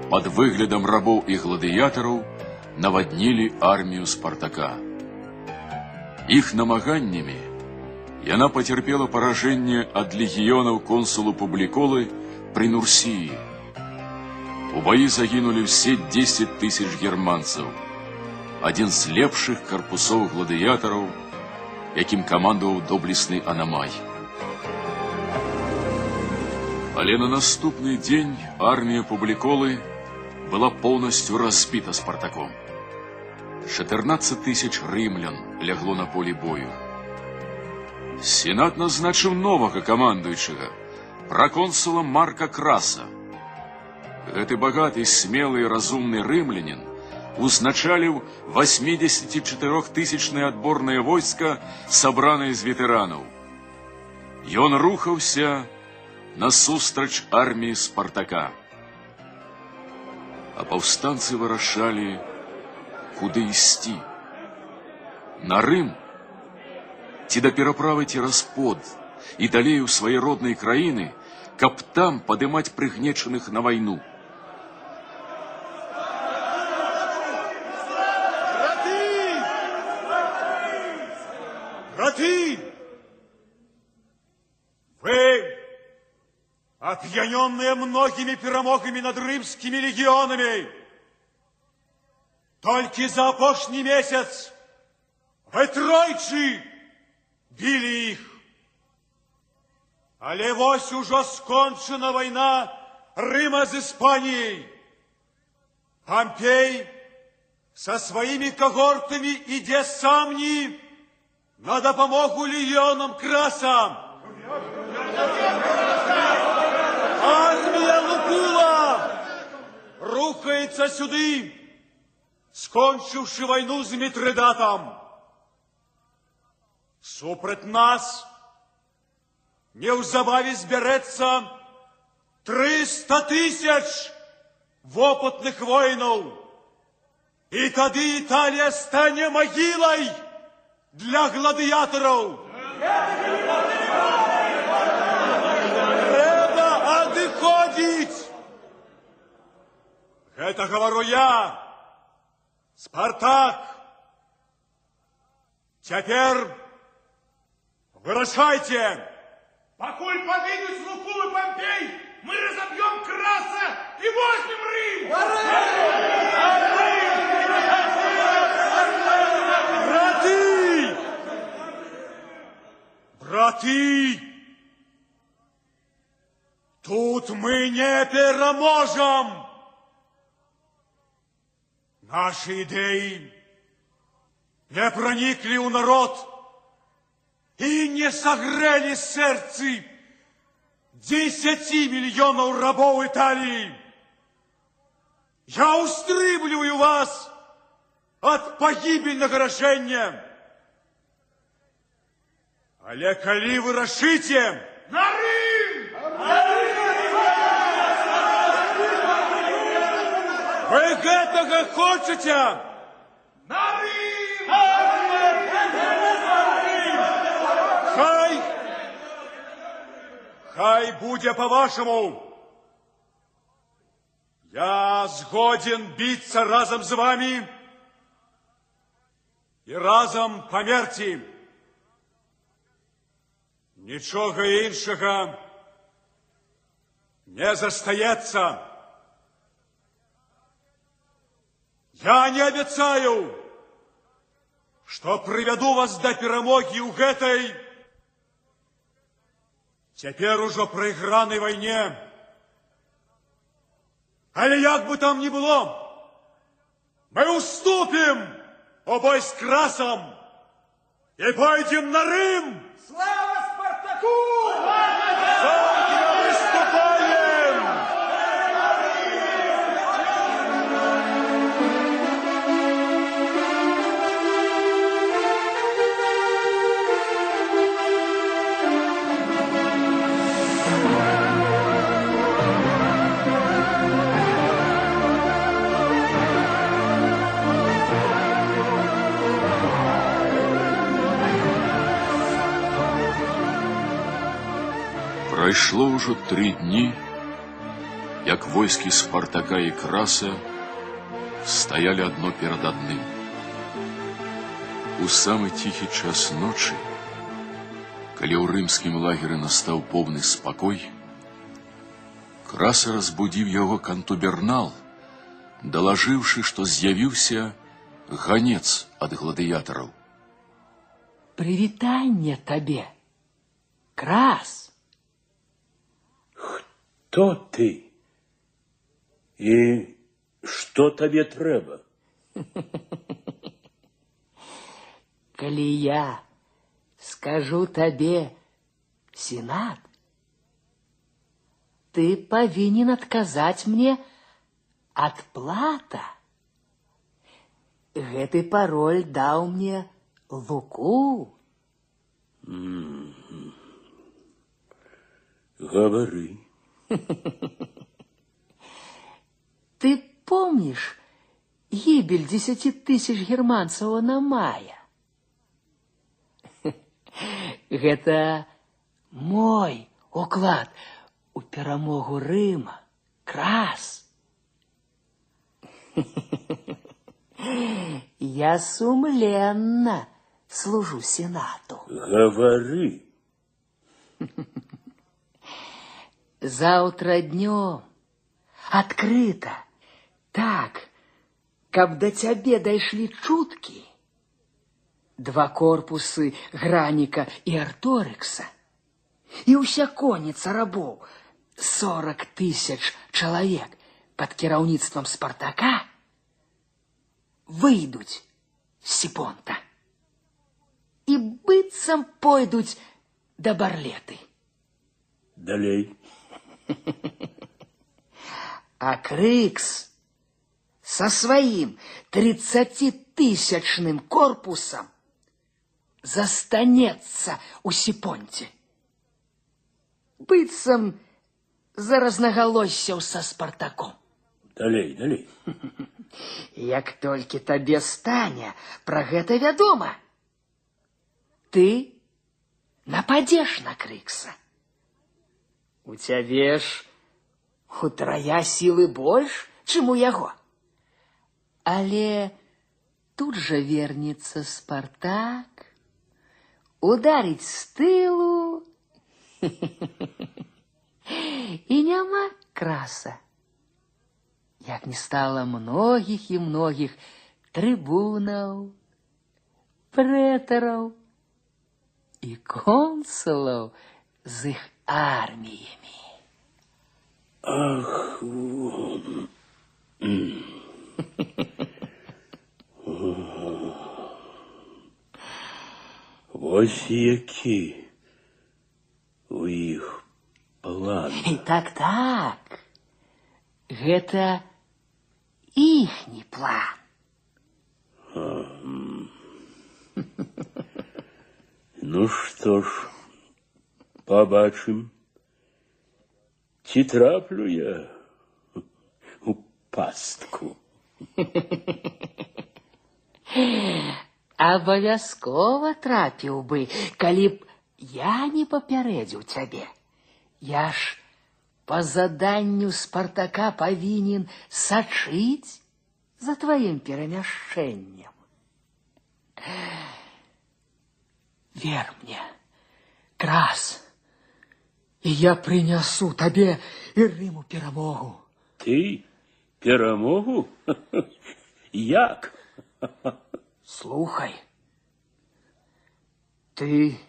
под выглядам рабоў і гладыятараў наводнілі армію Спартака. Іх намаганнямі яна пацярпела паражэнне ад легіёнаў консулу Публіколы пры Нурсіі. У баі загінулі ўсе 10 000 германцаў, адзін з лепшых карпусоў гладыятараў, якім камандаваў доблесны Анамай. Але на наступны дзень армія Публіколы была поўнасцю разбіта Спартаком. 14 000 рымлян лягло на поле бою. Сенат назначыў новага камандуючага, праконсула Марка Краса. Гэты багаты, смелы і разумны рымлянін узначаліў 84-тысячнае адборнае войска, сабранае з ветэранаў. Ён рухаўся насустрач арміі Спартака. А паўстанцы вырашалі, куды ісці. На Рым, ці да пераправы цераз Под і далей у свае родныя краіны, каб там падымаць прыгнечаных на вайну. Браты! Вы, опьяненные многими перамогами над рымскими легионами, только за апошні месяц вы тройчы били их. Але вось ужо скончена война Рыма з Испанией. Помпей со своими когортами иде самни на допомогу легионам Краса. Армия Лукула рухается сюды, скончивши войну с Митридатом. Супраць нас неўзабаве збярэцца 300 000 вопытных воинов, и тады Италия стане могилой для гладиаторов. Трэба адыходзіць. Это говорю я, Спартак. Теперь вырашайте. Покуль подойдут Лукул и Помпей, мы разобьем Краса и возьмем Рим! Браты! Браты! Тут мы не переможем! Наши идеи не проникли у народ и не согрели сердце 10 миллионов рабов Италии. Я устрыблю вас от погибельного решения. Але коли вы решите... На Рим! Вы этого хотите? На Рим! Хай буде по-вашему. Я згоден биться разом с вами и разом померти. Нічого іншого не застається. Я не обещаю, что приведу вас до перемоги у гэтай теперь уже проигранной войне. Але як бы там ни было, мы уступим у бой с Красом и пойдем на Рим. Слава Спартаку! Завтра выступаем! Прайшло ўжо 3 дні, як войскі Спартака і Краса стаялі адно перад адным. У У самый тихий час ночи, коли у рымскім лагеры настаў поўны спакой, Краса разбудзіў яго кантубернал, далажыўшы, што з'явіўся ганец ад гладыятараў. Прывітанне табе, Крас! Хто ты? І што табе трэба? Калі я скажу табе сенат, ты павінен адказаць мне адплата. Гэты пароль даў мне Луку. Гавары. Ты помнишь гибель 10 тысяч германцаў на мая? Гэта мой уклад у перамогу Рыма, Крас. Я сумленна служу сенату. Гавары. Заўтра днём открыто, так, каб до цябе дайшлі чуткі. 2 корпусы Граніка і Арторыкса і ўся конніца рабоў, 40 000 чалавек пад кіраўніцтвам Спартака выйдуць з Сіпонта і быццам пойдуць да Барлеты. Далей. А Крыкс со сваім 30-тысячным корпусам застанецца у Сіпонце. Быццам заразнагалоссяў са Спартаком. Далей, далей. Як толькі табе стане пра гэта вядома, ты нападзеш на Крыкса. У цябе ж утрая сілы больш, чым у яго. Але тут жа вернецца Спартак, ударыць з тылу, і няма Краса. Як не стала многіх і многіх трыбунаў, прэтараў і консулаў з іх арміямі. Ах, вось які у іх план. Так, гэта іхні план. Ну што ж, побачым, ці траплю я у пастку. Абавязкова трапіў бы, калі б я не папярэдзіў цябе. Я ж па заданню Спартака павінен сачыць за тваім перамяшчэннем. Вер мне, Крас, і я прынясу табе і Рыму перамогу. Ты перамогу? Як? Слухай, ты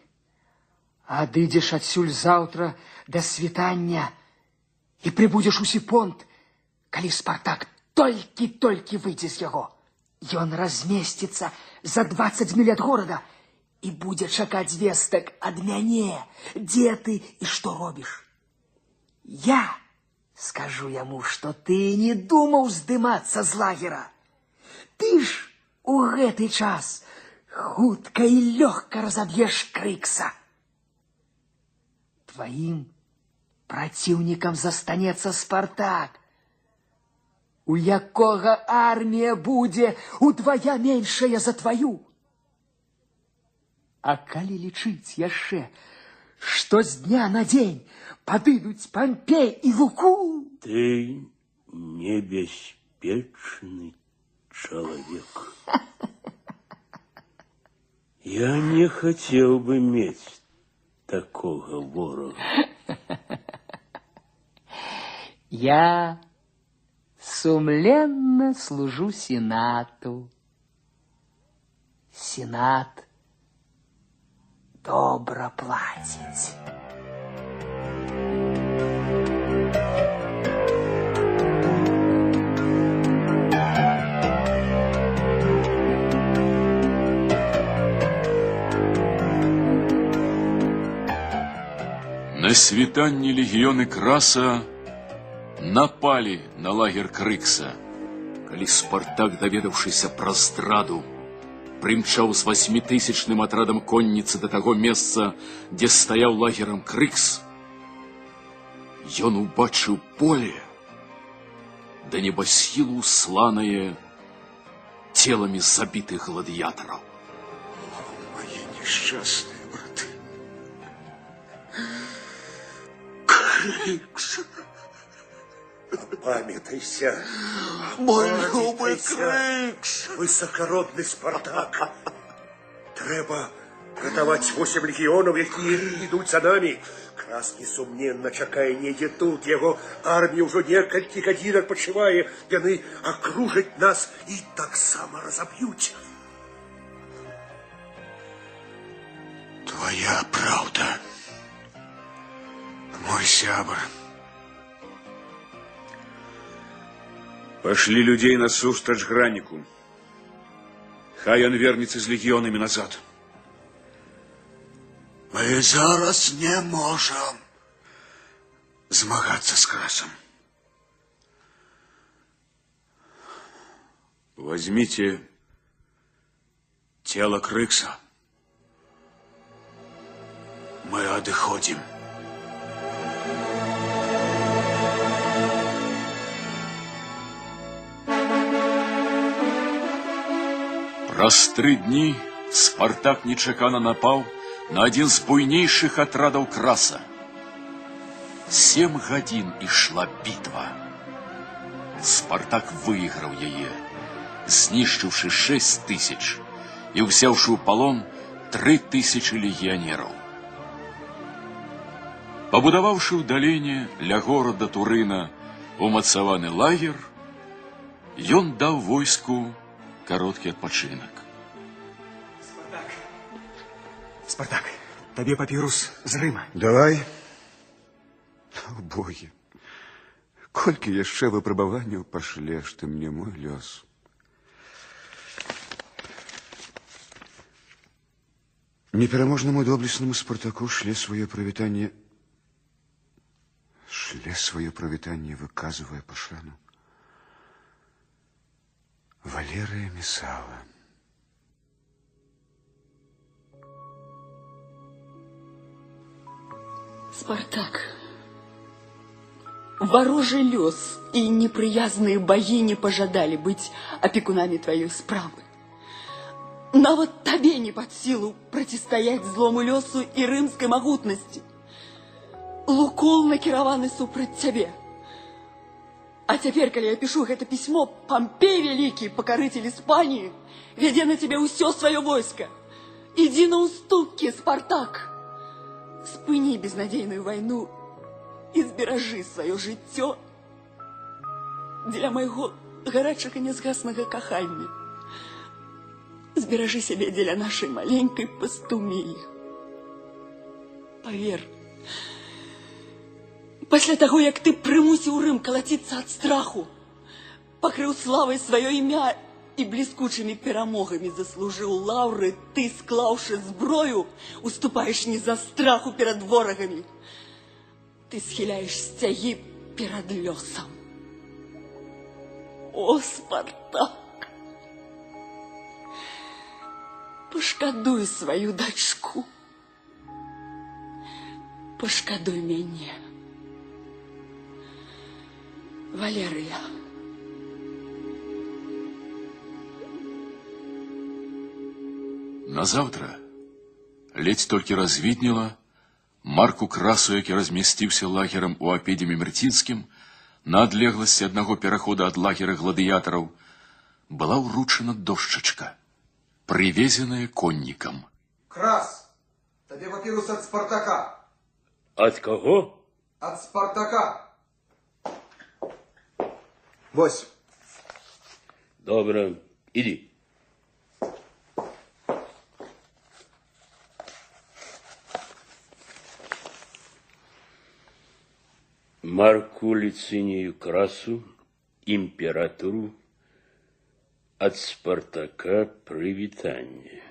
адыдзеш адсюль заўтра да світання і прыбудзеш у Сіпонт, калі Спартак толькі выйдзе з яго. Ён размесціцца за 20 міль ад горада і будзе чакаць вестак ад мяне, дзе ты і што робіш. Я скажу яму, што ты не думаў здымацца з лагера. Ты ж у гэты час хутка і лёгка разаб'еш Крыкса. Тваім праціўнікам застанецца Спартак, у якога армія будзе удвая меншая за тваю. А калі лічыць яшчэ, што з дня на дзень падыдуць Пампей і Луку... Ты небяспечны чалавек. Я не хотел бы иметь такого ворога. Я сумленно служу Сенату. Сенат добро платить. На світанні легіёны Краса напали на лагер Крыкса. Калі Спартак, даведаўшыся пра здраду, прымчаў з 8-тысячным атрадам конніцы да таго месца, дзе стаяў лагерам Крыкс, ён убачыў поле, да небасхілу усланае целамі забітых гладыятараў. Мои несчастные браты. Крыкс. Памятайся. Мой любый Крыкс. Высокородный Спартак. Трэба ратаваць 8 легіёнаў, якія ідуць за намі. Крас несумненна чакае недзе тут. Яго армія ўжо некалькі гадзін адпачывае. Яны акружаць нас і таксама разаб'юць. Твоя правда, мой сябр. Пошли людей на сустрач гранику. Хай он вернется с легионами назад. Мы зараз не можем змагаться с Красом. Возьмите тело Крыкса. Мы отходим. Праз 3 дні Спартак нечакана напаў на адзін з буйнейшых атрадаў Краса. 7 гадзін ішла бітва. Спартак выйграў яе, знішчыўшы 6 тысяч і ўзяўшы ў палон 3000 легіянераў. Пабудаваўшы ў даліне ля горада Турына умацаваны лагер, ён даў войску кароткі адпачынак. Спартак, табе папірус з Рыма. Давай. О, боги, колькі яшчэ выпрабаванняў пашлеш ты мне, мой лёс. Непераможнаму доблеснаму Спартаку шле сваё прывітанне, выказвае пашану Валерия Месала. Спартак, ворожий лёс и неприязные богини пожадали быть опекунами твоей справы. Нават табе не под силу противостоять злому лёсу и рымской могутности. Лукол накіраваны супраць цябе. А теперь, когда я пишу это письмо, Помпей Великий, покоритель Испании, ведя на тебе усё свое войско. Иди на уступки, Спартак. Спыни безнадейную войну и зберажы свое жыццё для моего гарачага нязгаснага кахання. Зберажы себе для нашей маленькой пастумеі. Поверь, пасля того, як ты прымусіў Рым калаціцца ад страху, пакрыў славай сваё імя і бліскучымі перамогамі заслужыў лаўры, ты, склаўшы зброю, уступаеш не за страху перад ворагамі. Ты схіляеш сцягі перад лёсам. О, Спартак! Пашкадуй сваю дачку. Пашкадуй мяне. Валерыя. Назаўтра, ледзь толькі развіднела, Марку Красу, які размясціўся лагерам у Апедзіме Мірцінскім, на адлегласці аднаго перахода ад лагера гладыятараў, была ўручана дошчачка, прывезеная коннікам. Крас, тебе папирус от Спартака. От кого? От Спартака. Вось. Добро, иди. Марку Лицинию Красу, императору, от Спартака привитание.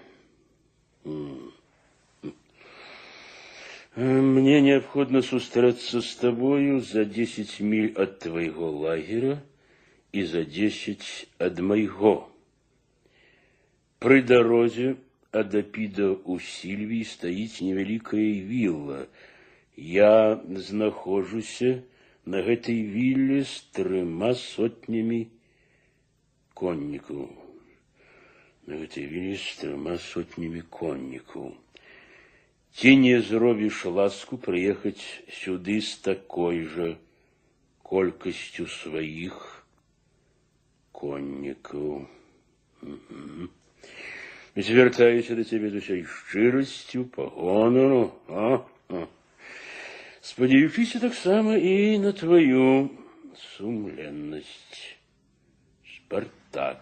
Мне необходимо сустрэцца с тобою за 10 миль от твоего лагеря и за 10 от моего. При дорозе ад Апіда у Сільвіі стаіць невялікая вілла. Я знаходжуся на гэтай вилле с 3 сотнями конников. На гэтай вилле с 3 сотнями конников. Ці не зробіш ласку приехать сюды с такой же колькостью своих конников. Звяртаюся до тебе з усёй шчырасцю, па гонору, спадзяючыся таксама і на твою сумленнасць. Спартак.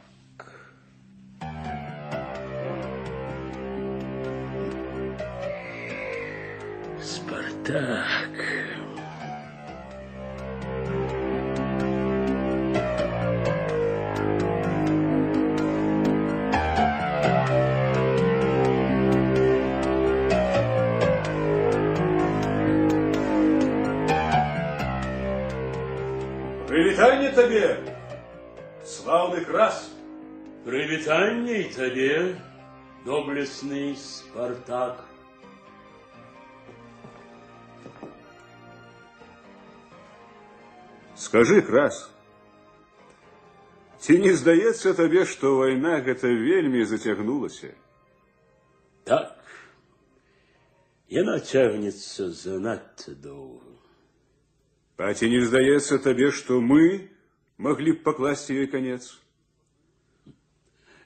Спартак. Привитание тебе, славный Крас. Привитание тебе, доблестный Спартак. Скажи, Крас, ці не здаецца табе, што вайна гэта вельмі зацягнулася? Так, яна цягнецца занадта доўга. А ці не здаецца табе, што мы маглі б пакласці ёй канец?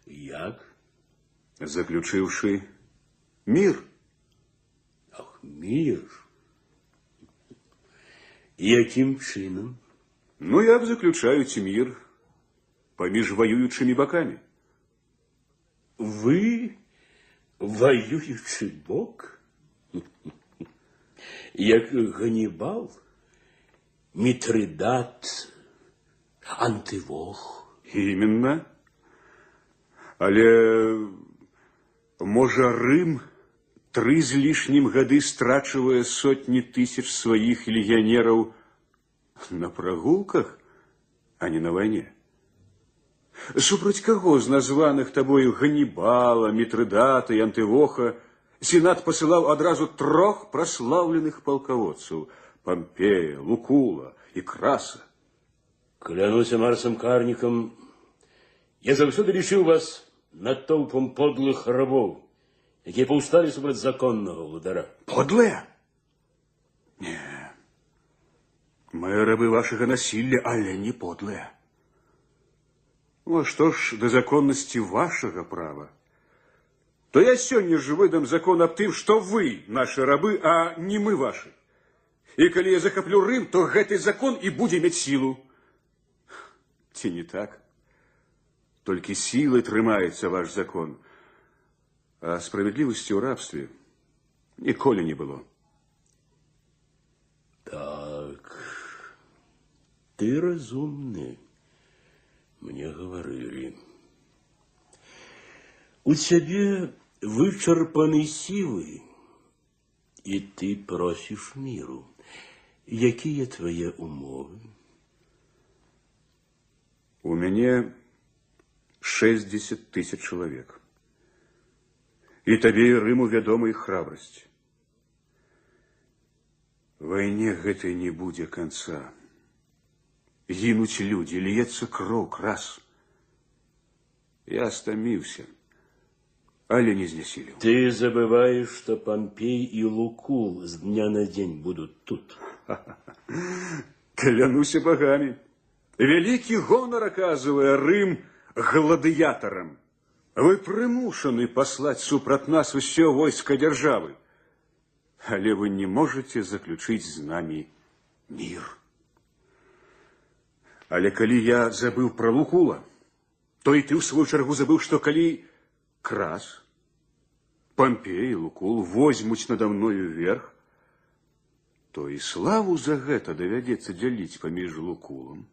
Як? Заключыўшы мір. Ах, мір? Якім чынам? Ну, як заключаюць мір паміж ваюючымі бакамі? Вы ваюючы бок? Як Ганнібал? Мітрыдат, Антывох. Именно. Але, можа, Рым 3 з лішнім гады страчвае сотні тысяч сваіх легіянераў на прагулках, а не на вайне. Супраць каго з названых табою Ганнібала, Мітрыдата і Антывоха Сенат пасылаў адразу 3 праслаўленых палкаводцаў – Помпея, Лукула и Краса. Клянуся Марсом Карником, я заўсёды лічыў вас натоўпам подлых рабоў, якія паўсталі супраць законнага ўладара. Подлыя? Не. Мы рабы вашага насілля, але не подлыя. Ну, а што ж да законнасці вашага права? То я сёння ж выдам закон аб тым, што вы нашы рабы, а не мы вашы. І калі я захаплю Рым, то гэты закон і будзе мець сілу. Ці не так? Толькі сілай трымаецца ваш закон, а справядлівасці ў рабстве ніколі не было. Так, ты разумны, мне говорили. У цябе вычарпаны сілы, і ты просіш міру. Якія твае умовы? У мяне 60 тысяч чалавек. І табе і Рыму вядома іх храбрасць. Вайне гэтай не будзе канца. Гінуць людзі, льецца кроў, Крас. Я стаміўся, але не знясіліў. Ты забываешь, что Помпей и Лукул с дня на день будут тут. Клянуся богами. Великий гонор оказывая Рым гладиаторам. Вы прымушаны паслаць супраць нас усё войска дзяржавы, але вы не можете заключыць з намі мир. Але калі я забыў пра Лукула, то і ты ў свою чаргу забыў, што калі Крас, Пампей і Лукул возьмуць надо мною верх, то і славу за гэта давядзецца дзяліць паміж Лукулам,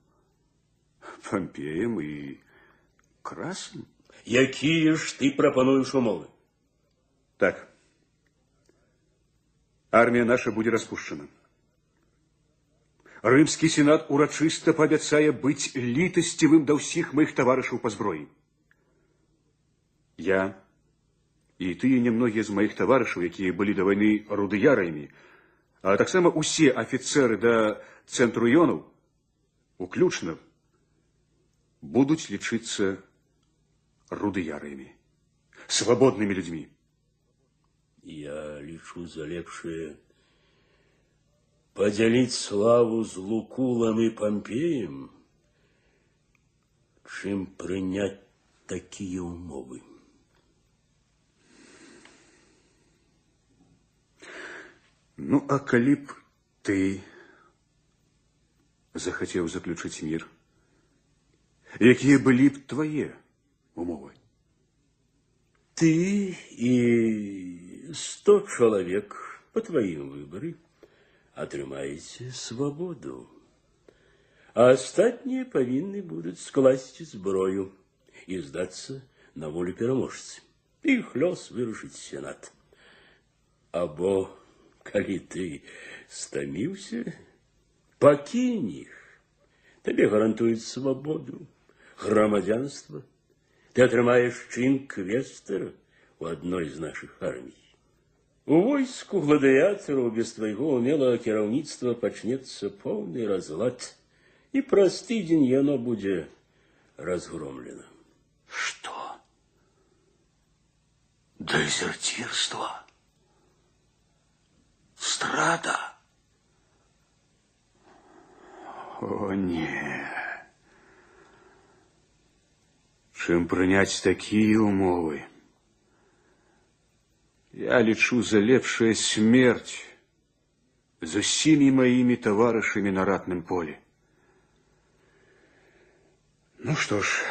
Пампеем і Красам. Якія ж ты прапануеш умовы? Так. Армія наша будзе распушчана. Рымскі сенат урачыста паабяцае быць літасцівым да ўсіх маіх таварышаў па зброі. Я і тыя немногія з маіх таварышаў, якія былі да вайны рудыярамі, а таксама усе афіцэры да цэнтруёнаў, уключна, будуць лічыцца рудыярамі, свабоднымі людзьмі. Я лічу за лепшае падзяліць славу з Лукулам і Пампеем, чым прыняць такія ўмовы. Ну, а калі б ты захацеў заключыць мір, якія былі б твае умовы? Ты і 100 чалавек по тваім выбары атрымаеце свабоду, а астатнія павінны будуць скласці зброю і здацца на волю пераможцы. Іх лёс вырашыць сенат. Або, калі ты стаміўся, пакінь іх. Табе гарантуюць свабоду, грамадзянства. Ты атрымаеш чын квестара у адной з нашых армій. У войску гладыятараў без твайго умелага кіраўніцтва пачнецца поўны разлад, і праз тыдзень яно будзе разгромлена. Што? Дезертирство? Страта? О, не. Чым прыняць такія умовы? Я лічу за лепшая смерць з усімі маімі таварышамі на ратным полі. Ну што ж,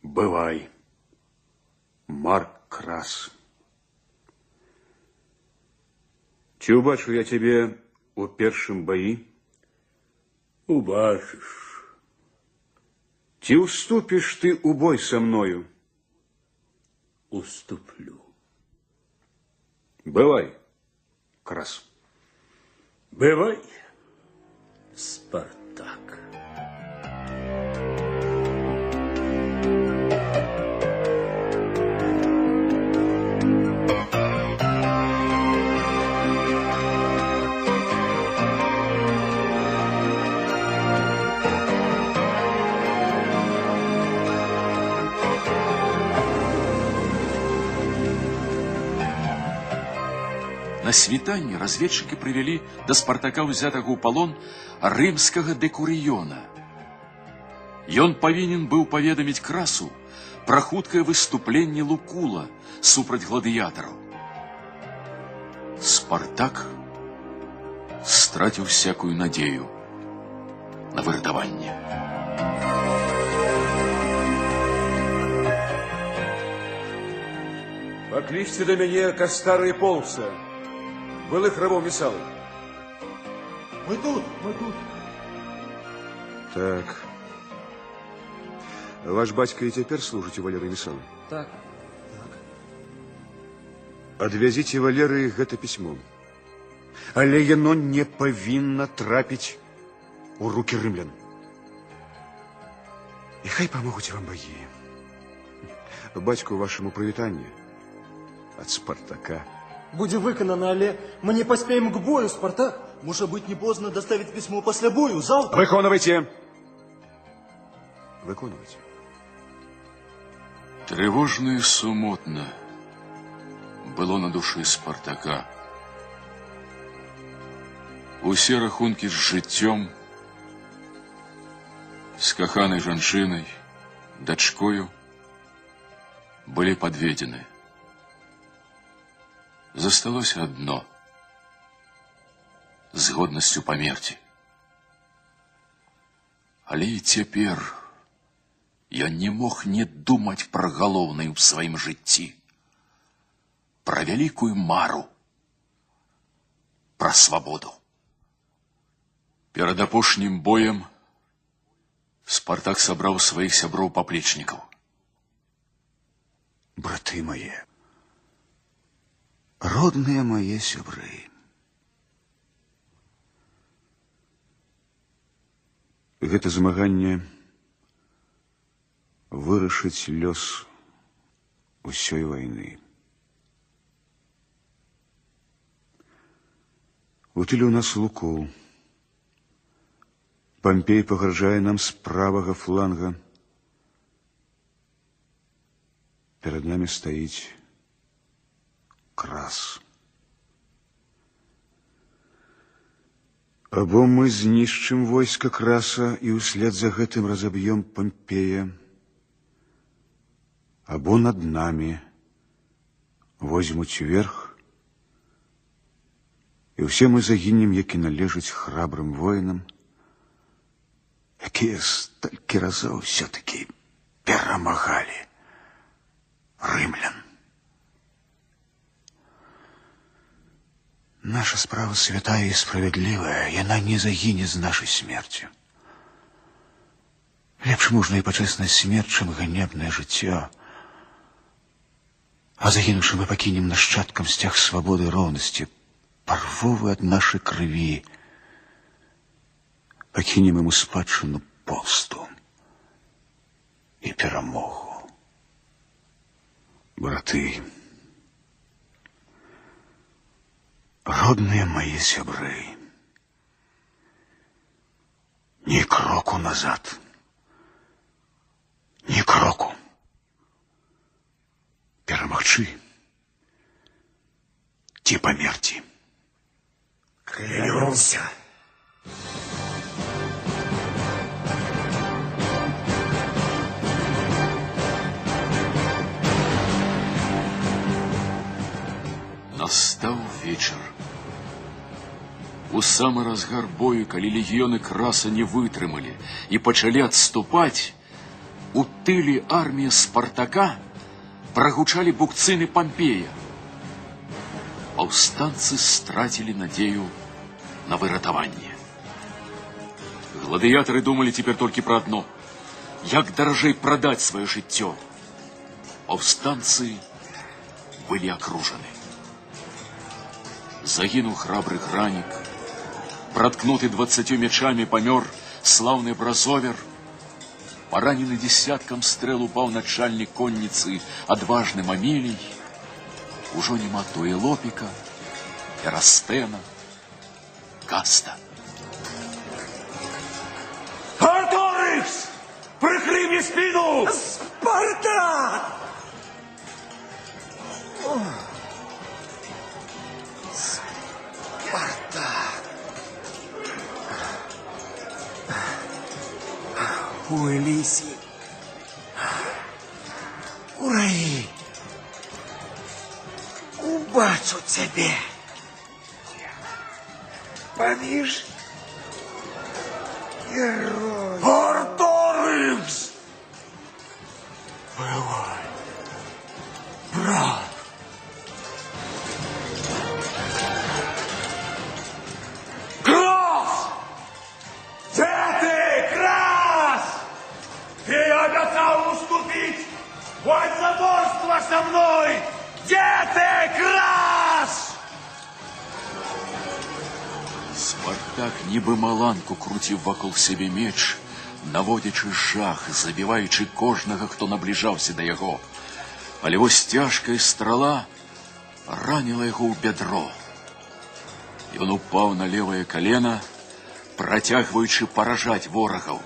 бывай, Марк Крас. Ці убачу я цябе у першым баі? Убачыш. Ці уступіш ты у бой са мною? Уступлю. Бывай, Крас. Бывай, Спартак. На світанні разведчыкі прывялі да Спартака ўзятага ў палон рымскага дэкурыёна. Ён павінен быў паведаміць Красу пра хуткае выступленне Лукула супраць гладыятараў. Спартак страціў всякую надзею на выратаванне. Паклічце да мяне Кастара і Полкса, былых рабоў Месалы. Мы тут, мы тут. Так. Ваш бацька і цяпер служыць у Валерыі Месалы? Так. Адвязіце Валерыі гэта пісьмо. Але яно не павінна трапіць у рукі рымлян. І хай памогуць вам багі. Бацьку вашаму прывітанне ад Спартака. Будзе выканана, але мы не паспеем к бою, Спартак. Может быть, не поздно доставить письмо после бою, завтра. Выконывайте. Выконывайте. Тревожна і сумотна было на душы Спартака. Усе рахункі з жыццём, з каханай жанчынай, дочкою были подведены. Засталось одно — з годнасцю памерці. Але і цяпер я не мог не думаць пра галоўнае ў сваім жыцці, пра вялікую мару, пра свабоду. Перад апошнім боем Спартак сабраў сваіх сяброў-паплечнікаў. Браты мае, родныя мае сябры, гэта змаганне вырашыць лёс усёй вайны. У тыле ў нас Лукул. Пампей пагражае нам з правага фланга. Перад намі стаіць Крас. Або мы знішчым войска Краса і ўслед за гэтым разаб'ём Пампея, або над намі возьмуць верх, і ўсе мы загінем, як і належыць храбрым воінам, якія столькі разоў все-таки перамагалі рымлян. Наша справа святая і справядлівая, яна не загіне з нашай смерцю. Лепш мужная і пачэсная смерць, чым ганебнае жыццё. А загінуўшы мы пакінем нашчадкам сцяг свабоды і роўнасці, парвовы ад нашай крыві. Пакінем ім у спадчыну помсту і перамогу. Браты, родныя мае сябры, ні кроку назад, ні кроку. Перамагчы ці памерці. Клянемся. Настаў вечар. У самы разгар бою, калі легіёны Краса не вытрымалі і пачалі адступаць, у тыле арміі Спартака прагучалі букцыны Пампея. Паўстанцы страцілі надзею на выратаванне. Гладыятары думалі цяпер толькі пра адно — як даражэй прадаць сваё жыццё. Паўстанцы былі акружаны. Загінуў храбры гранік, праткнуты 20 мечамі памёр слаўны бразовер, паранены десяткам стрэл упаў начальнік конніцы адважны Мамелій. Ужо няма Туэлопіка, Эрастэна, Каста. Арторикс! Прикрий мне спину! Спартак! Спартак! У Элісі, у раі, убачу цябе. Паміж герой. Арторикс! Бывай, брат. Крас! Где ты, Крас? Ты обещал уступить вольнодорство со мной! Где ты, Крас? Спартак нібы маланку круціў вакол сябе меч, наводзячы жах, забіваючы кожнага, хто набліжаўся да яго. Але вось цяжкая страла раніла яго ў бядро. Ён упаў на левае калена, працягваючы паражаць ворагаў.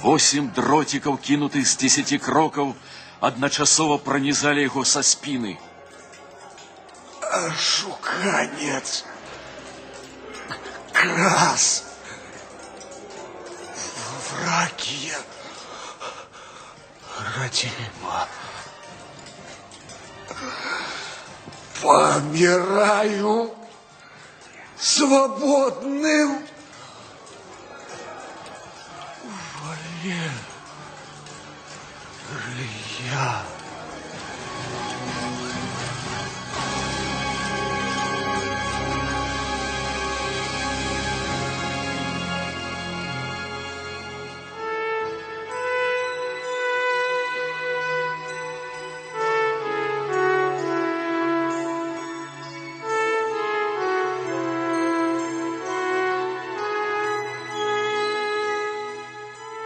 8 дротикаў, кінутых з 10 крокаў, адначасова пранізалі яго са спіны. Шуканец! Крас! Врагія! Фатима. Помираю свободным. Валерия.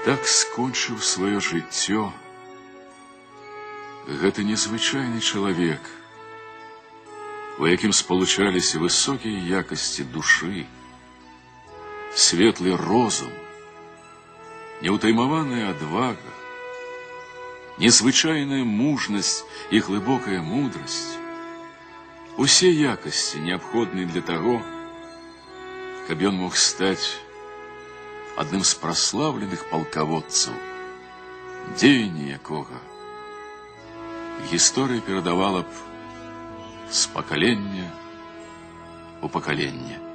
Так скончыў сваё жыццё гэты незвычайны чалавек, у якім спалучаліся высокія якасці душы, светлы розум, неўтаймаваная адвага, незвычайная мужнасць і глыбокая мудрасць. Усе якасці неабходныя для таго, каб ён мог стаць адным з праслаўленых палкаводцаў, дзеянне якога гісторыя перадавала б з пакалення ў пакаленне.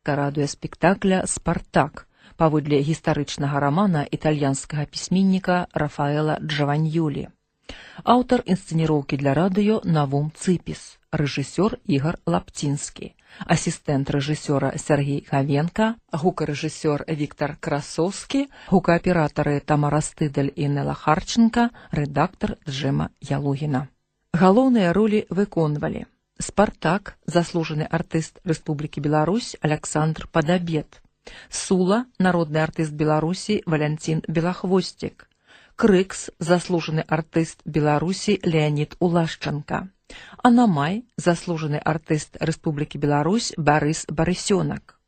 Радыёспектакля «Спартак» паводле гістарычнага рамана італьянскага пісьменніка Рафаэла Джаваньёлі. Аўтар інсцэніроўкі для радыё Навум Цыпіс, рэжысёр Ігар Лапцінскі, асістэнт рэжысёра Сергей Гавенка, гукарэжысёр Віктар Красоўскі, гукааператары Тамара Стыдаль і Нела Харченка, рэдактар Джэма Ялугіна. Галоўныя ролі выконвалі Спартак, заслужаны артыст Рэспублікі Беларусь Аляксандр Падабет, Сула, народны артыст Беларусі Валянцін Белахвосцік, Крыкс, заслужаны артыст Беларусі Леонід Улашчанка, Анамай, заслужаны артыст Рэспублікі Беларусь Барыс Барысёнак,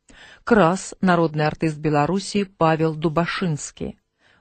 Крас, народны артыст Беларусі Павел Дубашынскі,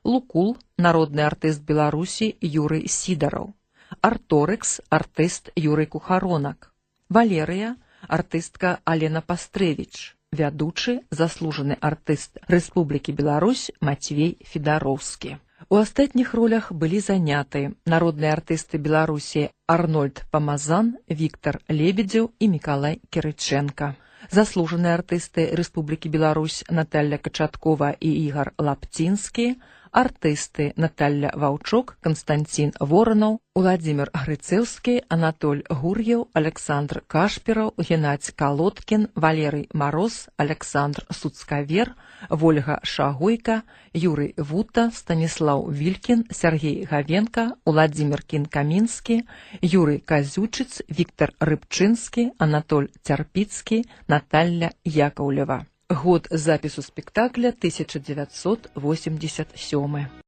Лукул, народны артыст Беларусі Юрый Сідараў, Арторыкс, артыст Юрый Кухаронак, Валерыя, артыстка Алена Пастрэвіч, вядучы, заслужаны артыст Рэспублікі Беларусь Мацвей Федароўскі. У астатніх ролях былі заняты народныя артысты Беларусі Арнольд Памазан, Віктар Лебедзеў і Мікалай Кірычэнка, заслужаныя артысты Рэспублікі Беларусь Наталля Качаткова і Ігар Лапцінскі, артысты Наталля Ваўчок, Канстанцін Воранаў, Уладзімір Грыцэўскі, Анатоль Гур'еў, Александр Кашпіраў, Геннадзь Калоткін, Валерый Мароз, Александр Суцкавер, Вольга Шагойка, Юрый Вута, Станіслаў Вількін, Сергей Гавенка, Уладзімір Кін-Камінскі, Юрый Казючыц, Віктар Рыбчынскі, Анатоль Цярпіцкі, Наталля Якаўлева. Год запісу спектакля 1987.